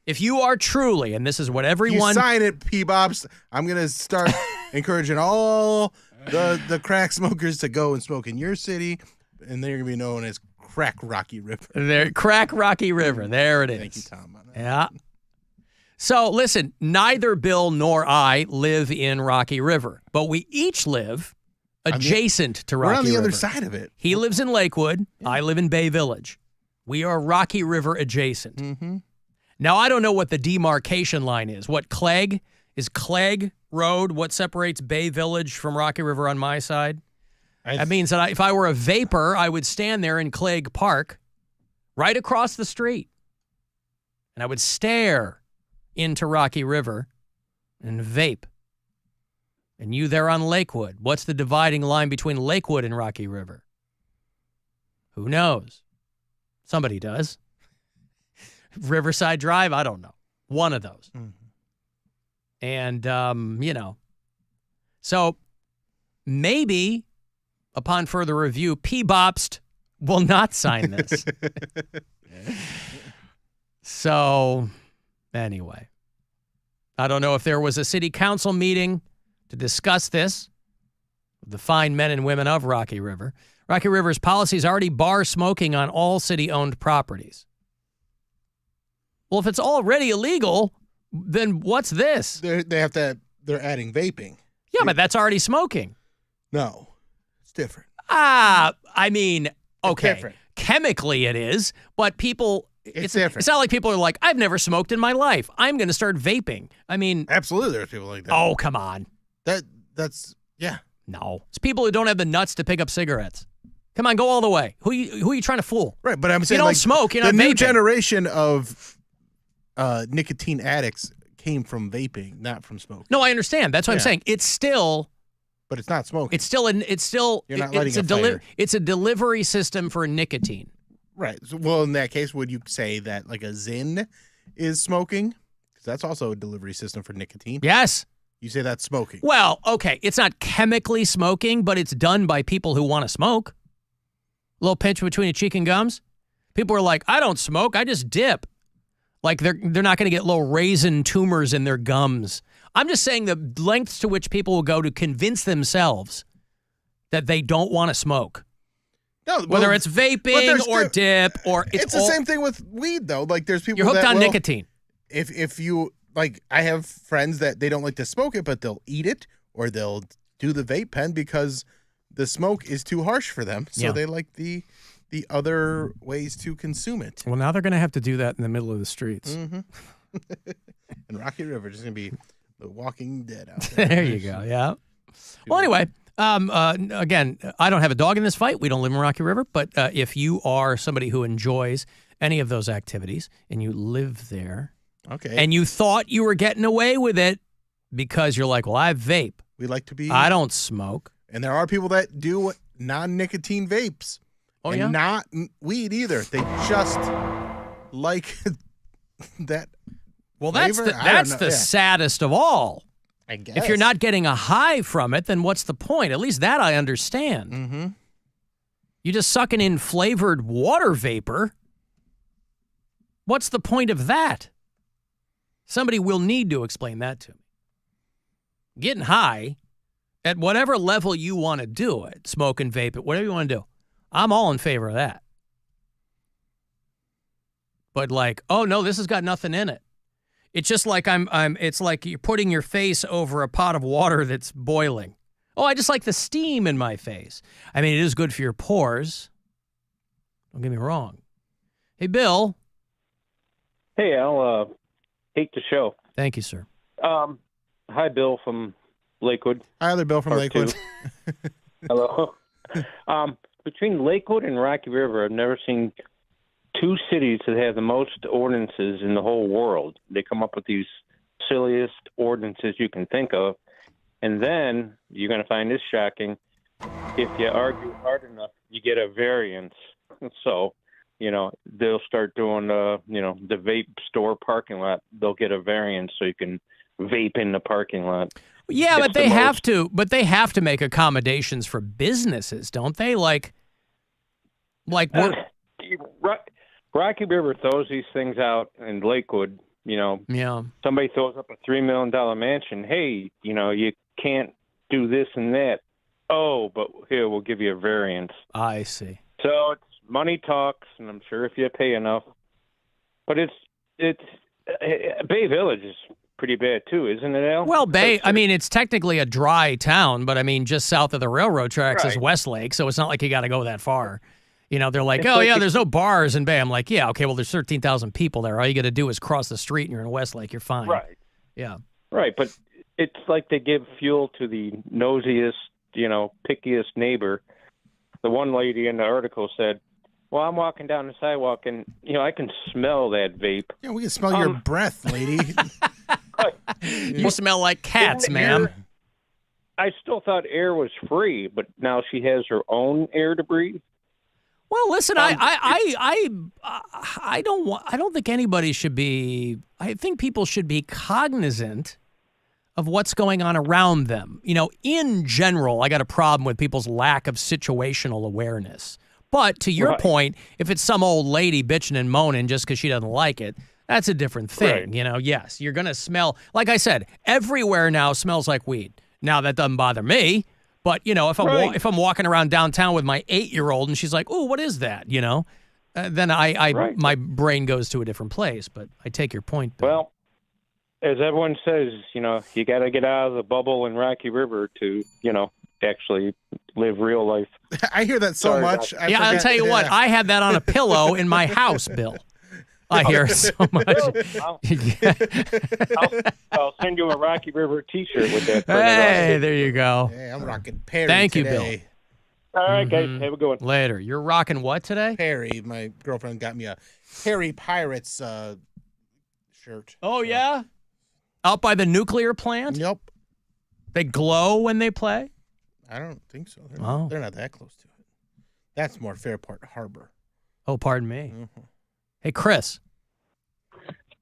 If you are truly, and this is what everyone... You sign it, P-Bobs. I'm going to start encouraging all the crack smokers to go and smoke in your city, and they're going to be known as Crack Rocky River. Crack Rocky River. There it is. Thank you, Tom. Yeah. So, listen, neither Bill nor I live in Rocky River, but we each live adjacent to Rocky River. We're on the other side of it. He lives in Lakewood. Yeah. I live in Bay Village. We are Rocky River adjacent. Mm-hmm. Now, I don't know what the demarcation line is. What Clegg? Is Clegg Road what separates Bay Village from Rocky River on my side? That means that if I were a vapor, I would stand there in Clegg Park right across the street. And I would stare into Rocky River and vape. And you there on Lakewood. What's the dividing line between Lakewood and Rocky River? Who knows? Somebody does. Riverside Drive? I don't know. One of those. Mm-hmm. And, so maybe upon further review, P-Bobst will not sign this. So, anyway, I don't know if there was a city council meeting to discuss this with the fine men and women of Rocky River. Rocky River's policies already bar smoking on all city-owned properties. Well, if it's already illegal, then what's this? They're adding vaping. Yeah, but that's already smoking. No, it's different. I mean, okay, different. Chemically it is, but people... It's different. It's not like people are like, I've never smoked in my life. I'm going to start vaping. I mean... Absolutely, there's people like that. Oh, come on. That's yeah. No. It's people who don't have the nuts to pick up cigarettes. Come on, go all the way. Who are you trying to fool? Right, but I'm saying you don't smoke, you're not the new vaping. generation of nicotine addicts came from vaping, not from smoking. No, I understand. That's what I'm saying. It's still, but it's not smoking. It's still You're not lighting a fire. It's a delivery system for nicotine. Right. So, well, in that case, would you say that like a Zyn is smoking? Because that's also a delivery system for nicotine. Yes. You say that's smoking. Well, okay, it's not chemically smoking, but it's done by people who want to smoke. A little pinch between your cheek and gums. People are like, I don't smoke, I just dip. Like they're not going to get little raisin tumors in their gums. I'm just saying the lengths to which people will go to convince themselves that they don't want to smoke. No, whether it's vaping or dip or it's the same thing with weed though. Like there's people you're hooked that on nicotine. If you like, I have friends that they don't like to smoke it, but they'll eat it or they'll do the vape pen because the smoke is too harsh for them. So they like the other ways to consume it. Well, now they're going to have to do that in the middle of the streets. Mm-hmm. And Rocky River is going to be the Walking Dead out there. There you go. Yeah. Well, anyway, again, I don't have a dog in this fight. We don't live in Rocky River. But if you are somebody who enjoys any of those activities and you live there, okay, and you thought you were getting away with it because you're like, well, I vape. We like to be. I don't smoke. And there are people that do non-nicotine vapes. Oh, and not weed either. They just like that. Well, that's the saddest of all. I guess. If you're not getting a high from it, then what's the point? At least that I understand. Mm-hmm. You're just sucking in flavored water vapor. What's the point of that? Somebody will need to explain that to me. Getting high at whatever level you want to do it, smoke and vape it, whatever you want to do. I'm all in favor of that. But like, oh no, this has got nothing in it. It's just like it's like you're putting your face over a pot of water that's boiling. Oh, I just like the steam in my face. I mean, it is good for your pores. Don't get me wrong. Hey, Bill. Hey, Al. Hate the show. Thank you, sir. Hi, Bill from Lakewood. Hi there, Bill from Lakewood. Hello. Between Lakewood and Rocky River, I've never seen two cities that have the most ordinances in the whole world. They come up with these silliest ordinances you can think of. And then you're going to find this shocking. If you argue hard enough, you get a variance. So, they'll start doing, the vape store parking lot. They'll get a variance so you can vape in the parking lot. Yeah, but they have to. But they have to make accommodations for businesses, don't they? Like Rocky River throws these things out in Lakewood. Yeah. Somebody throws up a $3 million mansion. Hey, you can't do this and that. Oh, but here we'll give you a variance. I see. So it's money talks, and I'm sure if you pay enough. But it's Bay Village is pretty bad too, isn't it, Al? Well, it's technically a dry town, but just south of the railroad tracks is Westlake, so it's not like you got to go that far. They're like, there's no bars in Bay. I'm like, yeah, okay, well, there's 13,000 people there. All you got to do is cross the street and you're in Westlake. You're fine. Right. Yeah. Right, but it's like they give fuel to the nosiest, pickiest neighbor. The one lady in the article said, well, I'm walking down the sidewalk and, I can smell that vape. Yeah, we can smell your breath, lady. You smell like cats, ma'am. I still thought air was free, but now she has her own air to breathe. Well, listen, I don't think anybody should be. I think people should be cognizant of what's going on around them. In general, I got a problem with people's lack of situational awareness. But to your point, if it's some old lady bitching and moaning just because she doesn't like it, that's a different thing. Right. Yes, you're gonna smell. Like I said, everywhere now smells like weed. Now that doesn't bother me. But, if I'm walking around downtown with my 8-year-old and she's like, oh, what is that? Then my brain goes to a different place. But I take your point, Bill. Well, as everyone says, you got to get out of the bubble in Rocky River to, actually live real life. I hear that so much. I'll tell you what. I had that on a pillow in my house, Bill. I hear so much. I'll send you a Rocky River T-shirt with that. Hey, there you go. Hey, I'm rocking Perry Thank you, today. Bill. All right, guys. Have a good one. Later. You're rocking what today? Perry. My girlfriend got me a Perry Pirates shirt. Oh, yeah? Out by the nuclear plant? Yep. They glow when they play? I don't think so. Oh. They're not that close to it. That's more Fairport Harbor. Oh, pardon me. Hey, Chris.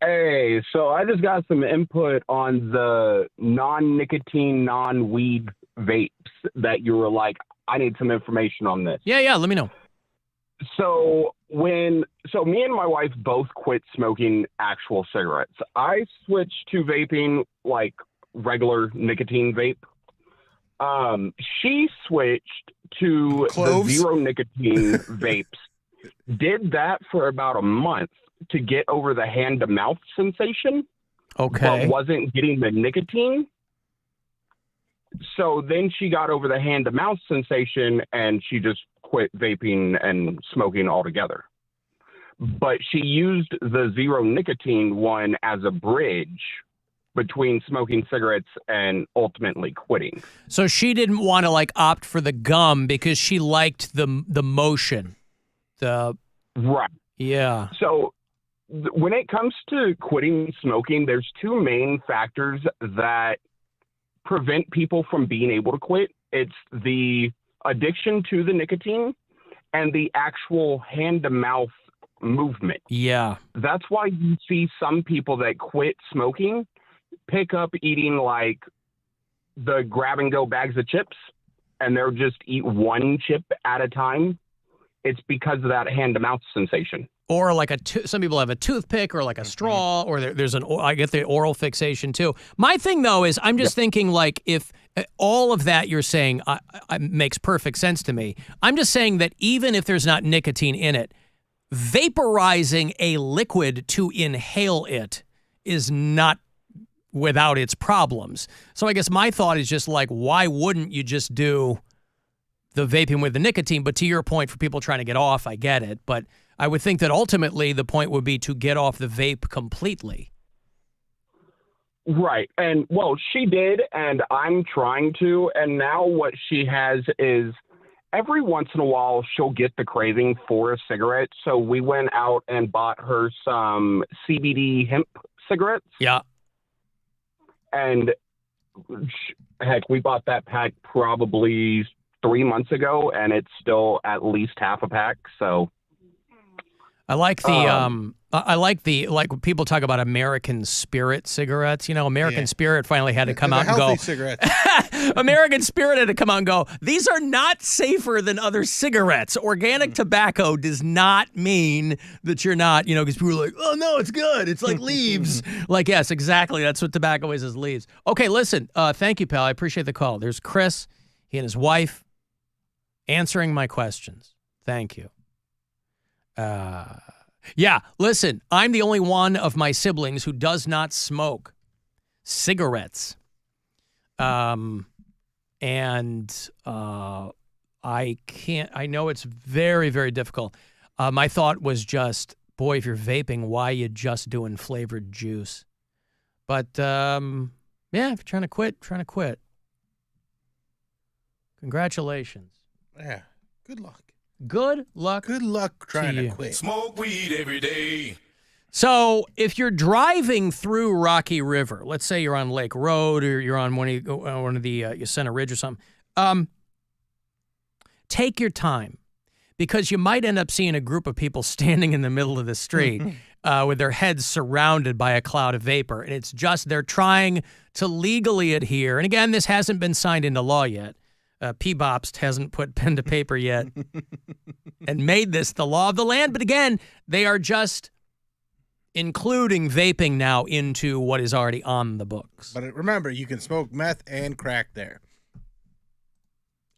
Hey, so I just got some input on the non-nicotine, non-weed vapes that you were like, I need some information on this. Yeah, let me know. So me and my wife both quit smoking actual cigarettes. I switched to vaping like regular nicotine vape. She switched to the zero nicotine vapes. Did that for about a month to get over the hand-to-mouth sensation. Okay. But wasn't getting the nicotine. So then she got over the hand-to-mouth sensation, and she just quit vaping and smoking altogether. But she used the zero nicotine one as a bridge between smoking cigarettes and ultimately quitting. So she didn't want to like opt for the gum because she liked the motion. Right. Yeah. So when it comes to quitting smoking, there's two main factors that prevent people from being able to quit. It's the addiction to the nicotine and the actual hand-to-mouth movement. Yeah. That's why you see some people that quit smoking pick up eating like the grab-and-go bags of chips, and they'll just eat one chip at a time. It's because of that hand-to-mouth sensation. Or like some people have a toothpick or like a straw, or there's I get the oral fixation too. My thing though is I'm just thinking like if all of that you're saying makes perfect sense to me. I'm just saying that even if there's not nicotine in it, vaporizing a liquid to inhale it is not without its problems. So I guess my thought is just like, why wouldn't you just do the vaping with the nicotine? But to your point, for people trying to get off, I get it. But I would think that ultimately the point would be to get off the vape completely. Right. And, well, she did, and I'm trying to. And now what she has is every once in a while she'll get the craving for a cigarette. So we went out and bought her some CBD hemp cigarettes. Yeah. And, heck, we bought that pack probably 3 months ago, and it's still at least half a pack. So I like like when people talk about American Spirit cigarettes. You know, American Spirit finally had to come out and go. American Spirit had to come out and go, these are not safer than other cigarettes. Organic tobacco does not mean that you're not, because people are like, oh, no, it's good. It's like leaves. Like, yes, exactly. That's what tobacco is leaves. Okay, listen. Thank you, pal. I appreciate the call. There's Chris, he and his wife, answering my questions. Thank you. Yeah, listen, I'm the only one of my siblings who does not smoke cigarettes. I know it's very, very difficult. My thought was just, boy, if you're vaping, why are you just doing flavored juice? But, if you're trying to quit. Congratulations. Yeah, good luck. Good luck. Good luck trying to quit. Smoke weed every day. So if you're driving through Rocky River, let's say you're on Lake Road or you're on one of the Yosemite Ridge or something, take your time because you might end up seeing a group of people standing in the middle of the street with their heads surrounded by a cloud of vapor. And it's just they're trying to legally adhere. And again, this hasn't been signed into law yet. P-Bops hasn't put pen to paper yet and made this the law of the land. But again, they are just including vaping now into what is already on the books. But remember, you can smoke meth and crack there.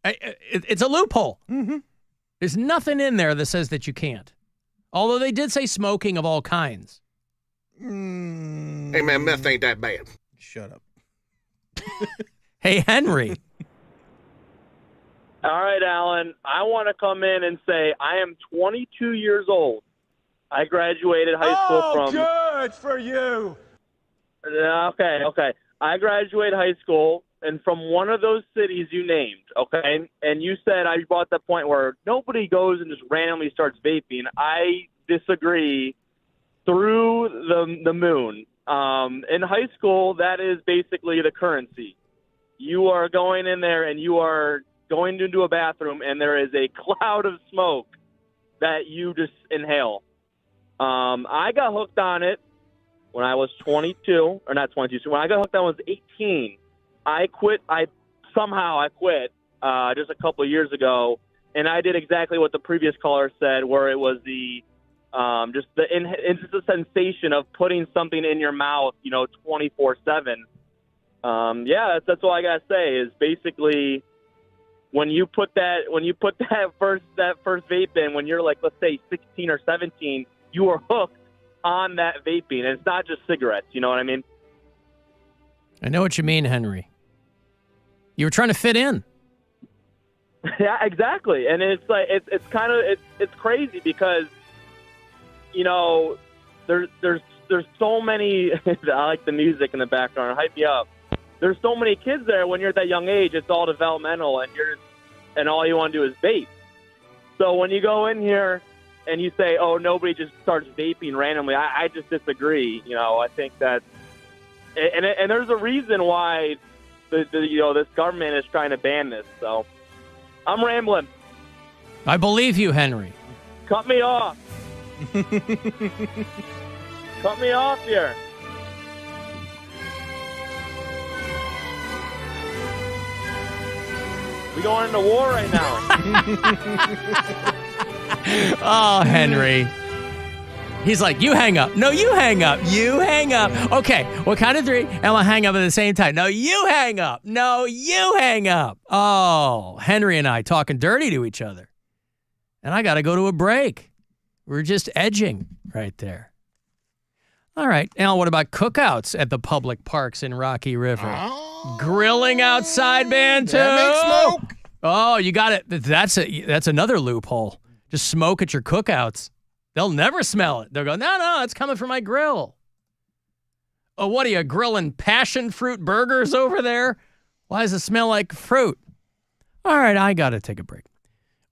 It's a loophole. Mm-hmm. There's nothing in there that says that you can't. Although they did say smoking of all kinds. Hey, man, meth ain't that bad. Shut up. Hey, Henry. All right, Alan, I want to come in and say I am 22 years old. I graduated high school from... Oh, good for you. Okay. I graduated high school and from one of those cities you named, okay? And you said I brought that point where nobody goes and just randomly starts vaping. I disagree through the moon. In high school, that is basically the currency. You are going in there and you are going into a bathroom, and there is a cloud of smoke that you just inhale. I got hooked on it when I was 22, or not 22. So when I got hooked on, I was 18. I quit. I quit just a couple of years ago, and I did exactly what the previous caller said, where it was just the sensation of putting something in your mouth, 24/7. That's all I gotta say is basically when you put that first vape in, when you're like, let's say 16 or 17, you are hooked on that vaping, and it's not just cigarettes. You know what I mean? I know what you mean, Henry. You were trying to fit in. Yeah, exactly. And it's like it's crazy because there's so many. I like the music in the background. Hype me up. There's so many kids there. When you're at that young age, it's all developmental, and all you want to do is vape. So when you go in here and you say, "Oh, nobody just starts vaping randomly," I just disagree. I think that, and there's a reason why this government is trying to ban this. So I'm rambling. I believe you, Henry. Cut me off. Cut me off here. We going into war right now. Oh, Henry. He's like, you hang up. No, you hang up. You hang up. Okay, well, count of three, and we'll hang up at the same time. No, you hang up. No, you hang up. Oh, Henry and I talking dirty to each other. And I got to go to a break. We're just edging right there. All right. Al, what about cookouts at the public parks in Rocky River? Oh, grilling outside band too? That makes smoke. Oh, you got it. That's another loophole. Just smoke at your cookouts. They'll never smell it. They'll go, no, it's coming from my grill. Oh, what are you, grilling passion fruit burgers over there? Why does it smell like fruit? All right, I got to take a break.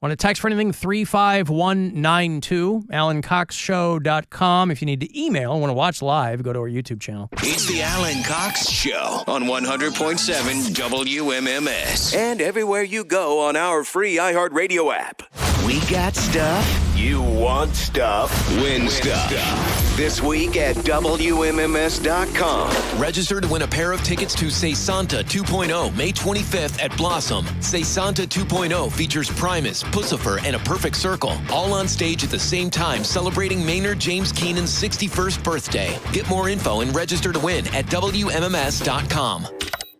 Want to text for anything? 35192, AlanCoxShow.com. If you need to email and want to watch live, go to our YouTube channel. It's the Alan Cox Show on 100.7 WMMS. And everywhere you go on our free iHeartRadio app. We got stuff. You want stuff. Win stuff. This week at WMMS.com. Register to win a pair of tickets to Say Santa 2.0, May 25th at Blossom. Say Santa 2.0 features Primus, Pussifer, and A Perfect Circle, all on stage at the same time celebrating Maynard James Keenan's 61st birthday. Get more info and register to win at WMMS.com.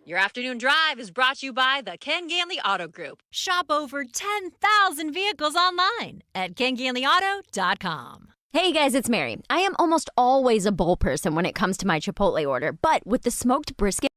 Your afternoon drive is brought to you by the Ken Ganley Auto Group. Shop over 10,000 vehicles online at KenGanleyAuto.com. Hey guys, it's Mary. I am almost always a bowl person when it comes to my Chipotle order, but with the smoked brisket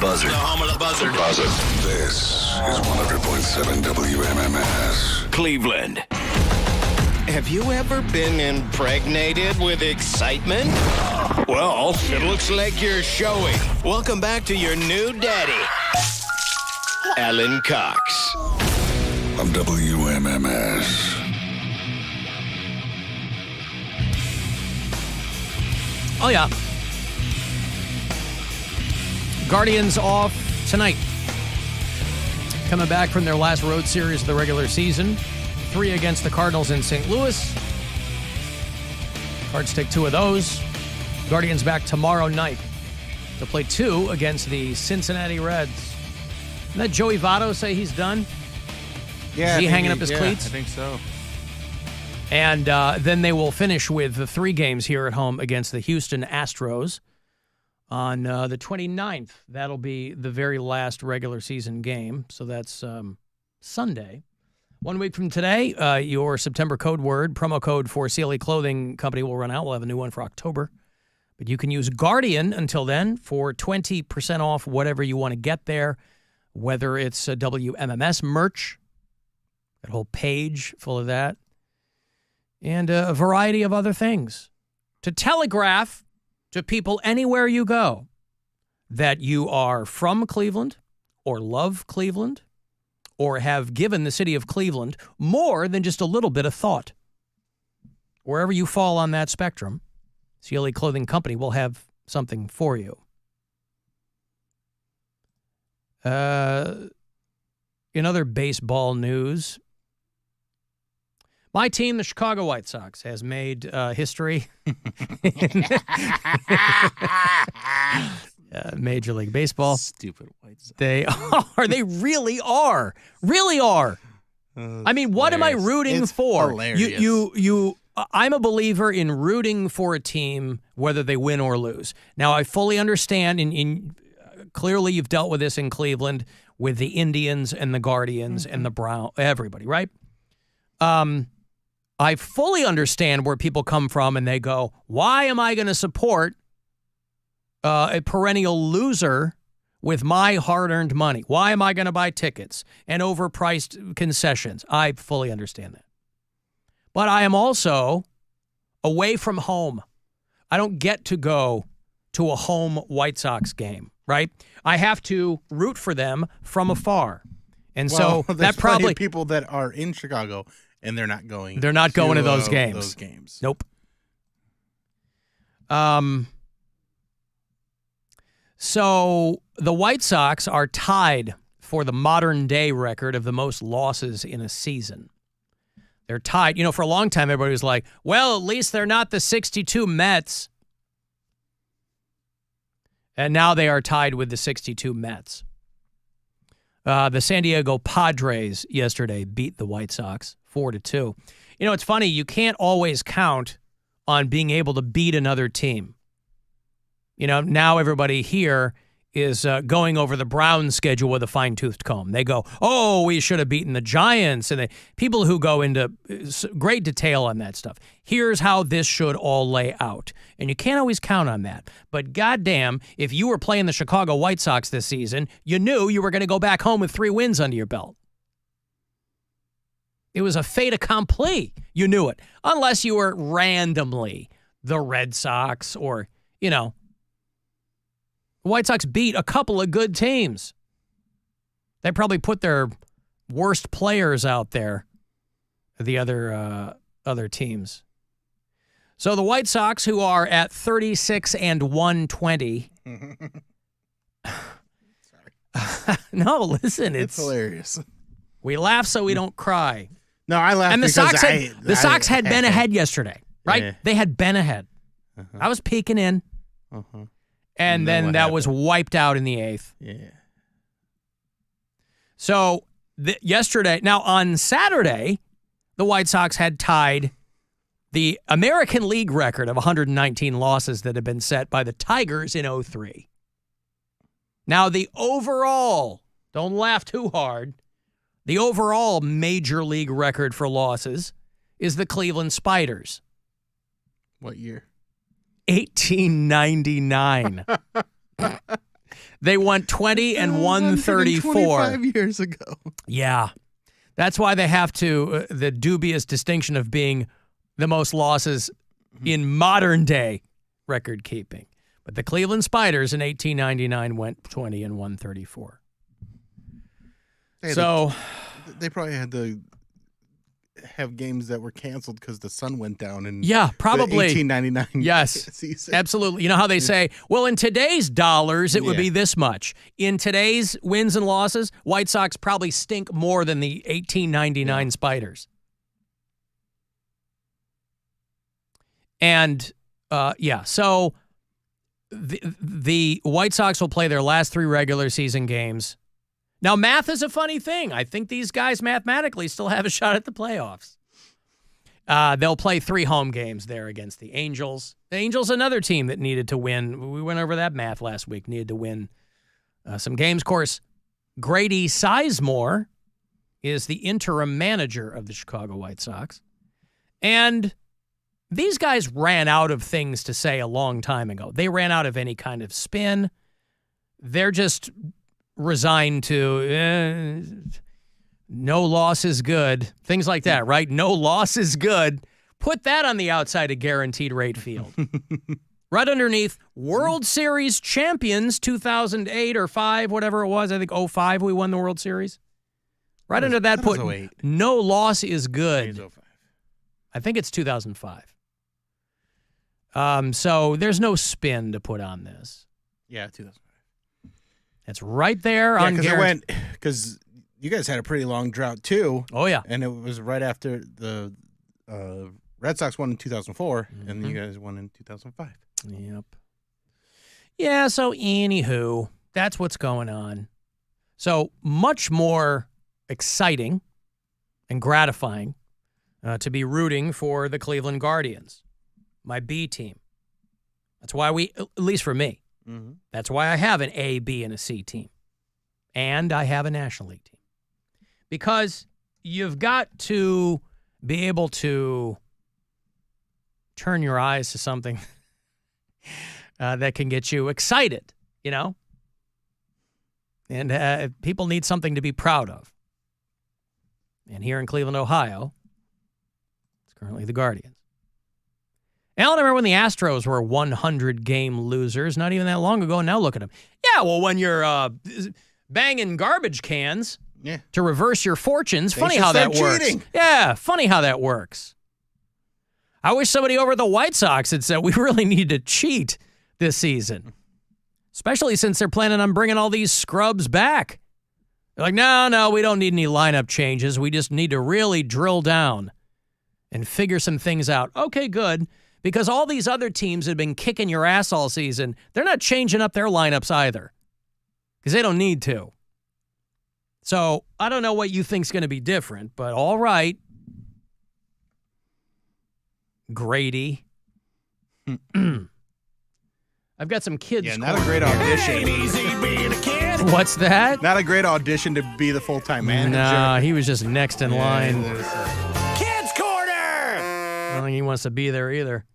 Buzzard. The home of the Buzzard. Buzzard. This is 100.7 WMMS. Cleveland. Have you ever been impregnated with excitement? Well, it looks like you're showing. Welcome back to your new daddy, Alan Cox. On WMMS. Oh, yeah. Guardians off tonight. Coming back from their last road series of the regular season. 3 against the Cardinals in St. Louis. Cards take 2 of those. Guardians back tomorrow night to play 2 against the Cincinnati Reds. Didn't that Joey Votto say he's done? Yeah. Is he hanging up his yeah, cleats? I think so. And then they will finish with the 3 games here at home against the Houston Astros on the 29th. That'll be the very last regular season game. So that's Sunday. 1 week from today, your September code word, promo code for CLE Clothing Company will run out. We'll have a new one for October. But you can use Guardian until then for 20% off whatever you want to get there, whether it's WMMS merch, that whole page full of that, and a variety of other things. To telegraph to people anywhere you go that you are from Cleveland or love Cleveland or have given the city of Cleveland more than just a little bit of thought. Wherever you fall on that spectrum, CLE Clothing Company will have something for you. In other baseball news, my team, the Chicago White Sox, has made history in Major League Baseball. Stupid White Sox. They are. They really are. Really are. I mean, what am I rooting for? Hilarious. I'm a believer in rooting for a team, whether they win or lose. Now, I fully understand, clearly you've dealt with this in Cleveland with the Indians and the Guardians and the Browns, everybody, right? I fully understand where people come from and they go, why am I going to support a perennial loser with my hard-earned money? Why am I going to buy tickets and overpriced concessions? I fully understand that. But I am also away from home. I don't get to go to a home White Sox game, right? I have to root for them from afar. And so that probably people that are in Chicago and they're not going. They're not going to those games. Those games. Nope. So the White Sox are tied for the modern day record of the most losses in a season. They're tied. For a long time, everybody was like, well, at least they're not the 62 Mets. And now they are tied with the 62 Mets. The San Diego Padres yesterday beat the White Sox 4-2. It's funny. You can't always count on being able to beat another team. Now everybody here is going over the Browns schedule with a fine-toothed comb. They go, oh, we should have beaten the Giants. And people who go into great detail on that stuff. Here's how this should all lay out. And you can't always count on that. But goddamn, if you were playing the Chicago White Sox this season, you knew you were going to go back home with 3 wins under your belt. It was a fait accompli. You knew it. Unless you were randomly the Red Sox or, the White Sox beat a couple of good teams. They probably put their worst players out there, the other teams. So the White Sox, who are at 36-120. Sorry. No, listen, it's hilarious. We laugh so we don't cry. No, I laugh. And the Sox had been ahead yesterday, right? Yeah. They had been ahead. I was peeking in. And then that was wiped out in the 8th. Yeah. So yesterday, now on Saturday, the White Sox had tied the American League record of 119 losses that had been set by the Tigers in 2003. Now the overall, don't laugh too hard, the overall major league record for losses is the Cleveland Spiders. What year? 1899. They won 20 and 134. 25 years ago. Yeah. That's why they have to, the dubious distinction of being the most losses in modern day record keeping. But the Cleveland Spiders in 1899 went 20 and 134. They probably had to have games that were canceled because the sun went down in probably. the 1899 yes, season. Absolutely. You know how they say, well, in today's dollars, it would be this much. In today's wins and losses, White Sox probably stink more than the 1899 Spiders. And, so the White Sox will play their last 3 regular season games. Now, math is a funny thing. I think these guys mathematically still have a shot at the playoffs. They'll play 3 home games there against the Angels. The Angels, another team that needed to win. We went over that math last week. Needed to win some games. Of course, Grady Sizemore is the interim manager of the Chicago White Sox. And these guys ran out of things to say a long time ago. They ran out of any kind of spin. They're just resigned to no loss is good. Things like that, right? No loss is good. Put that on the outside of Guaranteed Rate Field. Right underneath World Series champions 2008 or 5, whatever it was. I think 05 we won the World Series. Right under that put no loss is good. I think it's 2005. So there's no spin to put on this. Yeah, 2005. It's right there on Guaranteed. Because you guys had a pretty long drought, too. Oh, yeah. And it was right after the Red Sox won in 2004, and you guys won in 2005. Yep. Yeah, so anywho, that's what's going on. So much more exciting and gratifying to be rooting for the Cleveland Guardians, my B team. That's why at least for me, that's why I have an A, B, and a C team. And I have a National League team. Because you've got to be able to turn your eyes to something that can get you excited, you know? And people need something to be proud of. And here in Cleveland, Ohio, it's currently the Guardians. Alan, I remember when the Astros were 100-game losers not even that long ago, and now look at them. Yeah, well, when you're banging garbage cans to reverse your fortunes, funny how that works. Cheating. Yeah, funny how that works. I wish somebody over at the White Sox had said we really need to cheat this season, especially since they're planning on bringing all these scrubs back. They're like, no, we don't need any lineup changes. We just need to really drill down and figure some things out. Okay, good. Because all these other teams that have been kicking your ass all season, they're not changing up their lineups either. Because they don't need to. So, I don't know what you think's going to be different, but all right. Grady. I've got some kids. Yeah, not a great audition. What's that? Not a great audition to be the full-time manager. Nah, he was just next in line. Kids Corner! I don't think he wants to be there either.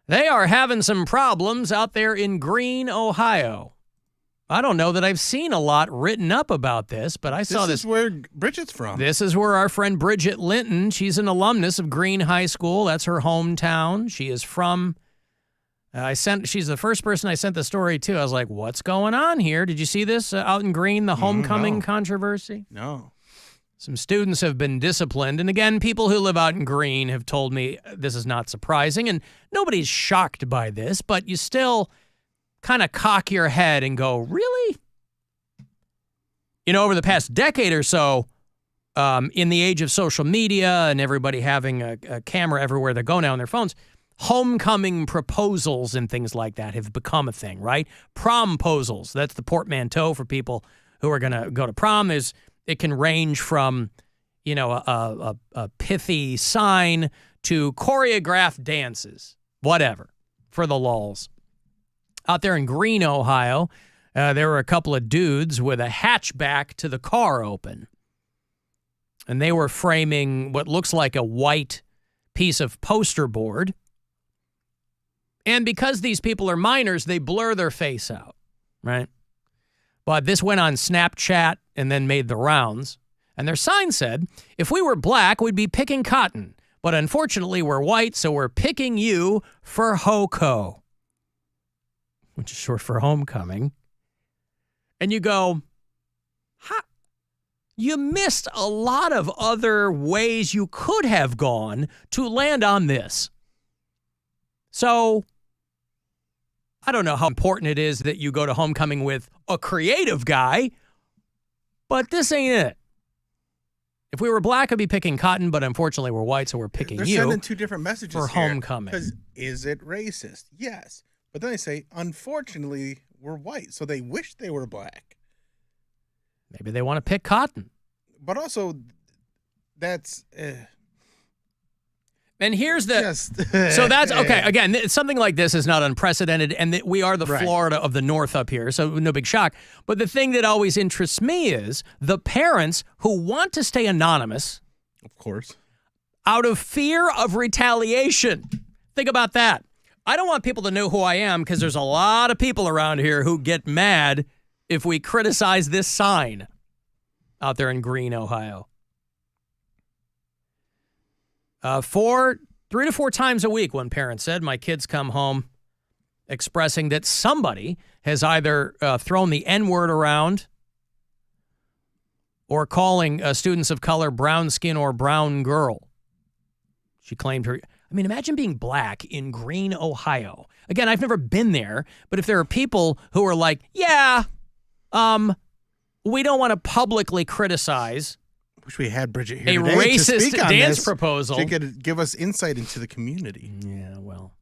They are having some problems out there in Greene, Ohio. I don't know that I've seen a lot written up about this, but I saw this. This is where Bridget's from. This is where our friend Bridget Linton, she's an alumnus of Greene High School. That's her hometown. She is from, she's the first person I sent the story to. I was like, what's going on here? Did you see this out in Greene, the homecoming controversy? No. Some students have been disciplined. And again, people who live out in Greene have told me this is not surprising. And nobody's shocked by this, but you still kind of cock your head and go, really? You know, over the past decade or so, in the age of social media and everybody having a camera everywhere they go now on their phones, homecoming proposals and things like that have become a thing, right? Promposals, that's the portmanteau for people who are going to go to prom. It can range from, you know, a pithy sign to choreographed dances, whatever, for the lulz. Out there in Greene, Ohio, there were a couple of dudes with a hatchback to the car open. And they were framing what looks like a white piece of poster board. And because these people are minors, they blur their face out. right? But this went on Snapchat and then made the rounds. And their sign said, if we were black, we'd be picking cotton. But unfortunately, we're white, so we're picking you for HOCO, which is short for homecoming. And you go, you missed a lot of other ways you could have gone to land on this. So I don't know how important it is that you go to homecoming with a creative guy, but this ain't it. If we were black, I'd be picking cotton, but unfortunately we're white, so we're picking They're you sending two different messages for homecoming. Because is it racist? Yes. But then they say, unfortunately, we're white, so they wish they were black. Maybe they want to pick cotton. But also, that's... And here's the... So that's... Okay, again, something like this is not unprecedented, and we are the Florida of the North up here, so no big shock. But the thing that always interests me is the parents who want to stay anonymous... Of course. ...out of fear of retaliation. Think about that. I don't want people to know who I am because there's a lot of people around here who get mad if we criticize this sign out there in Greene, Ohio. 3 to 4 times a week, one parent said, my kids come home expressing that somebody has either thrown the N-word around or calling students of color brown skin or brown girl. She claimed her... I mean, imagine being black in Greene, Ohio. Again, I've never been there, but if there are people who are like, yeah, we don't want to publicly criticize... Wish we had Bridget here a today racist to speak on dance this. proposal. She could give us insight into the community. Yeah, well,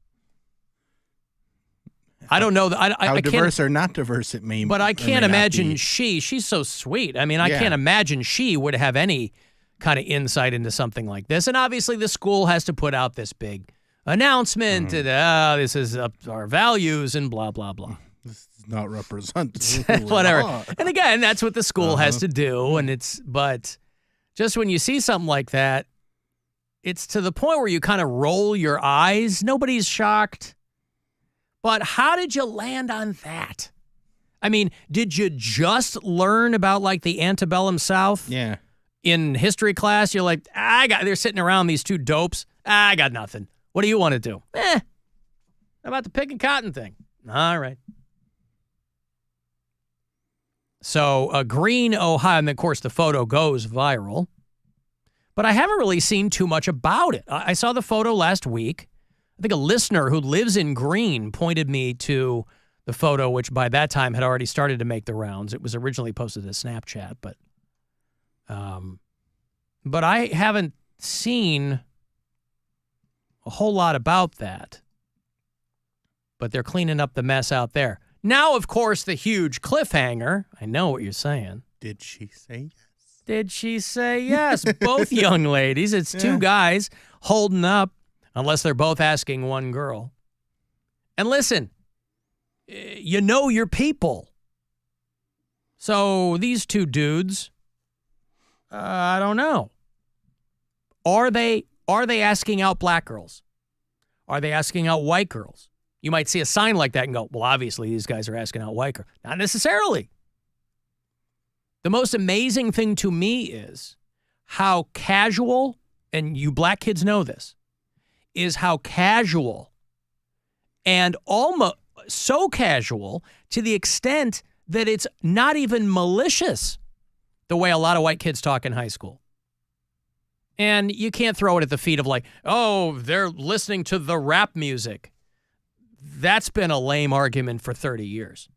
I don't know. How diverse or not diverse it may. But I can't imagine she's so sweet. I mean, I can't imagine she would have any kind of insight into something like this. And obviously, the school has to put out this big announcement that this is our values and blah blah blah. This is not representative. Whatever. And again, that's what the school has to do. And but. Just when you see something like that, it's to the point where you kind of roll your eyes. Nobody's shocked. But how did you land on that? I mean, did you just learn about like the antebellum South? Yeah. In history class, you're like, they're sitting around these two dopes. I got nothing. What do you want to do? How about the picking cotton thing? All right. So Greene, Ohio, and of course the photo goes viral. But I haven't really seen too much about it. I saw the photo last week. I think a listener who lives in Greene pointed me to the photo, which by that time had already started to make the rounds. It was originally posted to Snapchat, but I haven't seen a whole lot about that. But they're cleaning up the mess out there. Now, of course, the huge cliffhanger. I know what you're saying. Did she say yes? Did she say yes? Both young ladies. It's two guys holding up, unless they're both asking one girl. And listen, you know your people. So these two dudes, I don't know. Are they asking out black girls? Are they asking out white girls? You might see a sign like that and go, well, obviously these guys are asking out white girls. Not necessarily. The most amazing thing to me is how casual, and you black kids know this, is how casual and almost so casual to the extent that it's not even malicious the way a lot of white kids talk in high school. And you can't throw it at the feet of like, oh, they're listening to the rap music. That's been a lame argument for 30 years.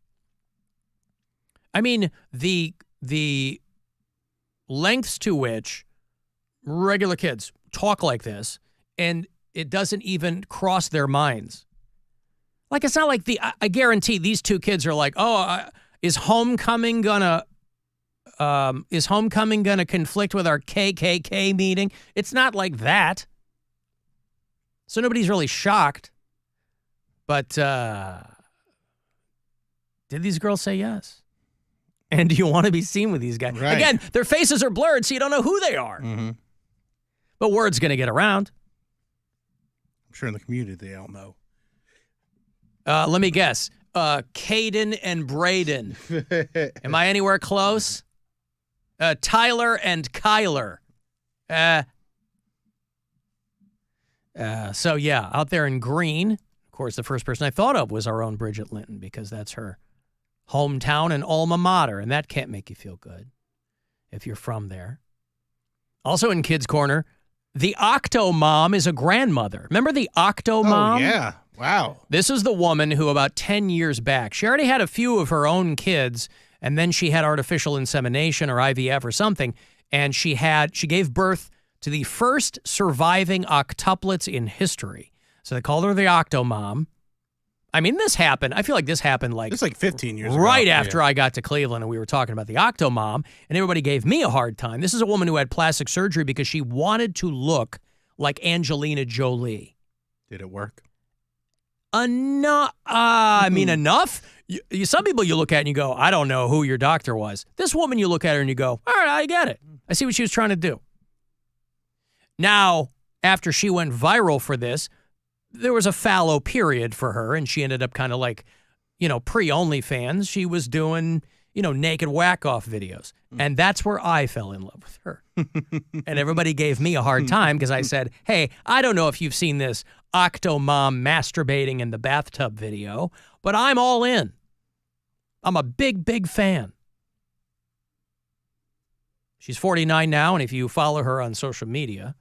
I mean, the lengths to which regular kids talk like this, and it doesn't even cross their minds. Like, it's not like I guarantee these two kids are like, oh, is homecoming gonna conflict with our KKK meeting? It's not like that. So nobody's really shocked. But did these girls say yes? And do you want to be seen with these guys? Right. Again, their faces are blurred, so you don't know who they are. Mm-hmm. But word's going to get around. I'm sure in the community they all know. Let me guess. Caden and Braden. Am I anywhere close? Tyler and Kyler. So, yeah, out there in Green. Of course, the first person I thought of was our own Bridget Linton because that's her hometown and alma mater, and that can't make you feel good if you're from there. Also in Kids Corner, the Octo Mom is a grandmother. Remember the Octo Mom? Oh, yeah. Wow. This is the woman who about 10 years back, she already had a few of her own kids, and then she had artificial insemination or IVF or something, and she gave birth to the first surviving octuplets in history. So they called her the Octo Mom. I mean, this happened. I feel like this happened It's like 15 years ago. right after I got to Cleveland and we were talking about the Octo Mom, and everybody gave me a hard time. This is a woman who had plastic surgery because she wanted to look like Angelina Jolie. Did it work? Enough. Enough. Some people you look at and you go, I don't know who your doctor was. This woman, you look at her and you go, all right, I get it. I see what she was trying to do. Now, after she went viral for this, there was a fallow period for her, and she ended up kind of like, pre-OnlyFans. She was doing, naked whack-off videos. And that's where I fell in love with her. And everybody gave me a hard time because I said, hey, I don't know if you've seen this Octo Mom masturbating in the bathtub video, but I'm all in. I'm a big, big fan. She's 49 now, and if you follow her on social media,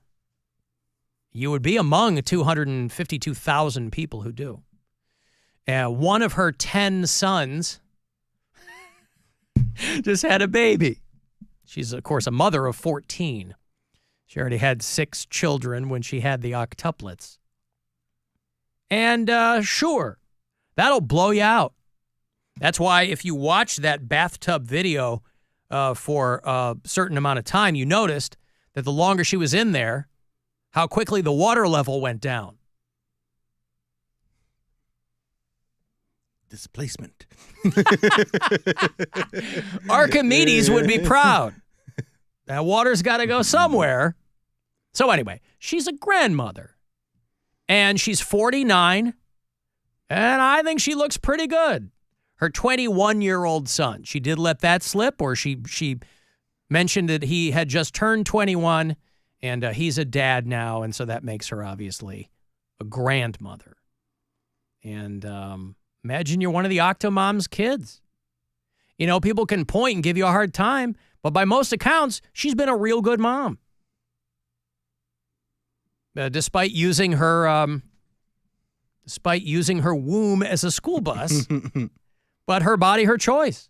you would be among 252,000 people who do. One of her 10 sons just had a baby. She's, of course, a mother of 14. She already had 6 children when she had the octuplets. And sure, that'll blow you out. That's why if you watch that bathtub video for a certain amount of time, you noticed that the longer she was in there, how quickly the water level went down. Displacement. Archimedes would be proud. That water's got to go somewhere. So anyway, she's a grandmother. And she's 49. And I think she looks pretty good. Her 21-year-old son, she did let that slip, or she mentioned that he had just turned 21. And he's a dad now, and so that makes her obviously a grandmother. And imagine you're one of the Octo Mom's kids. People can point and give you a hard time, but by most accounts, she's been a real good mom. Despite using her womb as a school bus, but her body, her choice.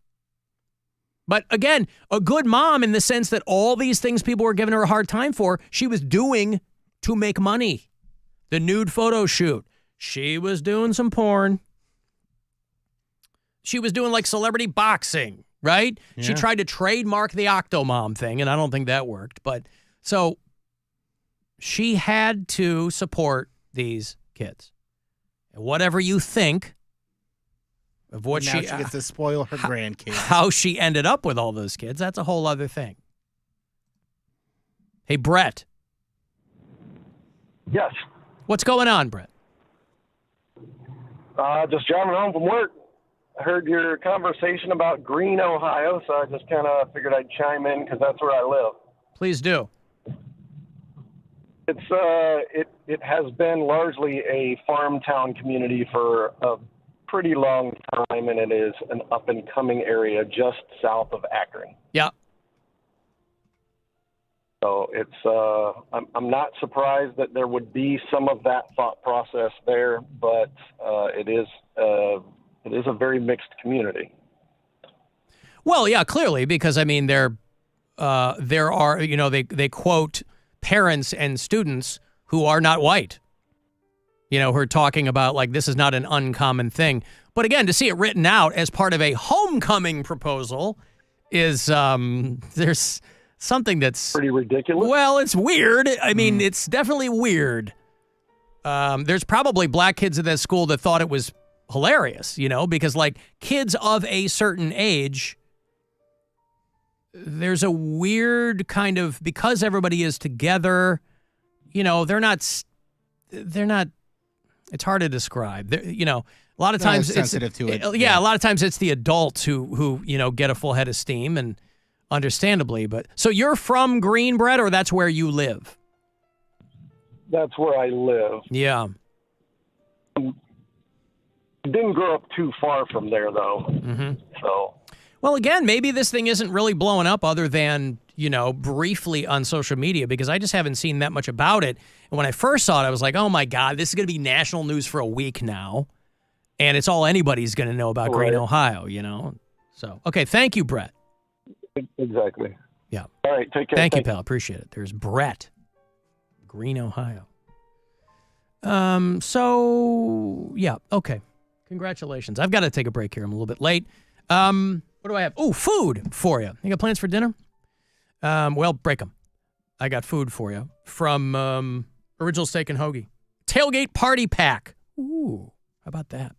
But again, a good mom in the sense that all these things people were giving her a hard time for, she was doing to make money. The nude photo shoot. She was doing some porn. She was doing like celebrity boxing, right? Yeah. She tried to trademark the Octo Mom thing, and I don't think that worked. But so she had to support these kids. And whatever you think of what she gets to spoil her grandkids. How she ended up with all those kids, that's a whole other thing. Hey, Brett. Yes. What's going on, Brett? Just driving home from work. I heard your conversation about Green, Ohio, so I just kind of figured I'd chime in because that's where I live. Please do. It has been largely a farm town community for a pretty long time, and it is an up-and-coming area just south of Akron. Yeah. So it's I'm not surprised that there would be some of that thought process there, but it is a very mixed community. Well, yeah, clearly, because there are, they quote parents and students who are not white. Who are talking about, like, this is not an uncommon thing. But again, to see it written out as part of a homecoming proposal is, there's something that's pretty ridiculous. Well, it's weird. I mean, it's definitely weird. There's probably black kids at that school that thought it was hilarious, because, like, kids of a certain age, there's a weird kind of, because everybody is together, they're not It's hard to describe. A lot of Not times as sensitive to it. Yeah, a lot of times it's the adults who get a full head of steam, and understandably. But so you're from Green, Brett, or that's where you live? That's where I live. Yeah. Didn't grow up too far from there, though. Mm-hmm. So. Well, again, maybe this thing isn't really blowing up other than, briefly on social media, because I just haven't seen that much about it. And when I first saw it, I was like, oh, my God, this is going to be national news for a week now. And it's all anybody's going to know about Green, Ohio, So, okay, thank you, Brett. Exactly. Yeah. All right, take care. Thank you, pal. Appreciate it. There's Brett, Green, Ohio. Yeah, okay. Congratulations. I've got to take a break here. I'm a little bit late. What do I have? Oh, food for you. You got plans for dinner? Well, break them. I got food for you from Original Steak and Hoagie. Tailgate Party Pack. Ooh, how about that?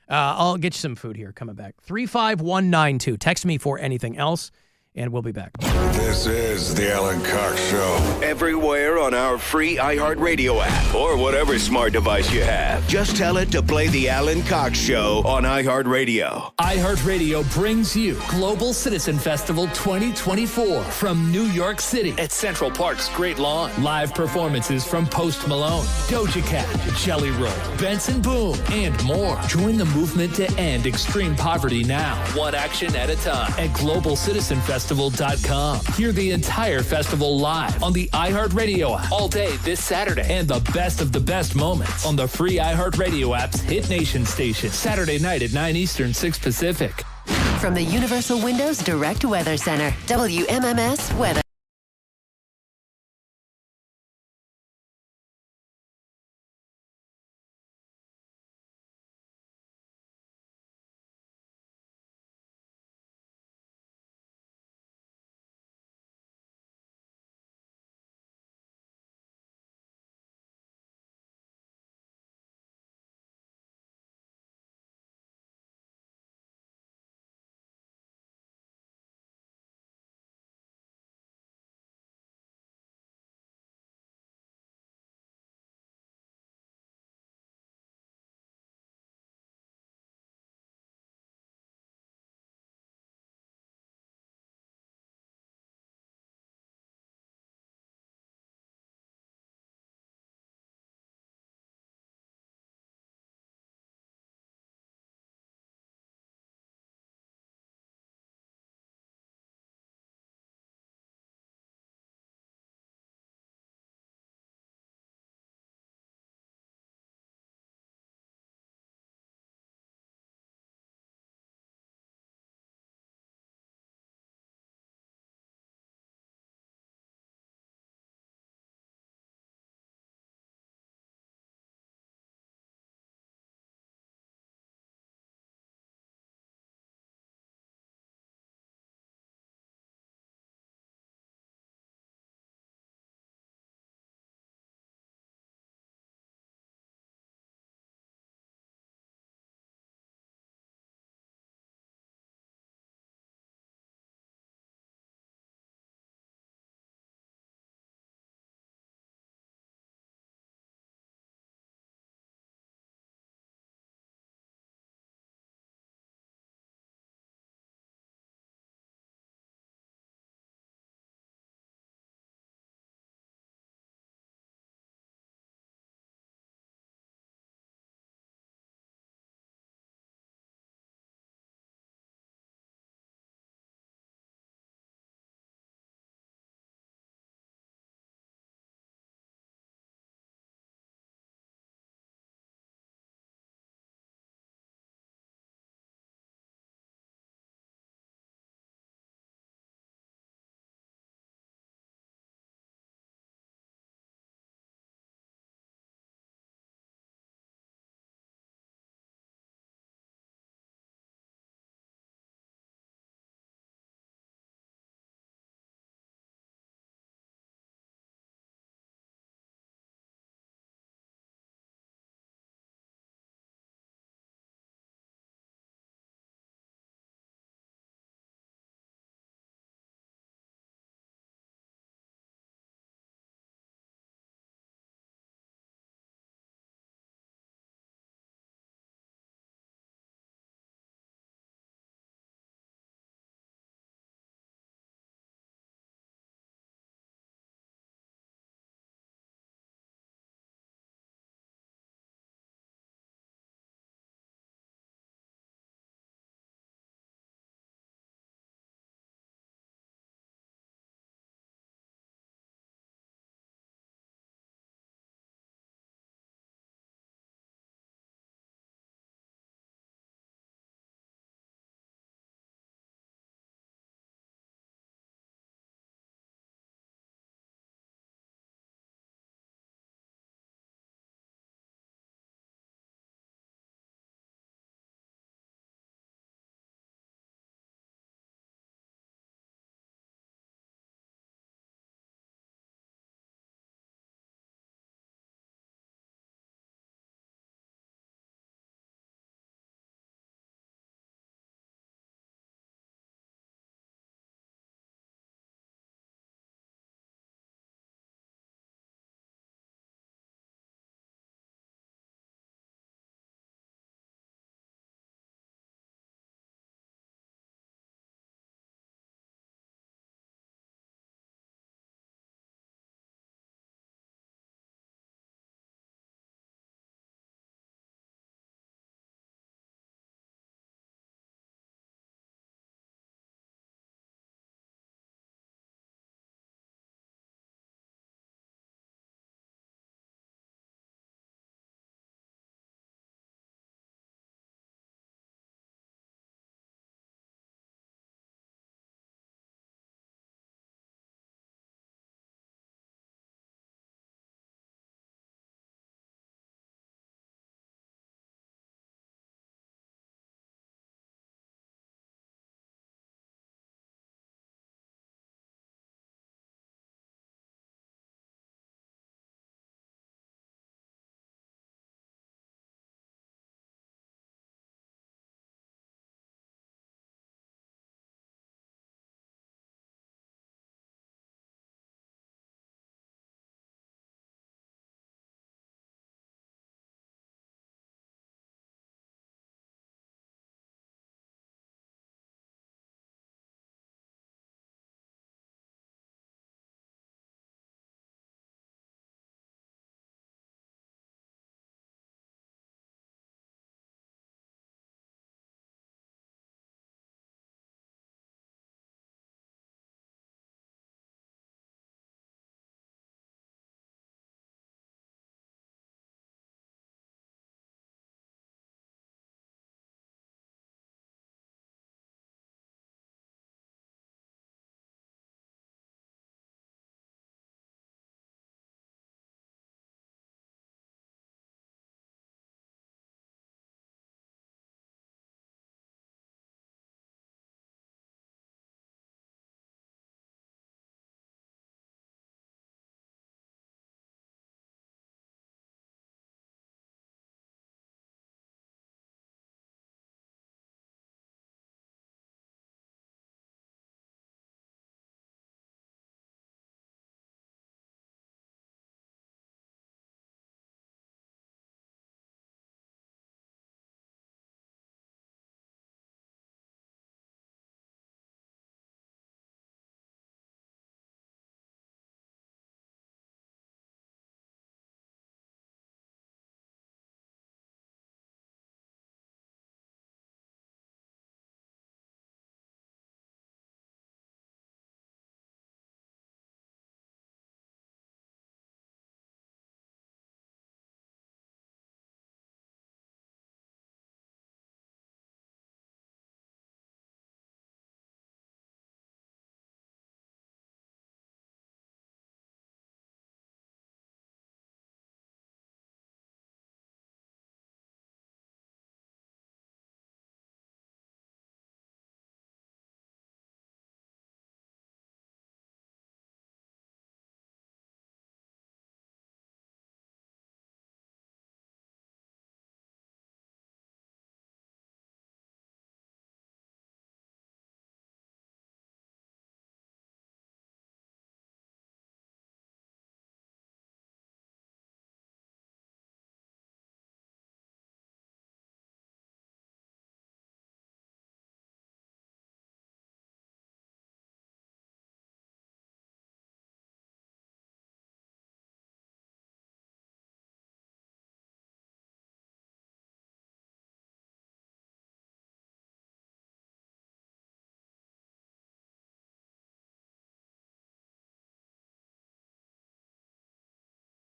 I'll get you some food here coming back. 35192. Text me for anything else, and we'll be back. This is the Alan Cox Show. Everywhere on our free iHeartRadio app or whatever smart device you have. Just tell it to play the Alan Cox Show on iHeartRadio. iHeartRadio brings you Global Citizen Festival 2024 from New York City at Central Park's Great Lawn. Live performances from Post Malone, Doja Cat, Jelly Roll, Benson Boone, and more. Join the movement to end extreme poverty now, one action at a time at globalcitizenfestival.com. Hear the entire festival live on the iHeartRadio app all day this Saturday, and the best of the best moments on the free iHeartRadio app's Hit Nation station, Saturday night at 9 Eastern, 6 Pacific. From the Universal Windows Direct Weather Center, WMMS Weather.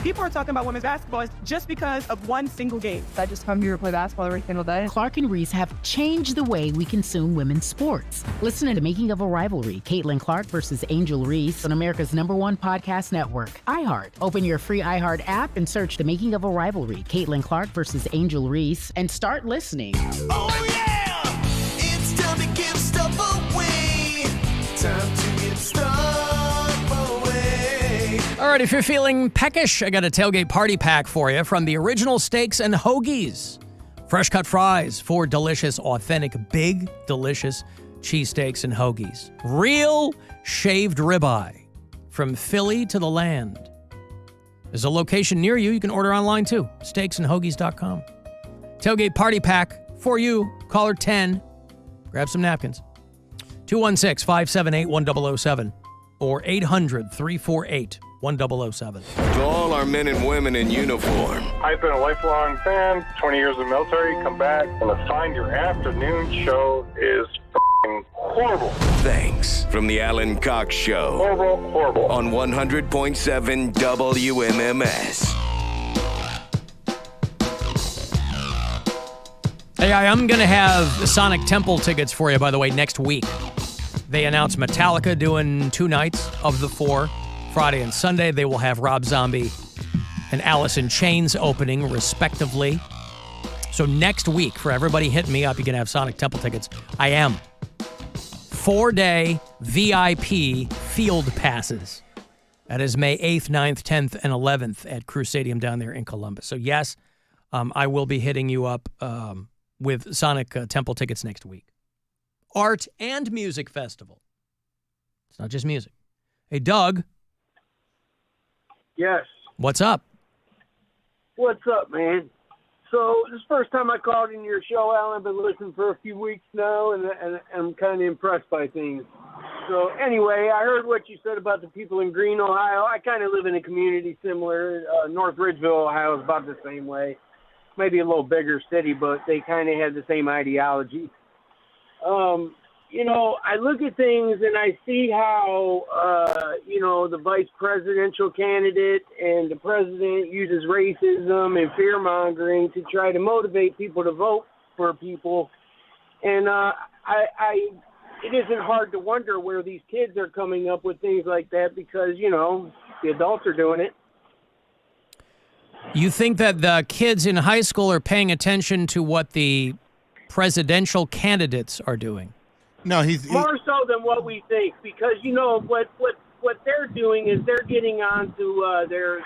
People are talking about women's basketball just because of one single game. I just come here to play basketball every single day. Clark and Reese have changed the way we consume women's sports. Listen to The Making of a Rivalry, Caitlin Clark versus Angel Reese on America's #1 podcast network, iHeart. Open your free iHeart app and search The Making of a Rivalry, Caitlin Clark versus Angel Reese, and start listening. Oh yeah! It's time to give stuff away. Time to give stuff away. All right, if you're feeling peckish, I got a tailgate party pack for you from the original Steaks and Hoagies. Fresh cut fries, 4 delicious, authentic, big, delicious cheesesteaks and hoagies. Real shaved ribeye from Philly to the land. There's a location near you. You can order online too. Steaksandhoagies.com. Tailgate party pack for you. Caller 10. Grab some napkins. 216-578-1007 or 800-348-1007. To all our men and women in uniform, I've been a lifelong fan, 20 years in the military, come back, and to find your afternoon show is horrible. thanks from the Alan Cox Show. Horrible. On 100.7 WMMS. Hey, I am going to have the Sonic Temple tickets for you, by the way, next week. They announced Metallica doing 2 nights of the 4, Friday and Sunday. They will have Rob Zombie and Alice in Chains opening, respectively. So next week, for everybody hitting me up, you can have Sonic Temple tickets. I am. 4-day VIP field passes. That is May 8th, 9th, 10th, and 11th at Crew Stadium down there in Columbus. So yes, I will be hitting you up with Sonic Temple tickets next week. Art and Music Festival. It's not just music. Hey, Doug. Yes. What's up? What's up, man? So this is the first time I called in your show, Alan. I've been listening for a few weeks now, and I'm kind of impressed by things. So anyway, I heard what you said about the people in Greene, Ohio. I kind of live in a community similar. North Ridgeville, Ohio is about the same way. Maybe a little bigger city, but they kind of have the same ideology. I look at things and I see how, the vice presidential candidate and the president uses racism and fear-mongering to try to motivate people to vote for people. And it isn't hard to wonder where these kids are coming up with things like that because, the adults are doing it. You think that the kids in high school are paying attention to what the presidential candidates are doing? No, he's more so than what we think, because what they're doing is they're getting onto their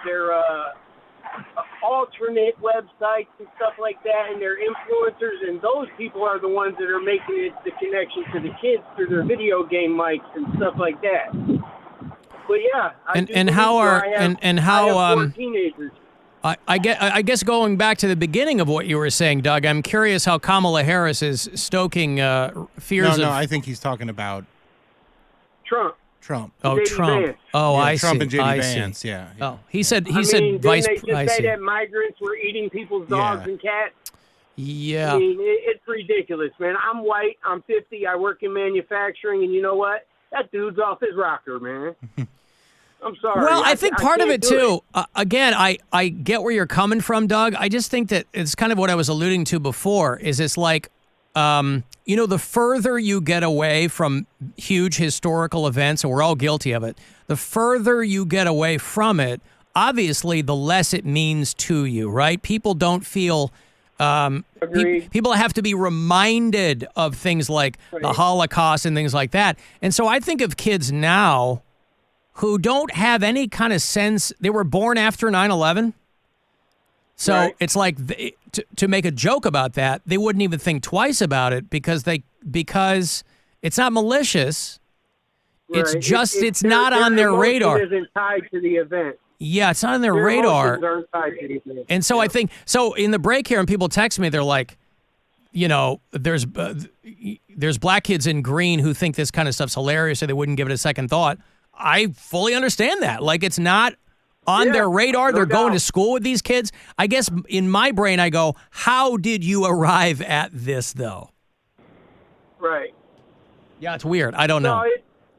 alternate websites and stuff like that, and they're influencers, and those people are the ones that are making it the connection to the kids through their video game mics and stuff like that. But yeah, I have 4 teenagers. I guess going back to the beginning of what you were saying, Doug, I'm curious how Kamala Harris is stoking fears of... No, I think he's talking about... Trump. Oh, J.D. Trump. Vance. Oh, Yeah, I Trump see. and J.D. I Vance, see. yeah. Oh, he said vice... Didn't they just I say see. that migrants were eating people's dogs and cats? Yeah. I mean, it's ridiculous, man. I'm white. I'm 50. I work in manufacturing, and you know what? That dude's off his rocker, man. I'm sorry. Well, I think part of it, can't do too, again, I get where you're coming from, Doug. I just think that it's kind of what I was alluding to before, is it's like, the further you get away from huge historical events, and we're all guilty of it, the further you get away from it, obviously, the less it means to you, right? People don't feel... people have to be reminded of things like the Holocaust and things like that. And so I think of kids now who don't have any kind of sense. They were born after 9/11. So it's like to make a joke about that, they wouldn't even think twice about it because it's not malicious. Right. It's just it's not on their radar. It isn't tied to the event. Yeah, it's not on their radar. Emotions aren't tied to the event. And so I think, in the break here, and people text me, they're like, there's black kids in Greene who think this kind of stuff's hilarious, so they wouldn't give it a second thought. I fully understand that. Like, it's not on their radar. They're going to school with these kids. I guess in my brain, I go, how did you arrive at this, though? Right. Yeah, it's weird. I don't know.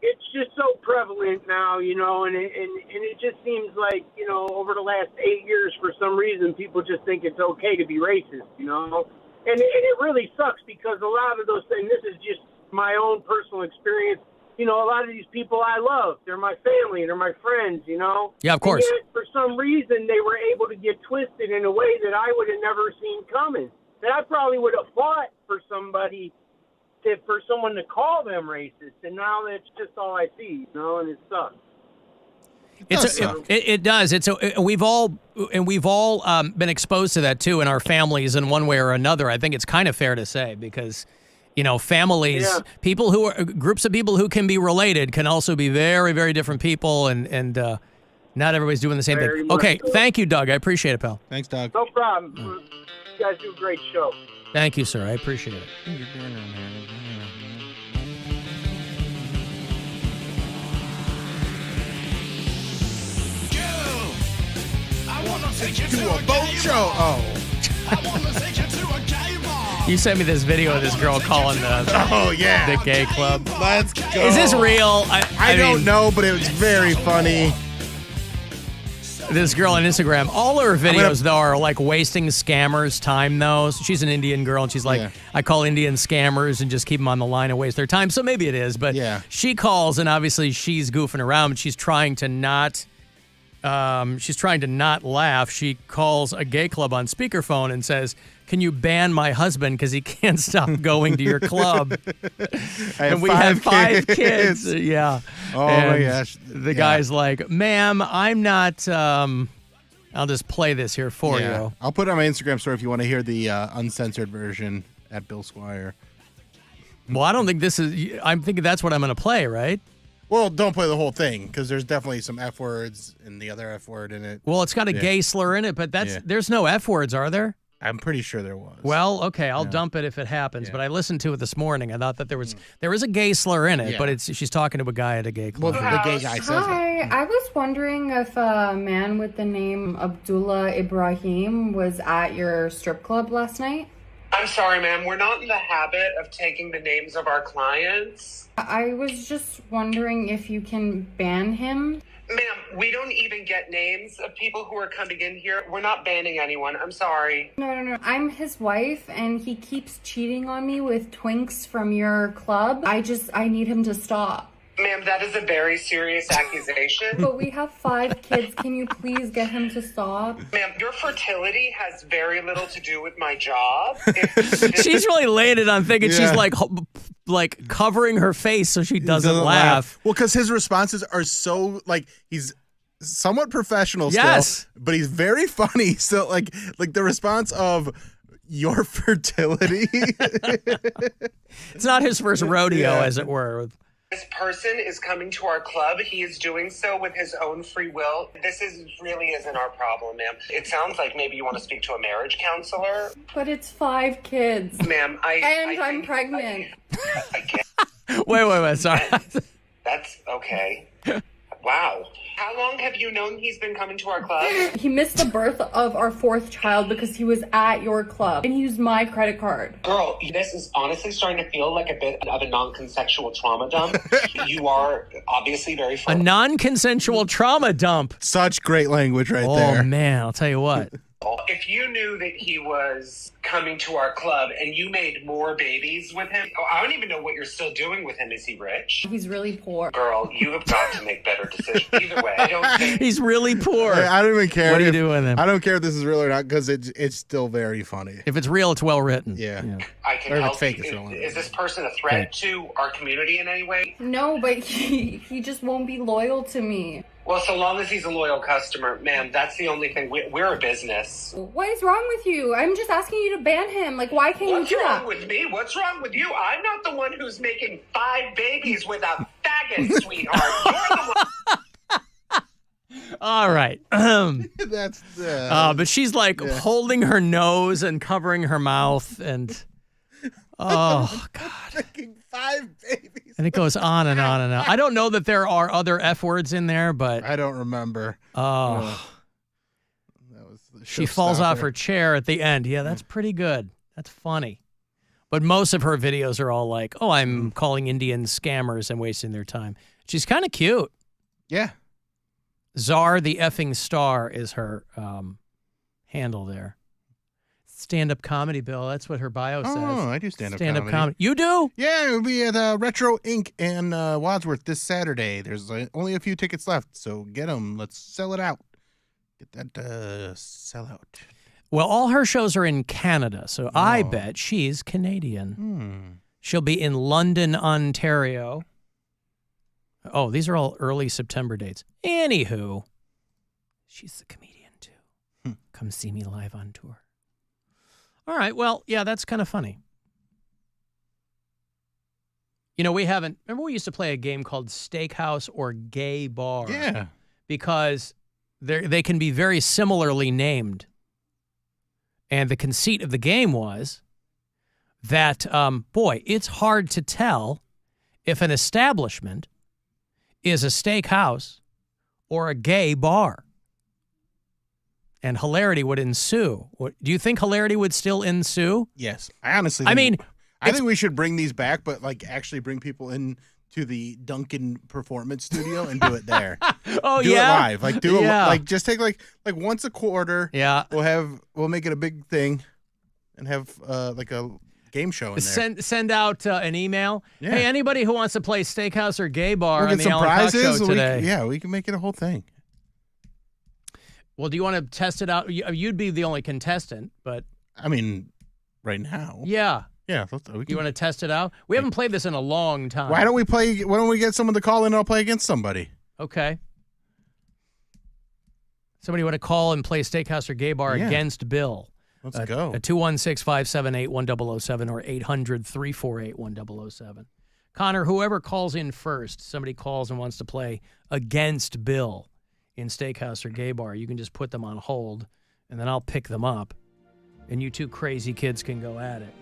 it's just so prevalent now, you know, and it just seems like, you know, over the last 8 years, for some reason, people just think it's okay to be racist, you know, and it really sucks because a lot of those things, this is just my own personal experience. You know, a lot of these people I love, they're my family, they're my friends, you know. Yeah, of course. And yet, for some reason, they were able to get twisted in a way that I would have never seen coming. That I probably would have fought for somebody, for someone to call them racist, and now that's just all I see, you know, and it sucks. It does. We've all been exposed to that too in our families in one way or another. I think it's kind of fair to say because, you know, families, people who are groups of people who can be related can also be very, very different people, and not everybody's doing the same Very thing. much Okay, so. thank you, Doug. I appreciate it, pal. Thanks, Doug. No problem. You guys do a great show. Thank you, sir. I appreciate it. Do a boat show. Oh. You sent me this video of this girl calling the gay club. Let's go. Is this real? I don't know, but it was very funny. This girl on Instagram, all her videos, though, are like wasting scammers' time, though. So she's an Indian girl, and she's like, I call Indian scammers and just keep them on the line and waste their time. So maybe it is, but she calls, and obviously she's goofing around, but she's trying to not laugh. She calls a gay club on speakerphone and says, "Can you ban my husband because he can't stop going to your club?" And we have 5 kids. Yeah. Oh, and my gosh. The guy's like, "Ma'am, I'm not." I'll just play this here for you. I'll put it on my Instagram story if you want to hear the uncensored version at Bill Squire. Well, I don't think this is. I'm thinking that's what I'm going to play, right? Well, don't play the whole thing because there's definitely some F words and the other F word in it. Well, it's got a gay slur in it, but there's no F words, are there? I'm pretty sure there was. Well, okay, I'll dump it if it happens. But I listened to it this morning. I thought that there is a gay slur in it, but she's talking to a guy at a gay club. Well, the gay guy says it. Hi, I was wondering if a man with the name Abdullah Ibrahim was at your strip club last night. I'm sorry, ma'am. We're not in the habit of taking the names of our clients. I was just wondering if you can ban him. Ma'am, we don't even get names of people who are coming in here. We're not banning anyone. I'm sorry. No. I'm his wife, and he keeps cheating on me with twinks from your club. I need him to stop. Ma'am, that is a very serious accusation. But we have 5 kids. Can you please get him to stop? Ma'am, your fertility has very little to do with my job. She's really laying it on thinking she's like covering her face so she doesn't laugh. Well, because his responses are so he's somewhat professional still, but he's very funny. So like the response of your fertility. It's not his first rodeo, as it were. This person is coming to our club. He is doing so with his own free will. This really isn't our problem, ma'am. It sounds like maybe you want to speak to a marriage counselor. But it's 5 kids. Ma'am, I'm pregnant. I can't. Wait, sorry. That's okay. Wow. How long have you known he's been coming to our club? He missed the birth of our 4th child because he was at your club and he used my credit card. Girl, this is honestly starting to feel like a bit of a non-consensual trauma dump. You are obviously very A non-consensual trauma dump. Such great language there. Oh, man, I'll tell you what. If you knew that he was coming to our club and you made more babies with him, I don't even know what you're still doing with him. Is he rich? He's really poor. Girl, you have got to make better decisions. Either way, I don't think... He's really poor. I don't even care. What do you do with him? I don't care if this is real or not because it's still very funny. If it's real, it's well written. Yeah. I can Or help fake you. is real. Is this person a threat to our community in any way? No, but he just won't be loyal to me. Well, so long as he's a loyal customer, ma'am, that's the only thing. We're a business. What is wrong with you? I'm just asking you to ban him. Like, why can't you do that? What's wrong with me? What's wrong with you? I'm not the one who's making 5 babies with a faggot, sweetheart. You're the one. All right. That's but she's like holding her nose and covering her mouth and oh God. Making 5 babies. And it goes on and on and on. I don't know that there are other F words in there, but I don't remember. Oh. That was the She falls off showstopper. her chair at the end. Yeah, that's pretty good. That's funny. But most of her videos are all like, oh, I'm calling Indians scammers and wasting their time. She's kind of cute. Yeah. Czar the effing star is her handle there. Stand-up comedy, Bill. That's what her bio says. Oh, I do stand-up comedy. comedy. You do? Yeah, it'll be at Retro Inc. in Wadsworth this Saturday. There's only a few tickets left, so get them. Let's sell it out. Get that sell out. Well, all her shows are in Canada, so I bet she's Canadian. She'll be in London, Ontario. Oh, these are all early September dates. Anywho, she's a comedian, too. Come see me live on tour. All right, well, yeah, that's kind of funny. You know, remember we used to play a game called Steakhouse or Gay Bar? Yeah. Because they can be very similarly named. And the conceit of the game was that, it's hard to tell if an establishment is a steakhouse or a gay bar. And hilarity would ensue. Do you think hilarity would still ensue? Yes. I honestly I think we should bring these back, but actually bring people in to the Duncan Performance Studio and do it there. Oh, do yeah? it live. Just take like once a quarter. Yeah. We'll make it a big thing and have a game show in there. Send out an email. Yeah. Hey, anybody who wants to play Steakhouse or Gay Bar We'll on get the some Alan Cox prizes. Show today. We can make it a whole thing. Well, do you want to test it out? You'd be the only contestant, but... I mean, right now. Yeah. Yeah. You want to test it out? We haven't played this in a long time. Why don't we get someone to call in and I'll play against somebody? Okay. Somebody want to call and play Steakhouse or Gay Bar against Bill. Let's go. At 216-578-1007 or 800-348-1007. Connor, whoever calls in first, somebody calls and wants to play against Bill in Steakhouse or Gay Bar, you can just put them on hold, and then I'll pick them up, and you two crazy kids can go at it.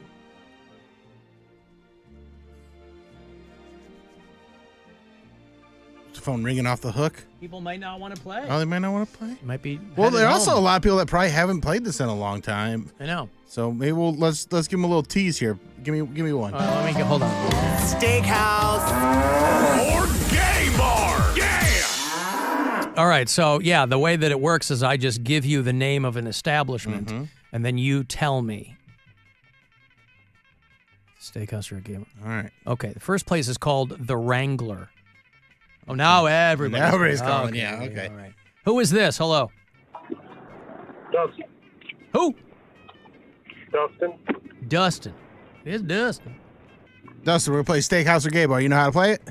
Is the phone ringing off the hook? People might not want to play. Oh, they might not want to play? Might be. Well, there are also a home. lot of people that probably haven't played this in a long time. I know. So maybe let's give them a little tease here. Give me one. Hold on. Steakhouse or Gay Bar. Yeah. All right, so yeah, the way that it works is I just give you the name of an establishment, and then you tell me. Steakhouse or a game. All right. Okay, the first place is called The Wrangler. Oh, now everybody's calling. Yeah, okay. All right. Who is this? Hello. Dustin. Who? Dustin. It is Dustin. Dustin, we're going to play Steakhouse or Gay Bar. You know how to play it?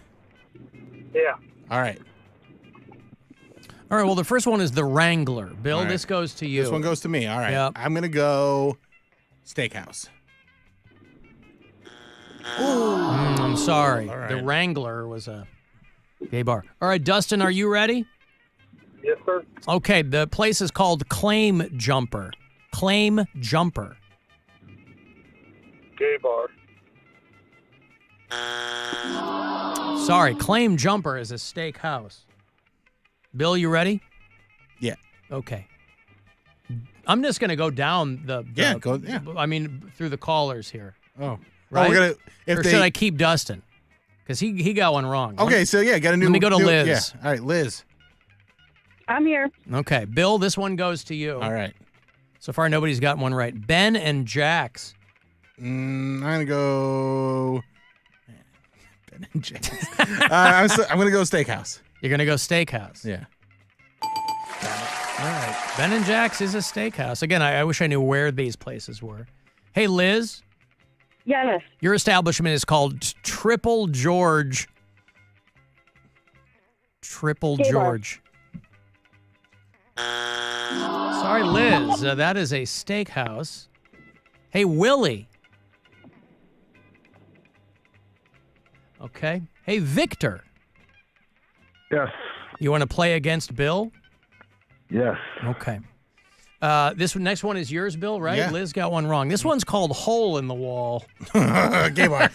Yeah. All right. All right, well, the first one is The Wrangler. Bill, All right. this goes to you. This one goes to me. All right. Yep. I'm going to go Steakhouse. I'm sorry. All right. The Wrangler was a gay bar. All right, Dustin, are you ready? Yes, sir. Okay, the place is called Claim Jumper. Claim Jumper. Gay Bar. Sorry, Claim Jumper is a steakhouse. Bill, you ready? Yeah. Okay. I'm just going to go down the I mean, through the callers here. Oh. Right? We're gonna, should I keep Dustin? Because he got one wrong. Okay, so got a new. Let me go to Liz. Yeah. All right, Liz. I'm here. Okay, Bill, this one goes to you. All right. So far, nobody's gotten one right. Ben and Jax. I'm gonna go. Ben and Jax. I'm gonna go Steakhouse. You're gonna go Steakhouse. Yeah. All right. Ben and Jax is a steakhouse. Again, I wish I knew where these places were. Hey, Liz. Yes. Your establishment is called Triple George. Triple Gay bar. George. Sorry, Liz. That is a steakhouse. Hey, Willie. Okay. Hey, Victor. Yes. You want to play against Bill? Yes. Okay. This next one is yours, Bill, right? Yeah. Liz got one wrong. This one's called Hole in the Wall. Gay Bar.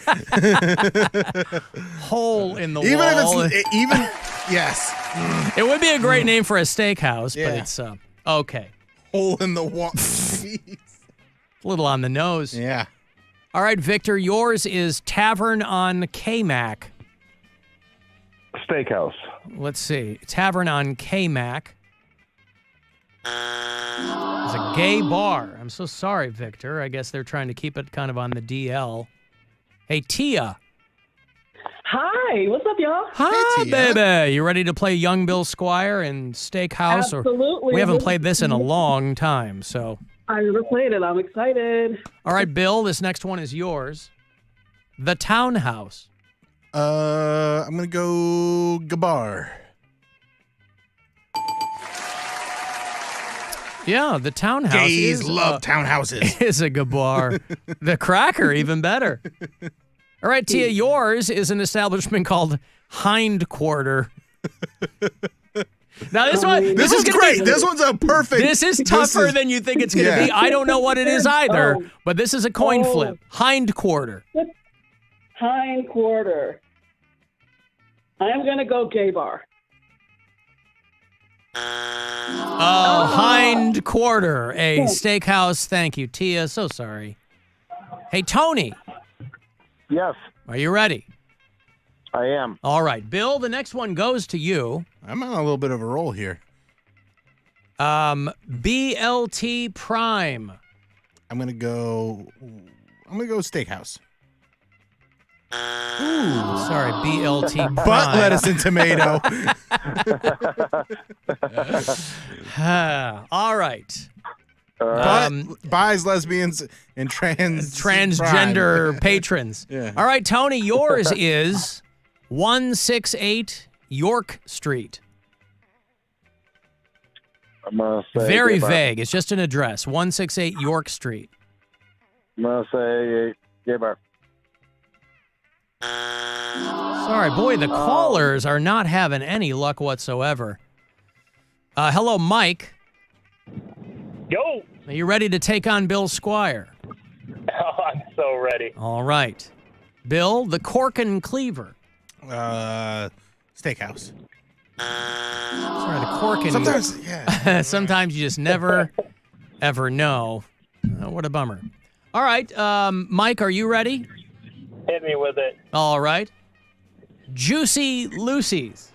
Hole in the Even Wall. if it's yes. It would be a great name for a steakhouse, but it's okay. Hole in the Wall. A little on the nose. Yeah. All right, Victor, yours is Tavern on K-Mac. Steakhouse. Let's see. Tavern on K-Mac. It's a gay bar. I'm so sorry, Victor. I guess they're trying to keep it kind of on the DL. Hey, Tia. Hi, what's up, y'all? Hi, baby. You ready to play Young Bill Squire and Steakhouse? Absolutely. We haven't played this in a long time, so. I never played it. I'm excited. All right, Bill, this next one is yours. The Townhouse. I'm going to go Gabar. Yeah, the Townhouse. Gays love townhouses. Is a Gabar. The Cracker, even better. All right, Tia, yours is an establishment called Hindquarter. Now, this one's great. This one's a perfect. This is tougher than you think it's going to be. I don't know what it is either, but this is a coin flip. Hindquarter. Hindquarter. I'm going to go gay bar. Hindquarter, a steakhouse. Thank you, Tia. So sorry. Hey, Tony. Yes. Are you ready? I am. All right, Bill, the next one goes to you. I'm on a little bit of a roll here. BLT Prime. I'm gonna go Steakhouse. Ooh, sorry, BLT Prime. Butt lettuce and tomato. All right. Buys lesbians and transgender patrons. Yeah. All right, Tony, yours is 168 York Street. I'm gonna say Very gay bar. vague. It's just an address. 168 York Street. I'm gonna say gay bar. Sorry, boy, the callers are not having any luck whatsoever. Hello, Mike. Yo. Are you ready to take on Bill Squire? Oh, I'm so ready. All right. Bill, the Cork and Cleaver. Steakhouse. Sorry, the Cork and... Sometimes, yeah. Sometimes you just never, ever know. What a bummer. All right, Mike, are you ready? Hit me with it. All right. Juicy Lucy's.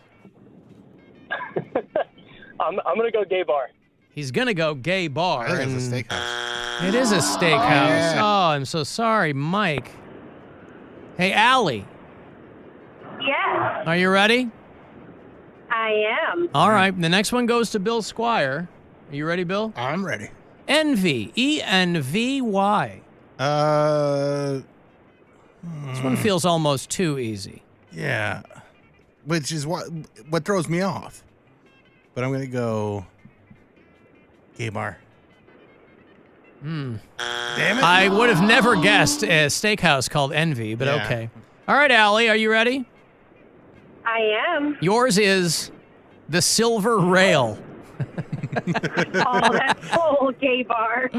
I'm gonna go gay bar. He's gonna go gay bar. I think it's a steakhouse. It is a steakhouse. Oh, I'm so sorry, Mike. Hey, Allie. Yes, Are you ready? I am. All right. The next one goes to Bill Squire. Are you ready, Bill? I'm ready. Envy. ENVY. This one feels almost too easy. Yeah. Which is what throws me off. But I'm going to go gay bar. Damn it. I would have never guessed a steakhouse called Envy, but Yeah. okay. All right, Allie, are you ready? I am. Yours is the Silver Rail. Oh, that's full gay bar.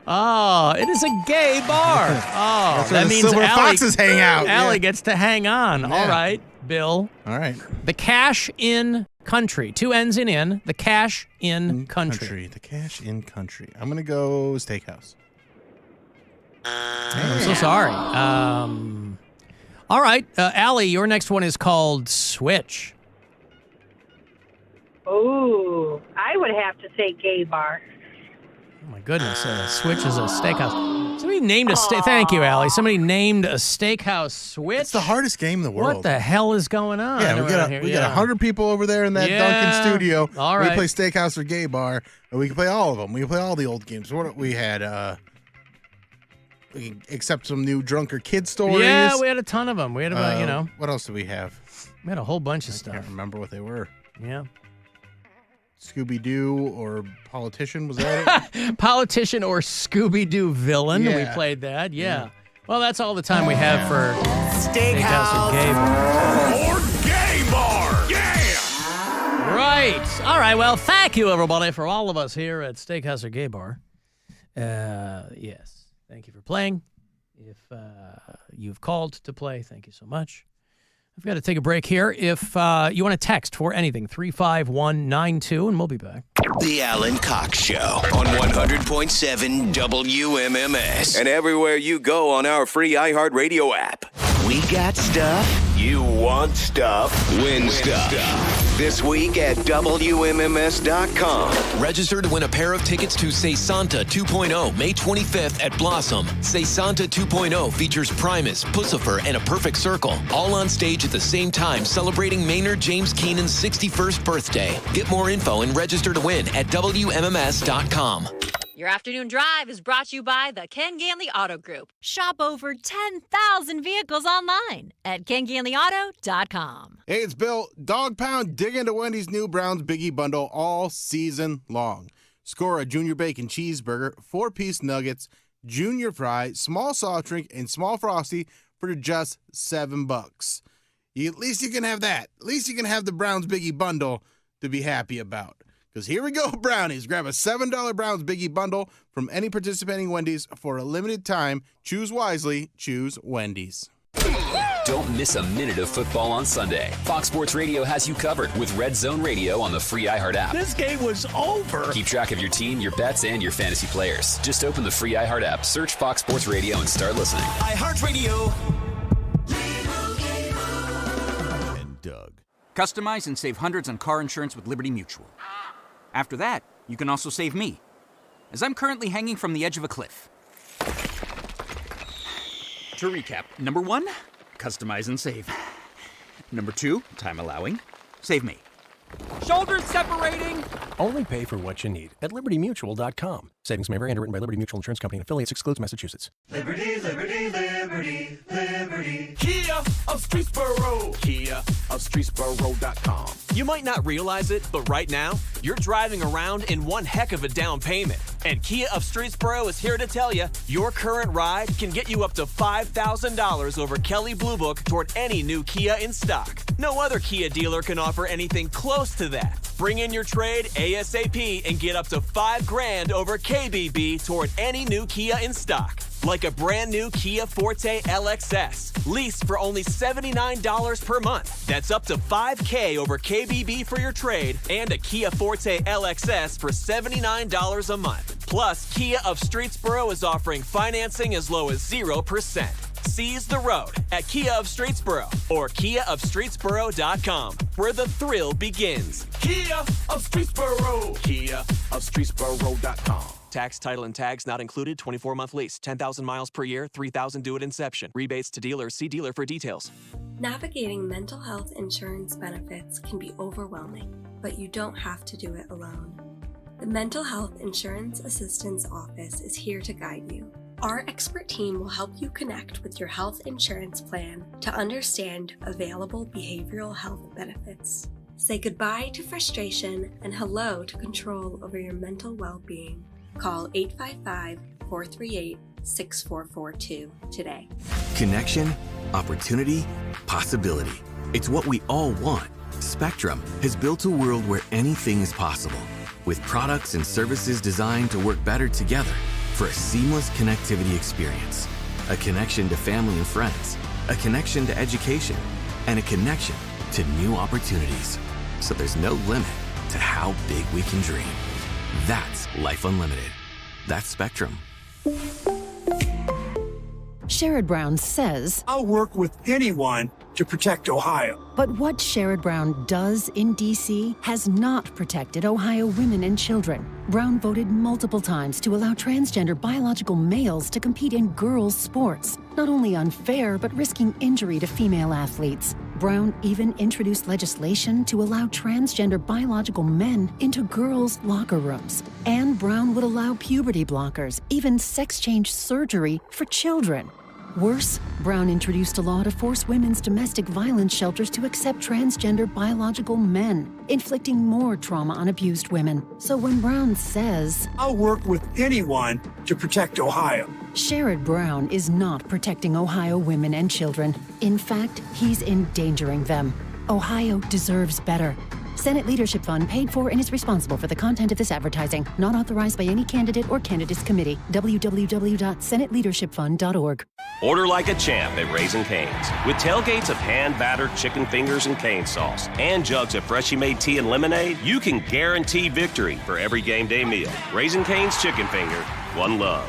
Oh, it is a gay bar. Oh, That's where that the means silver Allie, foxes hang out. Allie Yeah. gets to hang on. All right, Bill. All right. The Cash in Country. 2 N's in. The Cash in Country. The cash in country. I'm going to go steakhouse. I'm so sorry. All right, Allie, your next one is called Switch. Ooh, I would have to say gay bar. Oh my goodness, Switch is a steakhouse. Somebody named a Thank you, Allie. Somebody named a steakhouse Switch. It's the hardest game in the world. What the hell is going on? Yeah, we got 100 people over there in that Duncan studio. All right. We play steakhouse or gay bar, and we can play all of them. We can play all the old games. What we had, we can accept some new drunker kid stories. Yeah, we had a ton of them. We had about, What else did we have? we had a whole bunch of I stuff. can't remember what they were. Yeah. Scooby-Doo or Politician, was that it? Politician or Scooby-Doo villain. We Yeah. played that. Yeah. Well, that's all the time we have for Steakhouse or Gay Bar. Or gay bar. Yeah. Right. All right. Well, thank you, everybody, for all of us here at Steakhouse or Gay Bar. Yes. Thank you for playing. If you've called to play, thank you so much. We've got to take a break here. If you want to text for anything, 35192, and we'll be back. The Alan Cox Show on 100.7 WMMS and everywhere you go on our free iHeartRadio app. We got stuff. You want stuff. Win stuff. This week at WMMS.com. Register to win a pair of tickets to Say Santa 2.0, May 25th at Blossom. Say Santa 2.0 features Primus, Pussifer, and A Perfect Circle, all on stage at the same time celebrating Maynard James Keenan's 61st birthday. Get more info and register to win at WMMS.com. Your afternoon drive is brought to you by the Ken Ganley Auto Group. Shop over 10,000 vehicles online at KenGanleyAuto.com. Hey, it's Bill. Dog Pound dig into Wendy's new Browns Biggie Bundle all season long. Score a junior bacon cheeseburger, 4-piece nuggets, junior fry, small soft drink, and small frosty for just $7. At least you can have that. At least you can have the Browns Biggie Bundle to be happy about. Because here we go, Brownies. Grab a $7 Browns Biggie Bundle from any participating Wendy's for a limited time. Choose wisely. Choose Wendy's. Don't miss a minute of football on Sunday. Fox Sports Radio has you covered with Red Zone Radio on the free iHeart app. This game was over. Keep track of your team, your bets, and your fantasy players. Just open the free iHeart app, search Fox Sports Radio, and start listening. iHeartRadio. And Doug. Customize and save hundreds on car insurance with Liberty Mutual. After that, you can also save me, as I'm currently hanging from the edge of a cliff. To recap, number 1, customize and save. Number 2, time allowing, save me. Shoulders separating! Only pay for what you need at LibertyMutual.com. Savings may vary. Underwritten by Liberty Mutual Insurance Company and affiliates. Excludes Massachusetts. Liberty, liberty, liberty, liberty. Kia of Streetsboro. Kia of Streetsboro.com. You might not realize it, but right now, you're driving around in one heck of a down payment. And Kia of Streetsboro is here to tell you, your current ride can get you up to $5,000 over Kelley Blue Book toward any new Kia in stock. No other Kia dealer can offer anything close to that. Bring in your trade ASAP and get up to $5,000 over KBB toward any new Kia in stock. Like a brand new Kia Forte LXS, leased for only $79 per month. That's up to $5,000 over KBB for your trade, and a Kia Forte LXS for $79 a month. Plus, Kia of Streetsboro is offering financing as low as 0%. Seize the road at Kia of Streetsboro or KiaofStreetsboro.com, where the thrill begins. Kia of Streetsboro. Kia of Streetsboro.com. Tax, title, and tags not included. 24-month lease. 10,000 miles per year. 3,000 due at inception. Rebates to dealers. See dealer for details. Navigating mental health insurance benefits can be overwhelming, but you don't have to do it alone. The Mental Health Insurance Assistance Office is here to guide you. Our expert team will help you connect with your health insurance plan to understand available behavioral health benefits. Say goodbye to frustration and hello to control over your mental well-being. Call 855-438-6442 today. Connection, opportunity, possibility. It's what we all want. Spectrum has built a world where anything is possible, with products and services designed to work better together for a seamless connectivity experience. A connection to family and friends, a connection to education, and a connection to new opportunities. So there's no limit to how big we can dream. That's Life Unlimited. That's Spectrum. Sherrod Brown says, I'll work with anyone to protect Ohio. But what Sherrod Brown does in D.C. has not protected Ohio women and children. Brown voted multiple times to allow transgender biological males to compete in girls' sports. Not only unfair, but risking injury to female athletes. Brown even introduced legislation to allow transgender biological men into girls' locker rooms. And Brown would allow puberty blockers, even sex change surgery for children. Worse, Brown introduced a law to force women's domestic violence shelters to accept transgender biological men, inflicting more trauma on abused women. So when Brown says, I'll work with anyone to protect Ohio, Sherrod Brown is not protecting Ohio women and children. In fact, he's endangering them. Ohio deserves better. Senate Leadership Fund paid for and is responsible for the content of this advertising. Not authorized by any candidate or candidates committee. www.senateleadershipfund.org. Order like a champ at Raising Cane's. With tailgates of hand-battered chicken fingers and cane sauce and jugs of freshly made tea and lemonade, you can guarantee victory for every game day meal. Raising Cane's Chicken Finger, one love.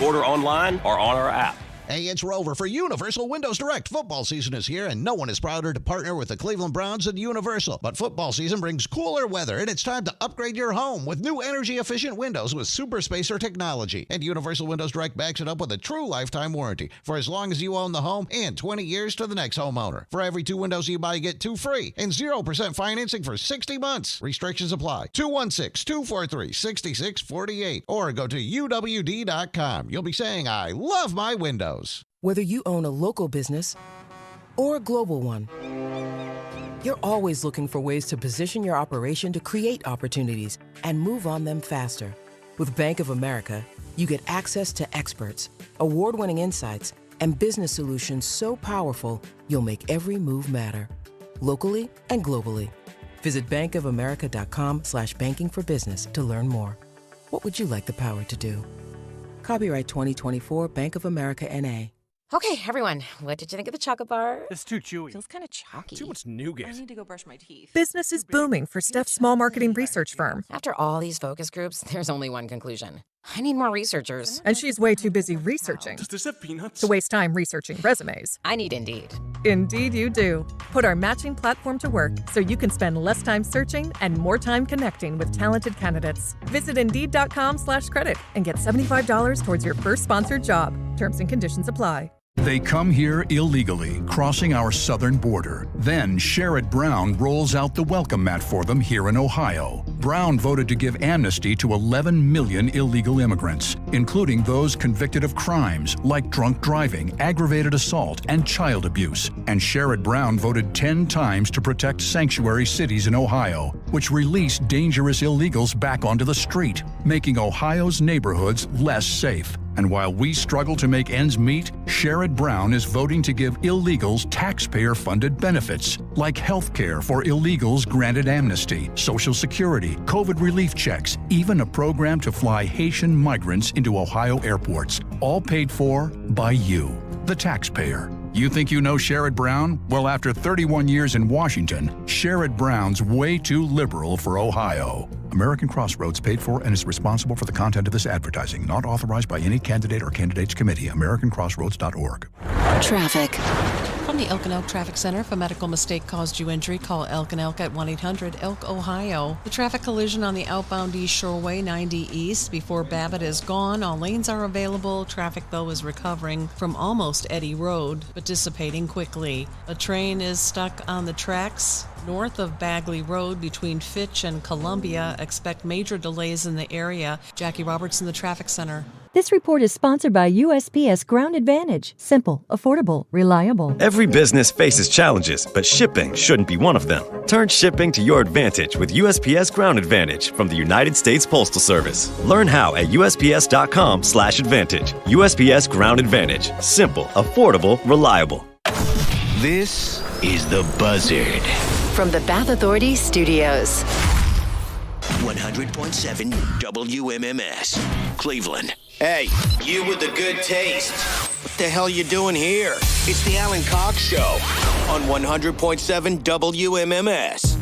Order online or on our app. Hey, it's Rover for Universal Windows Direct. Football season is here, and no one is prouder to partner with the Cleveland Browns than Universal. But football season brings cooler weather, and it's time to upgrade your home with new energy-efficient windows with Super Spacer technology. And Universal Windows Direct backs it up with a true lifetime warranty for as long as you own the home and 20 years to the next homeowner. For every 2 windows you buy, you get 2 free and 0% financing for 60 months. Restrictions apply. 216-243-6648 or go to UWD.com. You'll be saying, I love my windows. Whether you own a local business or a global one, you're always looking for ways to position your operation to create opportunities and move on them faster. With Bank of America, you get access to experts, award-winning insights, and business solutions so powerful, you'll make every move matter, locally and globally. Visit bankofamerica.com/banking for business to learn more. What would you like the power to do? Copyright 2024 Bank of America N.A. Okay, everyone, what did you think of the chocolate bar? It's too chewy. Feels kind of chalky. Too much nougat. I need to go brush my teeth. Business is booming for Steph's small marketing research firm. After all these focus groups, there's only one conclusion. I need more researchers. And she's way too busy researching Does this have peanuts? to waste time researching resumes. I need Indeed. Indeed you do. Put our matching platform to work so you can spend less time searching and more time connecting with talented candidates. Visit Indeed.com/credit and get $75 towards your first sponsored job. Terms and conditions apply. They come here illegally, crossing our southern border. Then Sherrod Brown rolls out the welcome mat for them here in Ohio. Brown voted to give amnesty to 11 million illegal immigrants, including those convicted of crimes like drunk driving, aggravated assault, and child abuse. And Sherrod Brown voted 10 times to protect sanctuary cities in Ohio, which release dangerous illegals back onto the street, making Ohio's neighborhoods less safe. And while we struggle to make ends meet, Sherrod Brown is voting to give illegals taxpayer-funded benefits, like health care for illegals granted amnesty, Social Security, COVID relief checks, even a program to fly Haitian migrants into Ohio airports, all paid for by you, the taxpayer. You think you know Sherrod Brown? Well, after 31 years in Washington, Sherrod Brown's way too liberal for Ohio. American Crossroads paid for and is responsible for the content of this advertising, not authorized by any candidate or candidates committee. AmericanCrossroads.org. Traffic. From the Elk and Elk Traffic Center, if a medical mistake caused you injury, call Elk and Elk at 1-800-ELK, Ohio. The traffic collision on the outbound East Shoreway 90 East before Babbitt is gone. All lanes are available. Traffic, though, is recovering from almost Eddy Road, but dissipating quickly. A train is stuck on the tracks north of Bagley Road between Fitch and Columbia. Expect major delays in the area. Jackie Robertson, the Traffic Center. This report is sponsored by USPS Ground Advantage. Simple, affordable, reliable. Every business faces challenges, but shipping shouldn't be one of them. Turn shipping to your advantage with USPS Ground Advantage from the United States Postal Service. Learn how at USPS.com/advantage. USPS Ground Advantage. Simple, affordable, reliable. This is The Buzzard. From the Bath Authority Studios. 100.7 WMMS, Cleveland. Hey, you with the good taste. What the hell you doing here? It's the Alan Cox Show on 100.7 WMMS.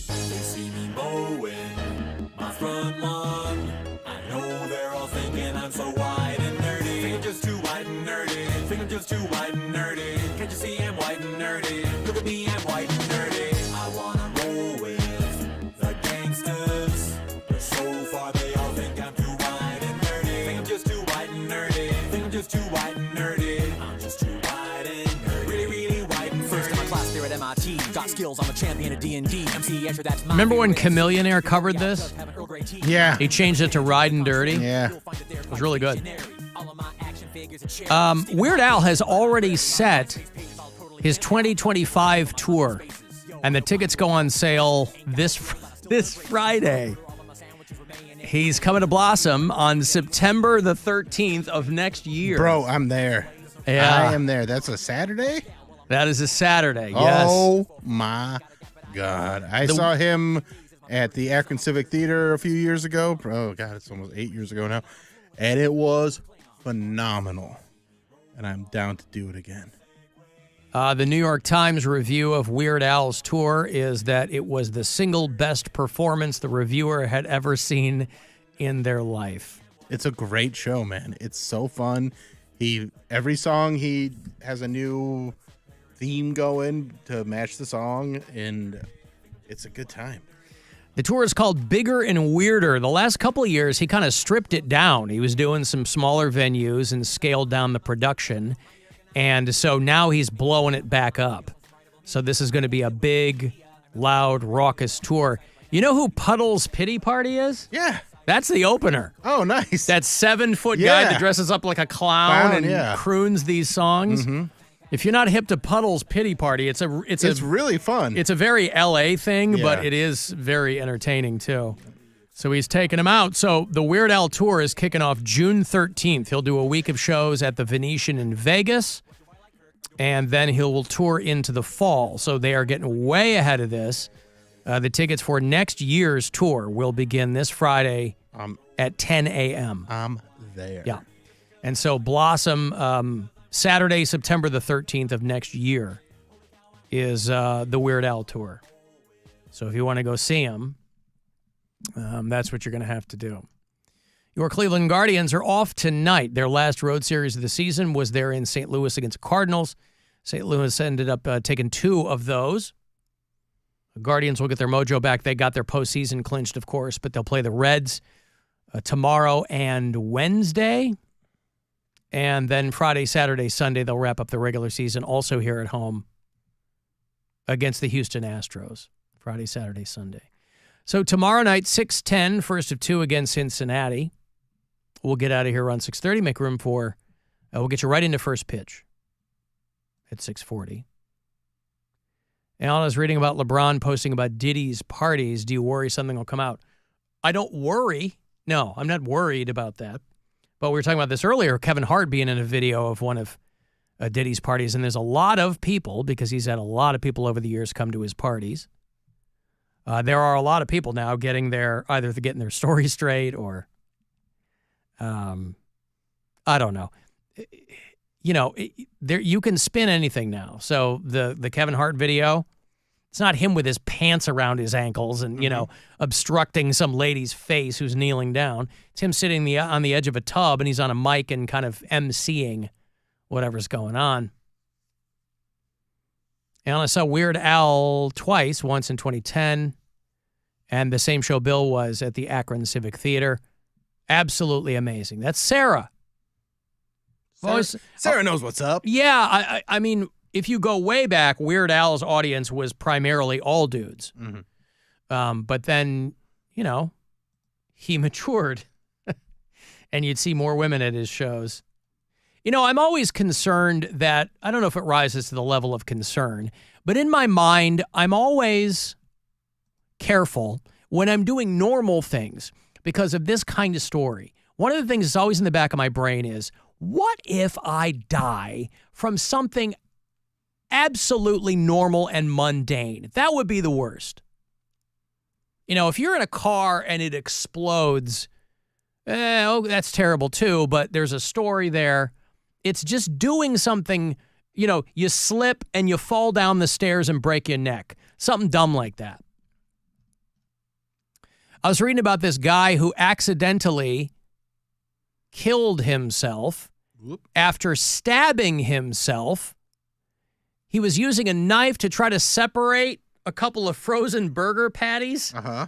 They see me mowing my front lawn. I know they're all thinking I'm so white and nerdy. Think I'm just too white and nerdy. Think I'm just too white and nerdy. Can't you see I'm white and nerdy? Look at me, I'm white and nerdy. I wanna roll with the gangsters, but so far they all think I'm too white and nerdy. Think I'm just too white and nerdy. Think I'm just too white and nerdy. I'm just too white and nerdy. Really, really white and nerdy. First in my class there at MIT. Got skills, I'm a champion of D&D. MC Escher, that's my Remember when Chameleonaire covered this? Yeah. He changed it to Ride and Dirty. Yeah. It was really good. Weird Al has already set his 2025 tour, and the tickets go on sale this Friday. He's coming to Blossom on September the 13th of next year. Bro, I'm there. Yeah. I am there. That's a Saturday? That is a Saturday, yes. Oh, my God. I saw him at the Akron Civic Theater a few years ago. Oh, God, it's almost 8 years ago now. And it was phenomenal. And I'm down to do it again. The New York Times review of Weird Al's tour is that it was the single best performance the reviewer had ever seen in their life. It's a great show, man. It's so fun. Every song he has a new theme going to match the song, and it's a good time. The tour is called Bigger and Weirder. The last couple of years, he kind of stripped it down. He was doing some smaller venues and scaled down the production. And so now he's blowing it back up. So this is going to be a big, loud, raucous tour. You know who Puddle's Pity Party is? Yeah. That's the opener. Oh, nice. That 7-foot guy that dresses up like a clown and croons these songs. Mm-hmm. If you're not hip to Puddle's Pity Party, it's really fun. It's a very LA thing, but it is very entertaining too. So he's taking them out. So the Weird Al tour is kicking off June 13th. He'll do a week of shows at the Venetian in Vegas, and then he will tour into the fall. So they are getting way ahead of this. The tickets for next year's tour will begin this Friday at 10 a.m. I'm there. Yeah. And so Blossom, Saturday, September the 13th of next year is the Weird Al tour. So if you want to go see him, that's what you're going to have to do. Your Cleveland Guardians are off tonight. Their last road series of the season was there in St. Louis against the Cardinals. St. Louis ended up taking 2 of those. The Guardians will get their mojo back. They got their postseason clinched, of course, but they'll play the Reds tomorrow and Wednesday. And then Friday, Saturday, Sunday, they'll wrap up the regular season also here at home against the Houston Astros. Friday, Saturday, Sunday. So tomorrow night, 6:10, first of 2 against Cincinnati. We'll get out of here around 6:30, make room for, we'll get you right into first pitch at 6:40. Alan, I was reading about LeBron posting about Diddy's parties. Do you worry something will come out? I don't worry. No, I'm not worried about that. But we were talking about this earlier, Kevin Hart being in a video of one of Diddy's parties, and there's a lot of people, because he's had a lot of people over the years come to his parties. There are a lot of people now getting either getting their story straight or, I don't know. You know, you can spin anything now. So the Kevin Hart video, it's not him with his pants around his ankles and, you know, obstructing some lady's face who's kneeling down. It's him sitting on the edge of a tub, and he's on a mic and kind of emceeing whatever's going on. And I saw Weird Al twice, once in 2010, and the same show Bill was at the Akron Civic Theater. Absolutely amazing. That's Sarah. Sarah knows what's up. Yeah, I mean, if you go way back, Weird Al's audience was primarily all dudes. Mm-hmm. But then, you know, he matured, and you'd see more women at his shows. You know, I'm always concerned that, I don't know if it rises to the level of concern, but in my mind, I'm always careful when I'm doing normal things because of this kind of story. One of the things that's always in the back of my brain is, what if I die from something absolutely normal and mundane? That would be the worst. You know, if you're in a car and it explodes, that's terrible too, but there's a story there. It's just doing something, you know, you slip and you fall down the stairs and break your neck. Something dumb like that. I was reading about this guy who accidentally killed himself after stabbing himself. He was using a knife to try to separate a couple of frozen burger patties. Uh-huh.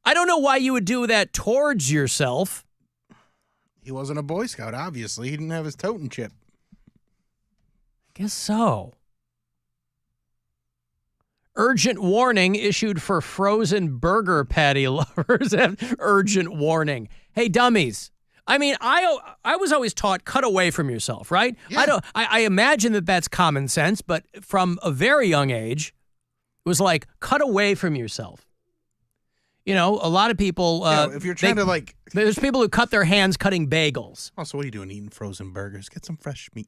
I don't know why you would do that towards yourself. He wasn't a Boy Scout, obviously. He didn't have his totem chip. I guess so. Urgent warning issued for frozen burger patty lovers. Urgent warning. Hey, dummies. I mean, I was always taught cut away from yourself, right? Yeah. I imagine that that's common sense, but from a very young age, it was like cut away from yourself. You know, a lot of people. If you're trying to like, there's people who cut their hands cutting bagels. Also, what are you doing eating frozen burgers? Get some fresh meat.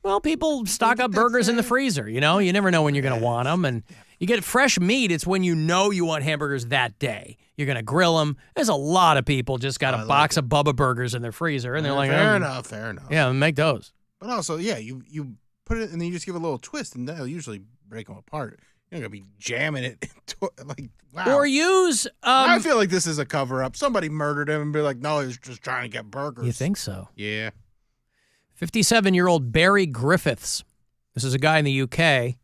Well, people stock up burgers in the freezer. You know, you never know when you're going to want them, and you get fresh meat. It's when you know you want hamburgers that day. You're going to grill them. There's a lot of people just got a box of Bubba burgers in their freezer, and they're like, fair enough. Yeah, make those. But also, yeah, you put it and then you just give it a little twist, and they'll usually break them apart. You're not gonna be jamming it into, like, wow. Or use. I feel like this is a cover up. Somebody murdered him and be like, no, he was just trying to get burgers. You think so? Yeah. 57-year-old Barry Griffiths. This is a guy in the UK.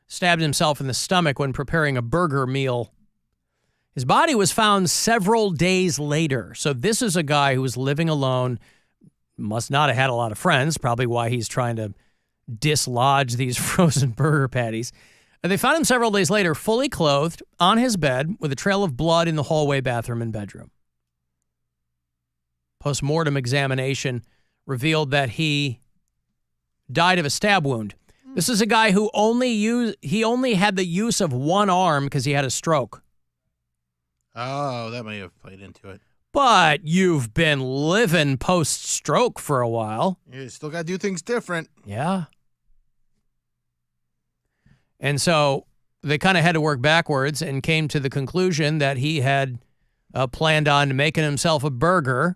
Stabbed himself in the stomach when preparing a burger meal. His body was found several days later. So this is a guy who was living alone. Must not have had a lot of friends. Probably why he's trying to dislodge these frozen burger patties. And they found him several days later, fully clothed, on his bed, with a trail of blood in the hallway, bathroom, and bedroom. Post-mortem examination revealed that he died of a stab wound. This is a guy who only had the use of one arm because he had a stroke. Oh, that may have played into it. But you've been living post-stroke for a while. You still got to do things different. Yeah. And so they kind of had to work backwards and came to the conclusion that he had planned on making himself a burger.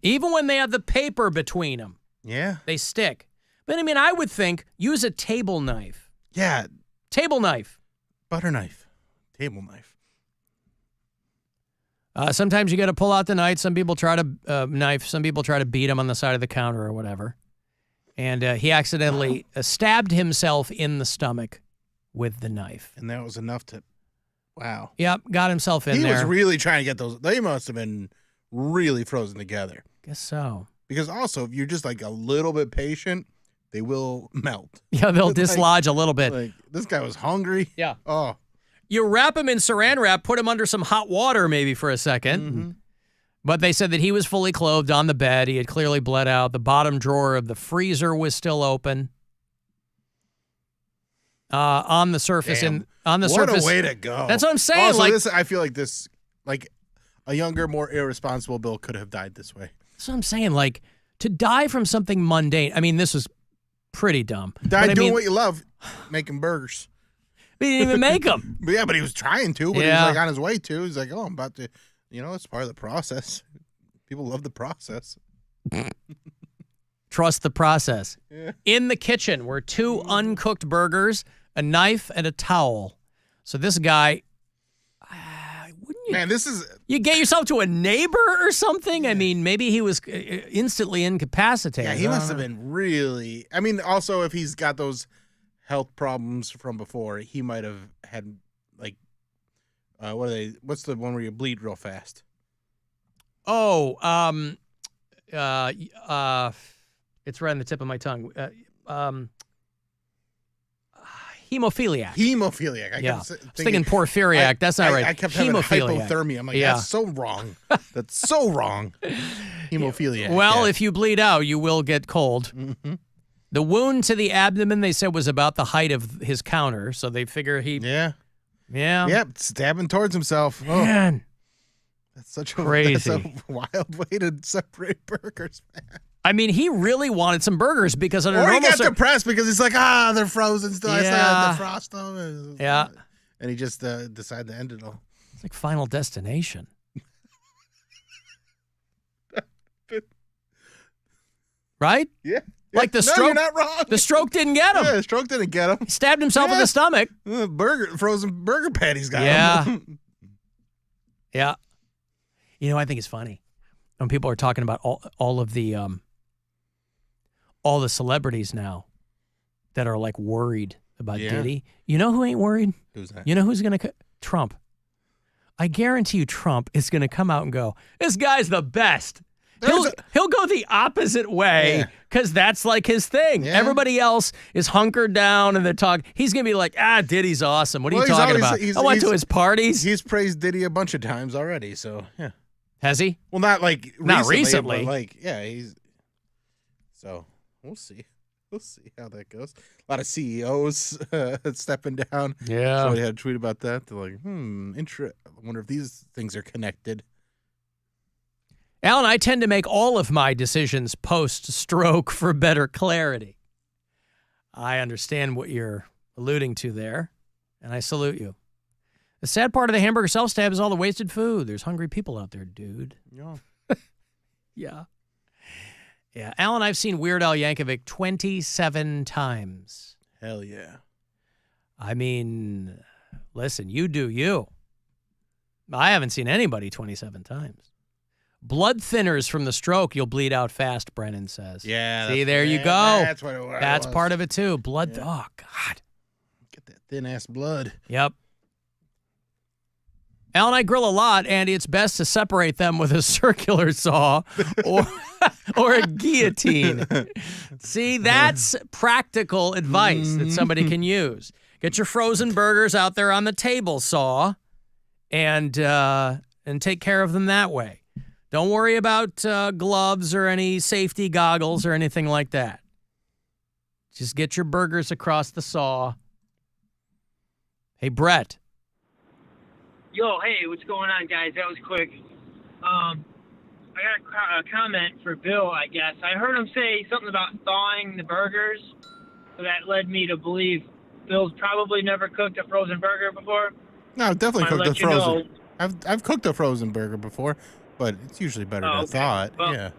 Even when they have the paper between them. Yeah. They stick. But, I mean, I would think use a table knife. Yeah. Table knife. Butter knife. Table knife. Sometimes you got to pull out the knife. Some people try to knife. Some people try to beat him on the side of the counter or whatever. And he accidentally stabbed himself in the stomach with the knife. And that was enough to, wow. Yep, got himself in there. He was really trying to get those. They must have been really frozen together. Guess so. Because also, if you're just like a little bit patient, they will melt. Yeah, they'll dislodge a little bit. Like, this guy was hungry. Yeah. Oh. You wrap him in saran wrap, put him under some hot water maybe for a second. Mm-hmm. But they said that he was fully clothed on the bed. He had clearly bled out. The bottom drawer of the freezer was still open. On the surface. What a way to go. That's what I'm saying. Also, like, I feel like this, like a younger, more irresponsible Bill could have died this way. That's what I'm saying. Like, to die from something mundane. I mean, this was pretty dumb. Die doing what you love, making burgers. But he didn't even make them. But he was trying to, but he was like on his way to. He's like, oh, I'm about to, it's part of the process. People love the process. Trust the process. Yeah. In the kitchen were 2 uncooked burgers, a knife, and a towel. So this guy, Man, this is... You get yourself to a neighbor or something? I mean, maybe he was instantly incapacitated. Yeah, he must have been really... I mean, also, if he's got those health problems from before, he might have had, like, what's the one where you bleed real fast? Oh, it's right on the tip of my tongue. Hemophiliac. Hemophiliac. I was thinking porphyriac. That's not right. I kept having hypothermia. I'm like, that's so wrong. That's so wrong. Hemophiliac. Well, if you bleed out, you will get cold. Mm-hmm. The wound to the abdomen, they said, was about the height of his counter. So they figure he... Yeah. Yeah. Yep, stabbing towards himself. Man. That's such crazy. That's a wild way to separate burgers, man. I mean, he really wanted some burgers because under or he normal got depressed because he's like, they're frozen still. I still have the frost on. Yeah. And he just decided to end it all. It's like Final Destination. Right? Yeah. Like the stroke. You're not wrong. The stroke didn't get him. Yeah, the stroke didn't get him. He stabbed himself in the stomach. Frozen burger patties got him. Yeah. You know, I think it's funny when people are talking about all the celebrities now that are like worried about Diddy. You know who ain't worried? Who's that? You know who's gonna Trump. I guarantee you, Trump is gonna come out and go, "This guy's the best." He'll go the opposite way because that's like his thing. Yeah. Everybody else is hunkered down and they're talking. He's going to be like, Diddy's awesome. What are you talking about? I went to his parties. He's praised Diddy a bunch of times already, so yeah. Has he? Well, not like recently. But like, he's... So, we'll see. We'll see how that goes. A lot of CEOs stepping down. Yeah. Somebody had a tweet about that. They're like, I wonder if these things are connected. Alan, I tend to make all of my decisions post-stroke for better clarity. I understand what you're alluding to there, and I salute you. The sad part of the hamburger self-stab is all the wasted food. There's hungry people out there, dude. Yeah. Yeah. Yeah. Alan, I've seen Weird Al Yankovic 27 times. Hell yeah. I mean, listen, you do you. I haven't seen anybody 27 times. Blood thinners from the stroke, you'll bleed out fast, Brennan says. Yeah. See, there you go. That's what it was. That's part of it, too. Blood. Yeah. Oh, God. Get that thin-ass blood. Yep. Alan, I grill a lot, and it's best to separate them with a circular saw or a guillotine. See, that's practical advice that somebody can use. Get your frozen burgers out there on the table saw and take care of them that way. Don't worry about gloves or any safety goggles or anything like that. Just get your burgers across the saw. Hey, Brett. Yo, hey, what's going on, guys? That was quick. I got a comment for Bill, I guess. I heard him say something about thawing the burgers, so that led me to believe Bill's probably never cooked a frozen burger before. No, I've definitely cooked a frozen. Know. I've cooked a frozen burger before, but it's usually better to thaw it. Well, yeah.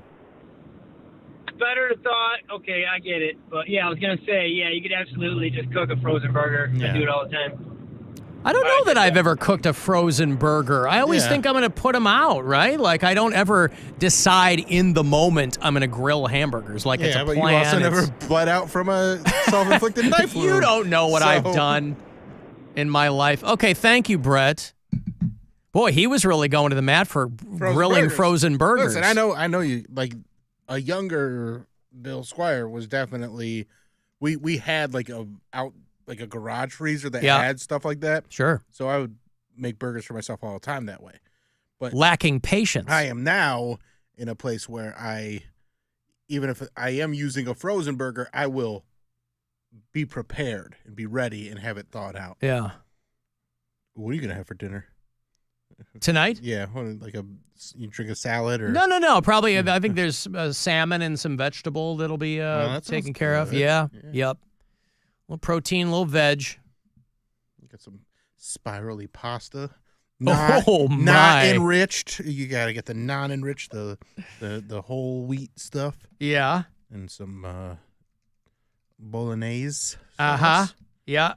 Better to thaw it. Okay, I get it. But yeah, I was gonna say, yeah, you could absolutely just cook a frozen burger. I do it all the time. I don't know that I've ever cooked a frozen burger. I always think I'm going to put them out, right? Like, I don't ever decide in the moment I'm going to grill hamburgers like it's a plan. Yeah, but you also never bled out from a self-inflicted knife wound. You don't know what I've done in my life. Okay, thank you, Brett. Boy, he was really going to the mat for grilling frozen burgers. Listen, I know you, like, a younger Bill Squire was definitely, we had, like, a garage freezer that had stuff like that. Sure. So I would make burgers for myself all the time that way. But lacking patience. I am now in a place where even if I am using a frozen burger, I will be prepared and be ready and have it thawed out. Yeah. What are you going to have for dinner? Tonight? Yeah. You drink a salad or? No. Probably, I think there's salmon and some vegetable that'll be taken care of. Yeah. Yep. A little protein, a little veg. Got some spirally pasta. My. Not enriched. You got to get the non-enriched, the whole wheat stuff. Yeah. And some bolognese. Uh-huh. Yeah.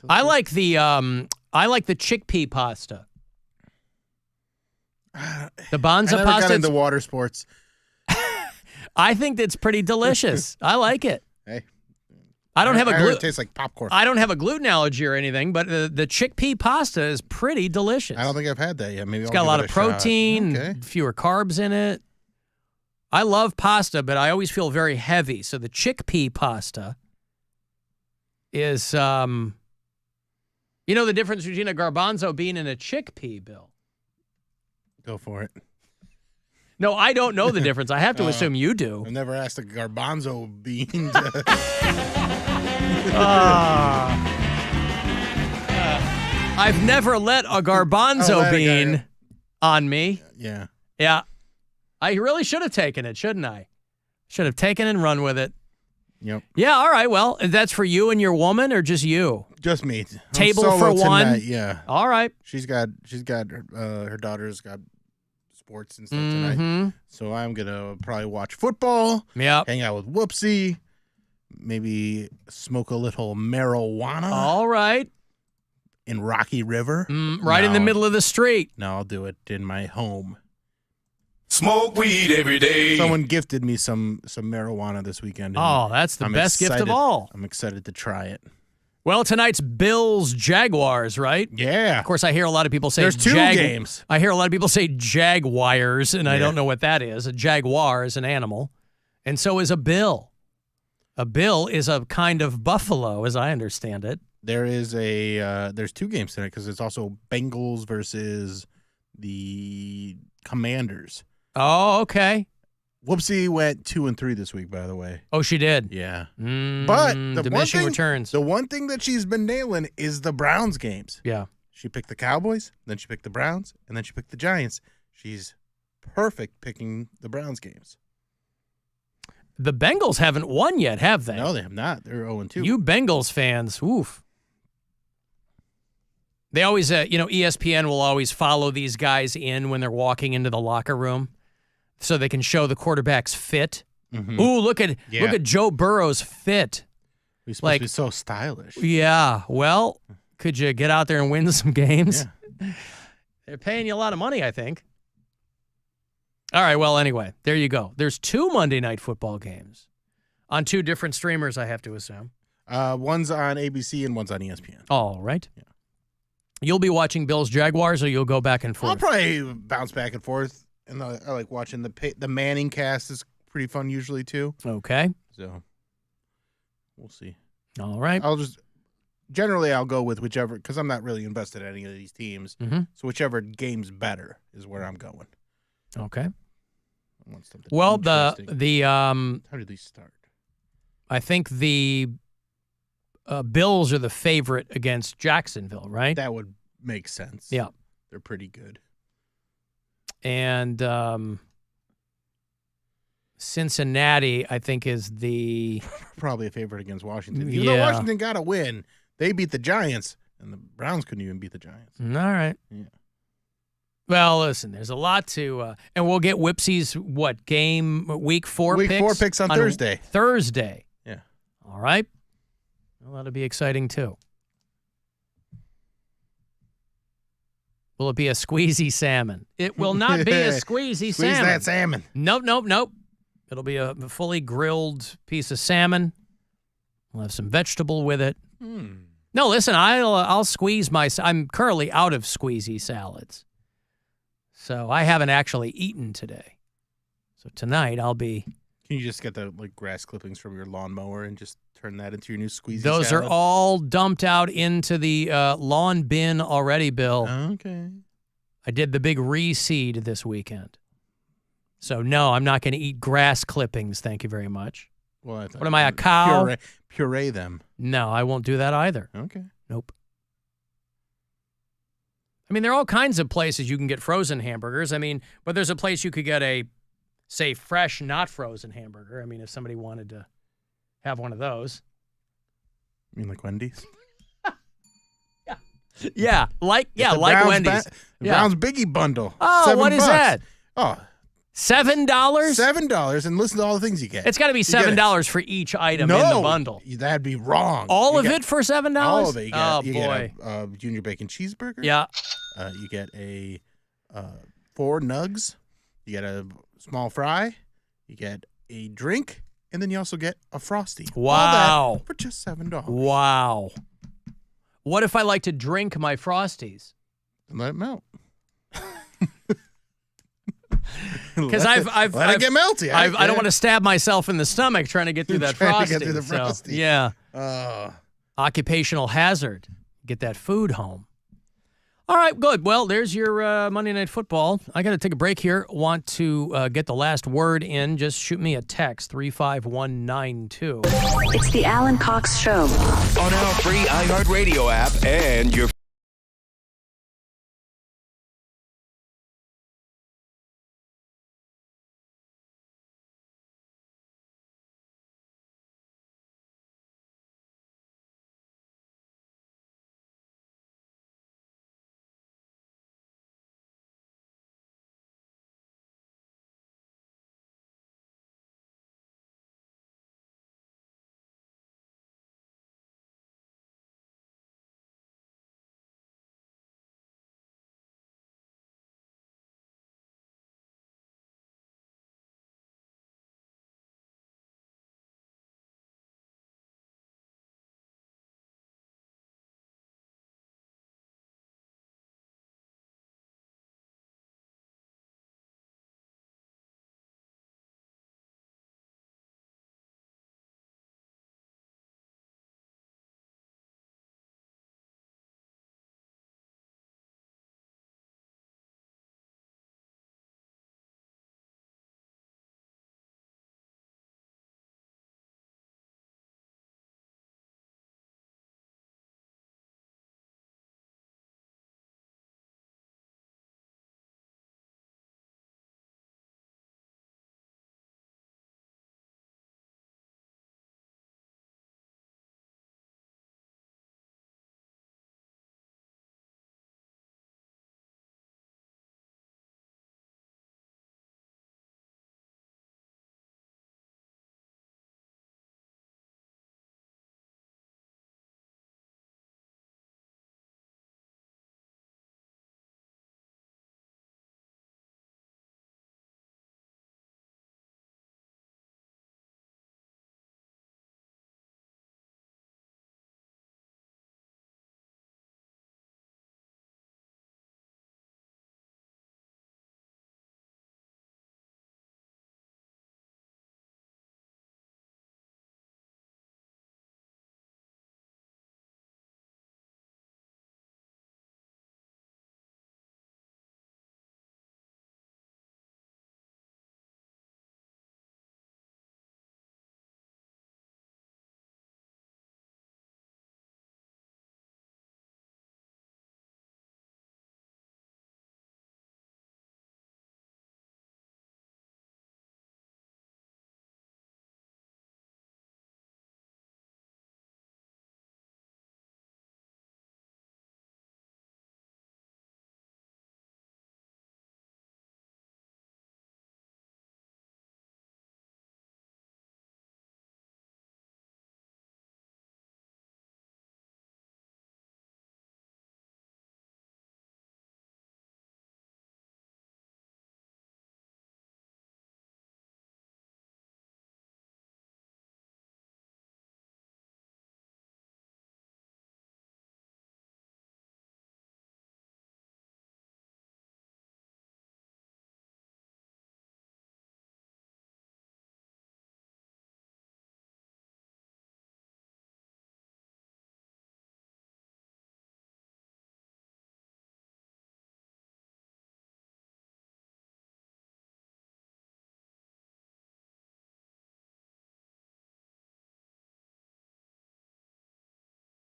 I like the chickpea pasta. The Banza I never pasta. got into water sports. I think that's pretty delicious. I like it. Hey. I don't have a gluten. It tastes like popcorn. I don't have a gluten allergy or anything, but the chickpea pasta is pretty delicious. I don't think I've had that yet. Maybe it's got a lot of protein, fewer carbs in it. I love pasta, but I always feel very heavy. So the chickpea pasta is, you know, the difference between a garbanzo bean and a chickpea, Bill. Go for it. No, I don't know the difference. I have to assume you do. I've never asked a garbanzo bean. I've never let a garbanzo bean on me. Yeah. Yeah. I really should have taken it, shouldn't I? Should have taken it and run with it. Yep. Yeah, all right. Well, that's for you and your woman or just you? Just me. Table for one? Tonight, yeah. All right. She's got her daughter's got sports and stuff tonight. So I'm going to probably watch football. Yep. Hang out with Whoopsie. Maybe smoke a little marijuana. All right. In Rocky River. Right in the middle of the street. No, I'll do it in my home. Smoke weed every day. Someone gifted me some marijuana this weekend. Oh, that's the best gift of all. I'm excited to try it. Well, tonight's Bills Jaguars, right? Yeah. Of course, I hear a lot of people say there's two games. I hear a lot of people say Jaguars, and I don't know what that is. A jaguar is an animal, and so is a bill. A bill is a kind of buffalo, as I understand it. There is there's two games tonight because it's also Bengals versus the Commanders. Oh, okay. Whoopsie went 2-3 this week, by the way. Oh, she did? Yeah. But diminishing returns. The one thing that she's been nailing is the Browns games. Yeah. She picked the Cowboys, then she picked the Browns, and then she picked the Giants. She's perfect picking the Browns games. The Bengals haven't won yet, have they? No, they have not. They're 0-2. You Bengals fans, oof. They always, ESPN will always follow these guys in when they're walking into the locker room so they can show the quarterback's fit. Mm-hmm. Ooh, look at Joe Burrow's fit. He's supposed to be so stylish. Yeah. Well, could you get out there and win some games? Yeah. They're paying you a lot of money, I think. All right, well, anyway, there you go. There's 2 Monday Night Football games on 2 different streamers, I have to assume. One's on ABC and one's on ESPN. All right. Yeah. You'll be watching Bills Jaguars, or you'll go back and forth? I'll probably bounce back and forth, and I like watching the Manning cast is pretty fun usually too. Okay. So we'll see. All right. I'll go with whichever, because I'm not really invested in any of these teams. Mm-hmm. So whichever game's better is where I'm going. Okay. Well, how do these start? I think the Bills are the favorite against Jacksonville, right? That would make sense. Yeah. They're pretty good. And Cincinnati, I think, is the probably a favorite against Washington. Even though Washington got a win, they beat the Giants, and the Browns couldn't even beat the Giants. All right. Yeah. Well, listen, there's a lot to, and we'll get Whipsy's week 4 picks? Week 4 picks on Thursday. Thursday. Yeah. All right. Well, that'll be exciting too. Will it be a squeezy salmon? It will not be a squeezy salmon. Squeeze that salmon. Nope. It'll be a fully grilled piece of salmon. We'll have some vegetable with it. No, listen, I'll squeeze I'm currently out of squeezy salads. So I haven't actually eaten today. So tonight I'll be... Can you just get the grass clippings from your lawnmower and just turn that into your new squeezy Those salad? are all dumped out into the lawn bin already, Bill. Okay. I did the big reseed this weekend. So, no, I'm not going to eat grass clippings, thank you very much. Well, what am I, a cow? Puree them. No, I won't do that either. Okay. Nope. I mean, there are all kinds of places you can get frozen hamburgers. I mean, but there's a place you could get a, say, fresh, not frozen hamburger. I mean, if somebody wanted to have one of those. You mean like Wendy's? Yeah, like Browns Wendy's. Browns Biggie Bundle. Oh, what is that? Oh, $7? $7, and listen to all the things you get. It's got to be $7 for each item in the bundle. That'd be wrong. All of it for $7? All of it. You boy. Get a junior bacon cheeseburger. Yeah. You get a 4 nugs. You get a small fry. You get a drink, and then you also get a Frosty. Wow. All that for just $7. Wow. What if I like to drink my Frosties? Then let it melt. Because let it get melty. I don't want to stab myself in the stomach trying to get through that Frosty. Frosty. Yeah. Occupational hazard. Get that food home. All right, good. Well, there's your Monday Night Football. I got to take a break here. Want to get the last word in, just shoot me a text, 35192. It's the Alan Cox Show. On our free iHeartRadio app and your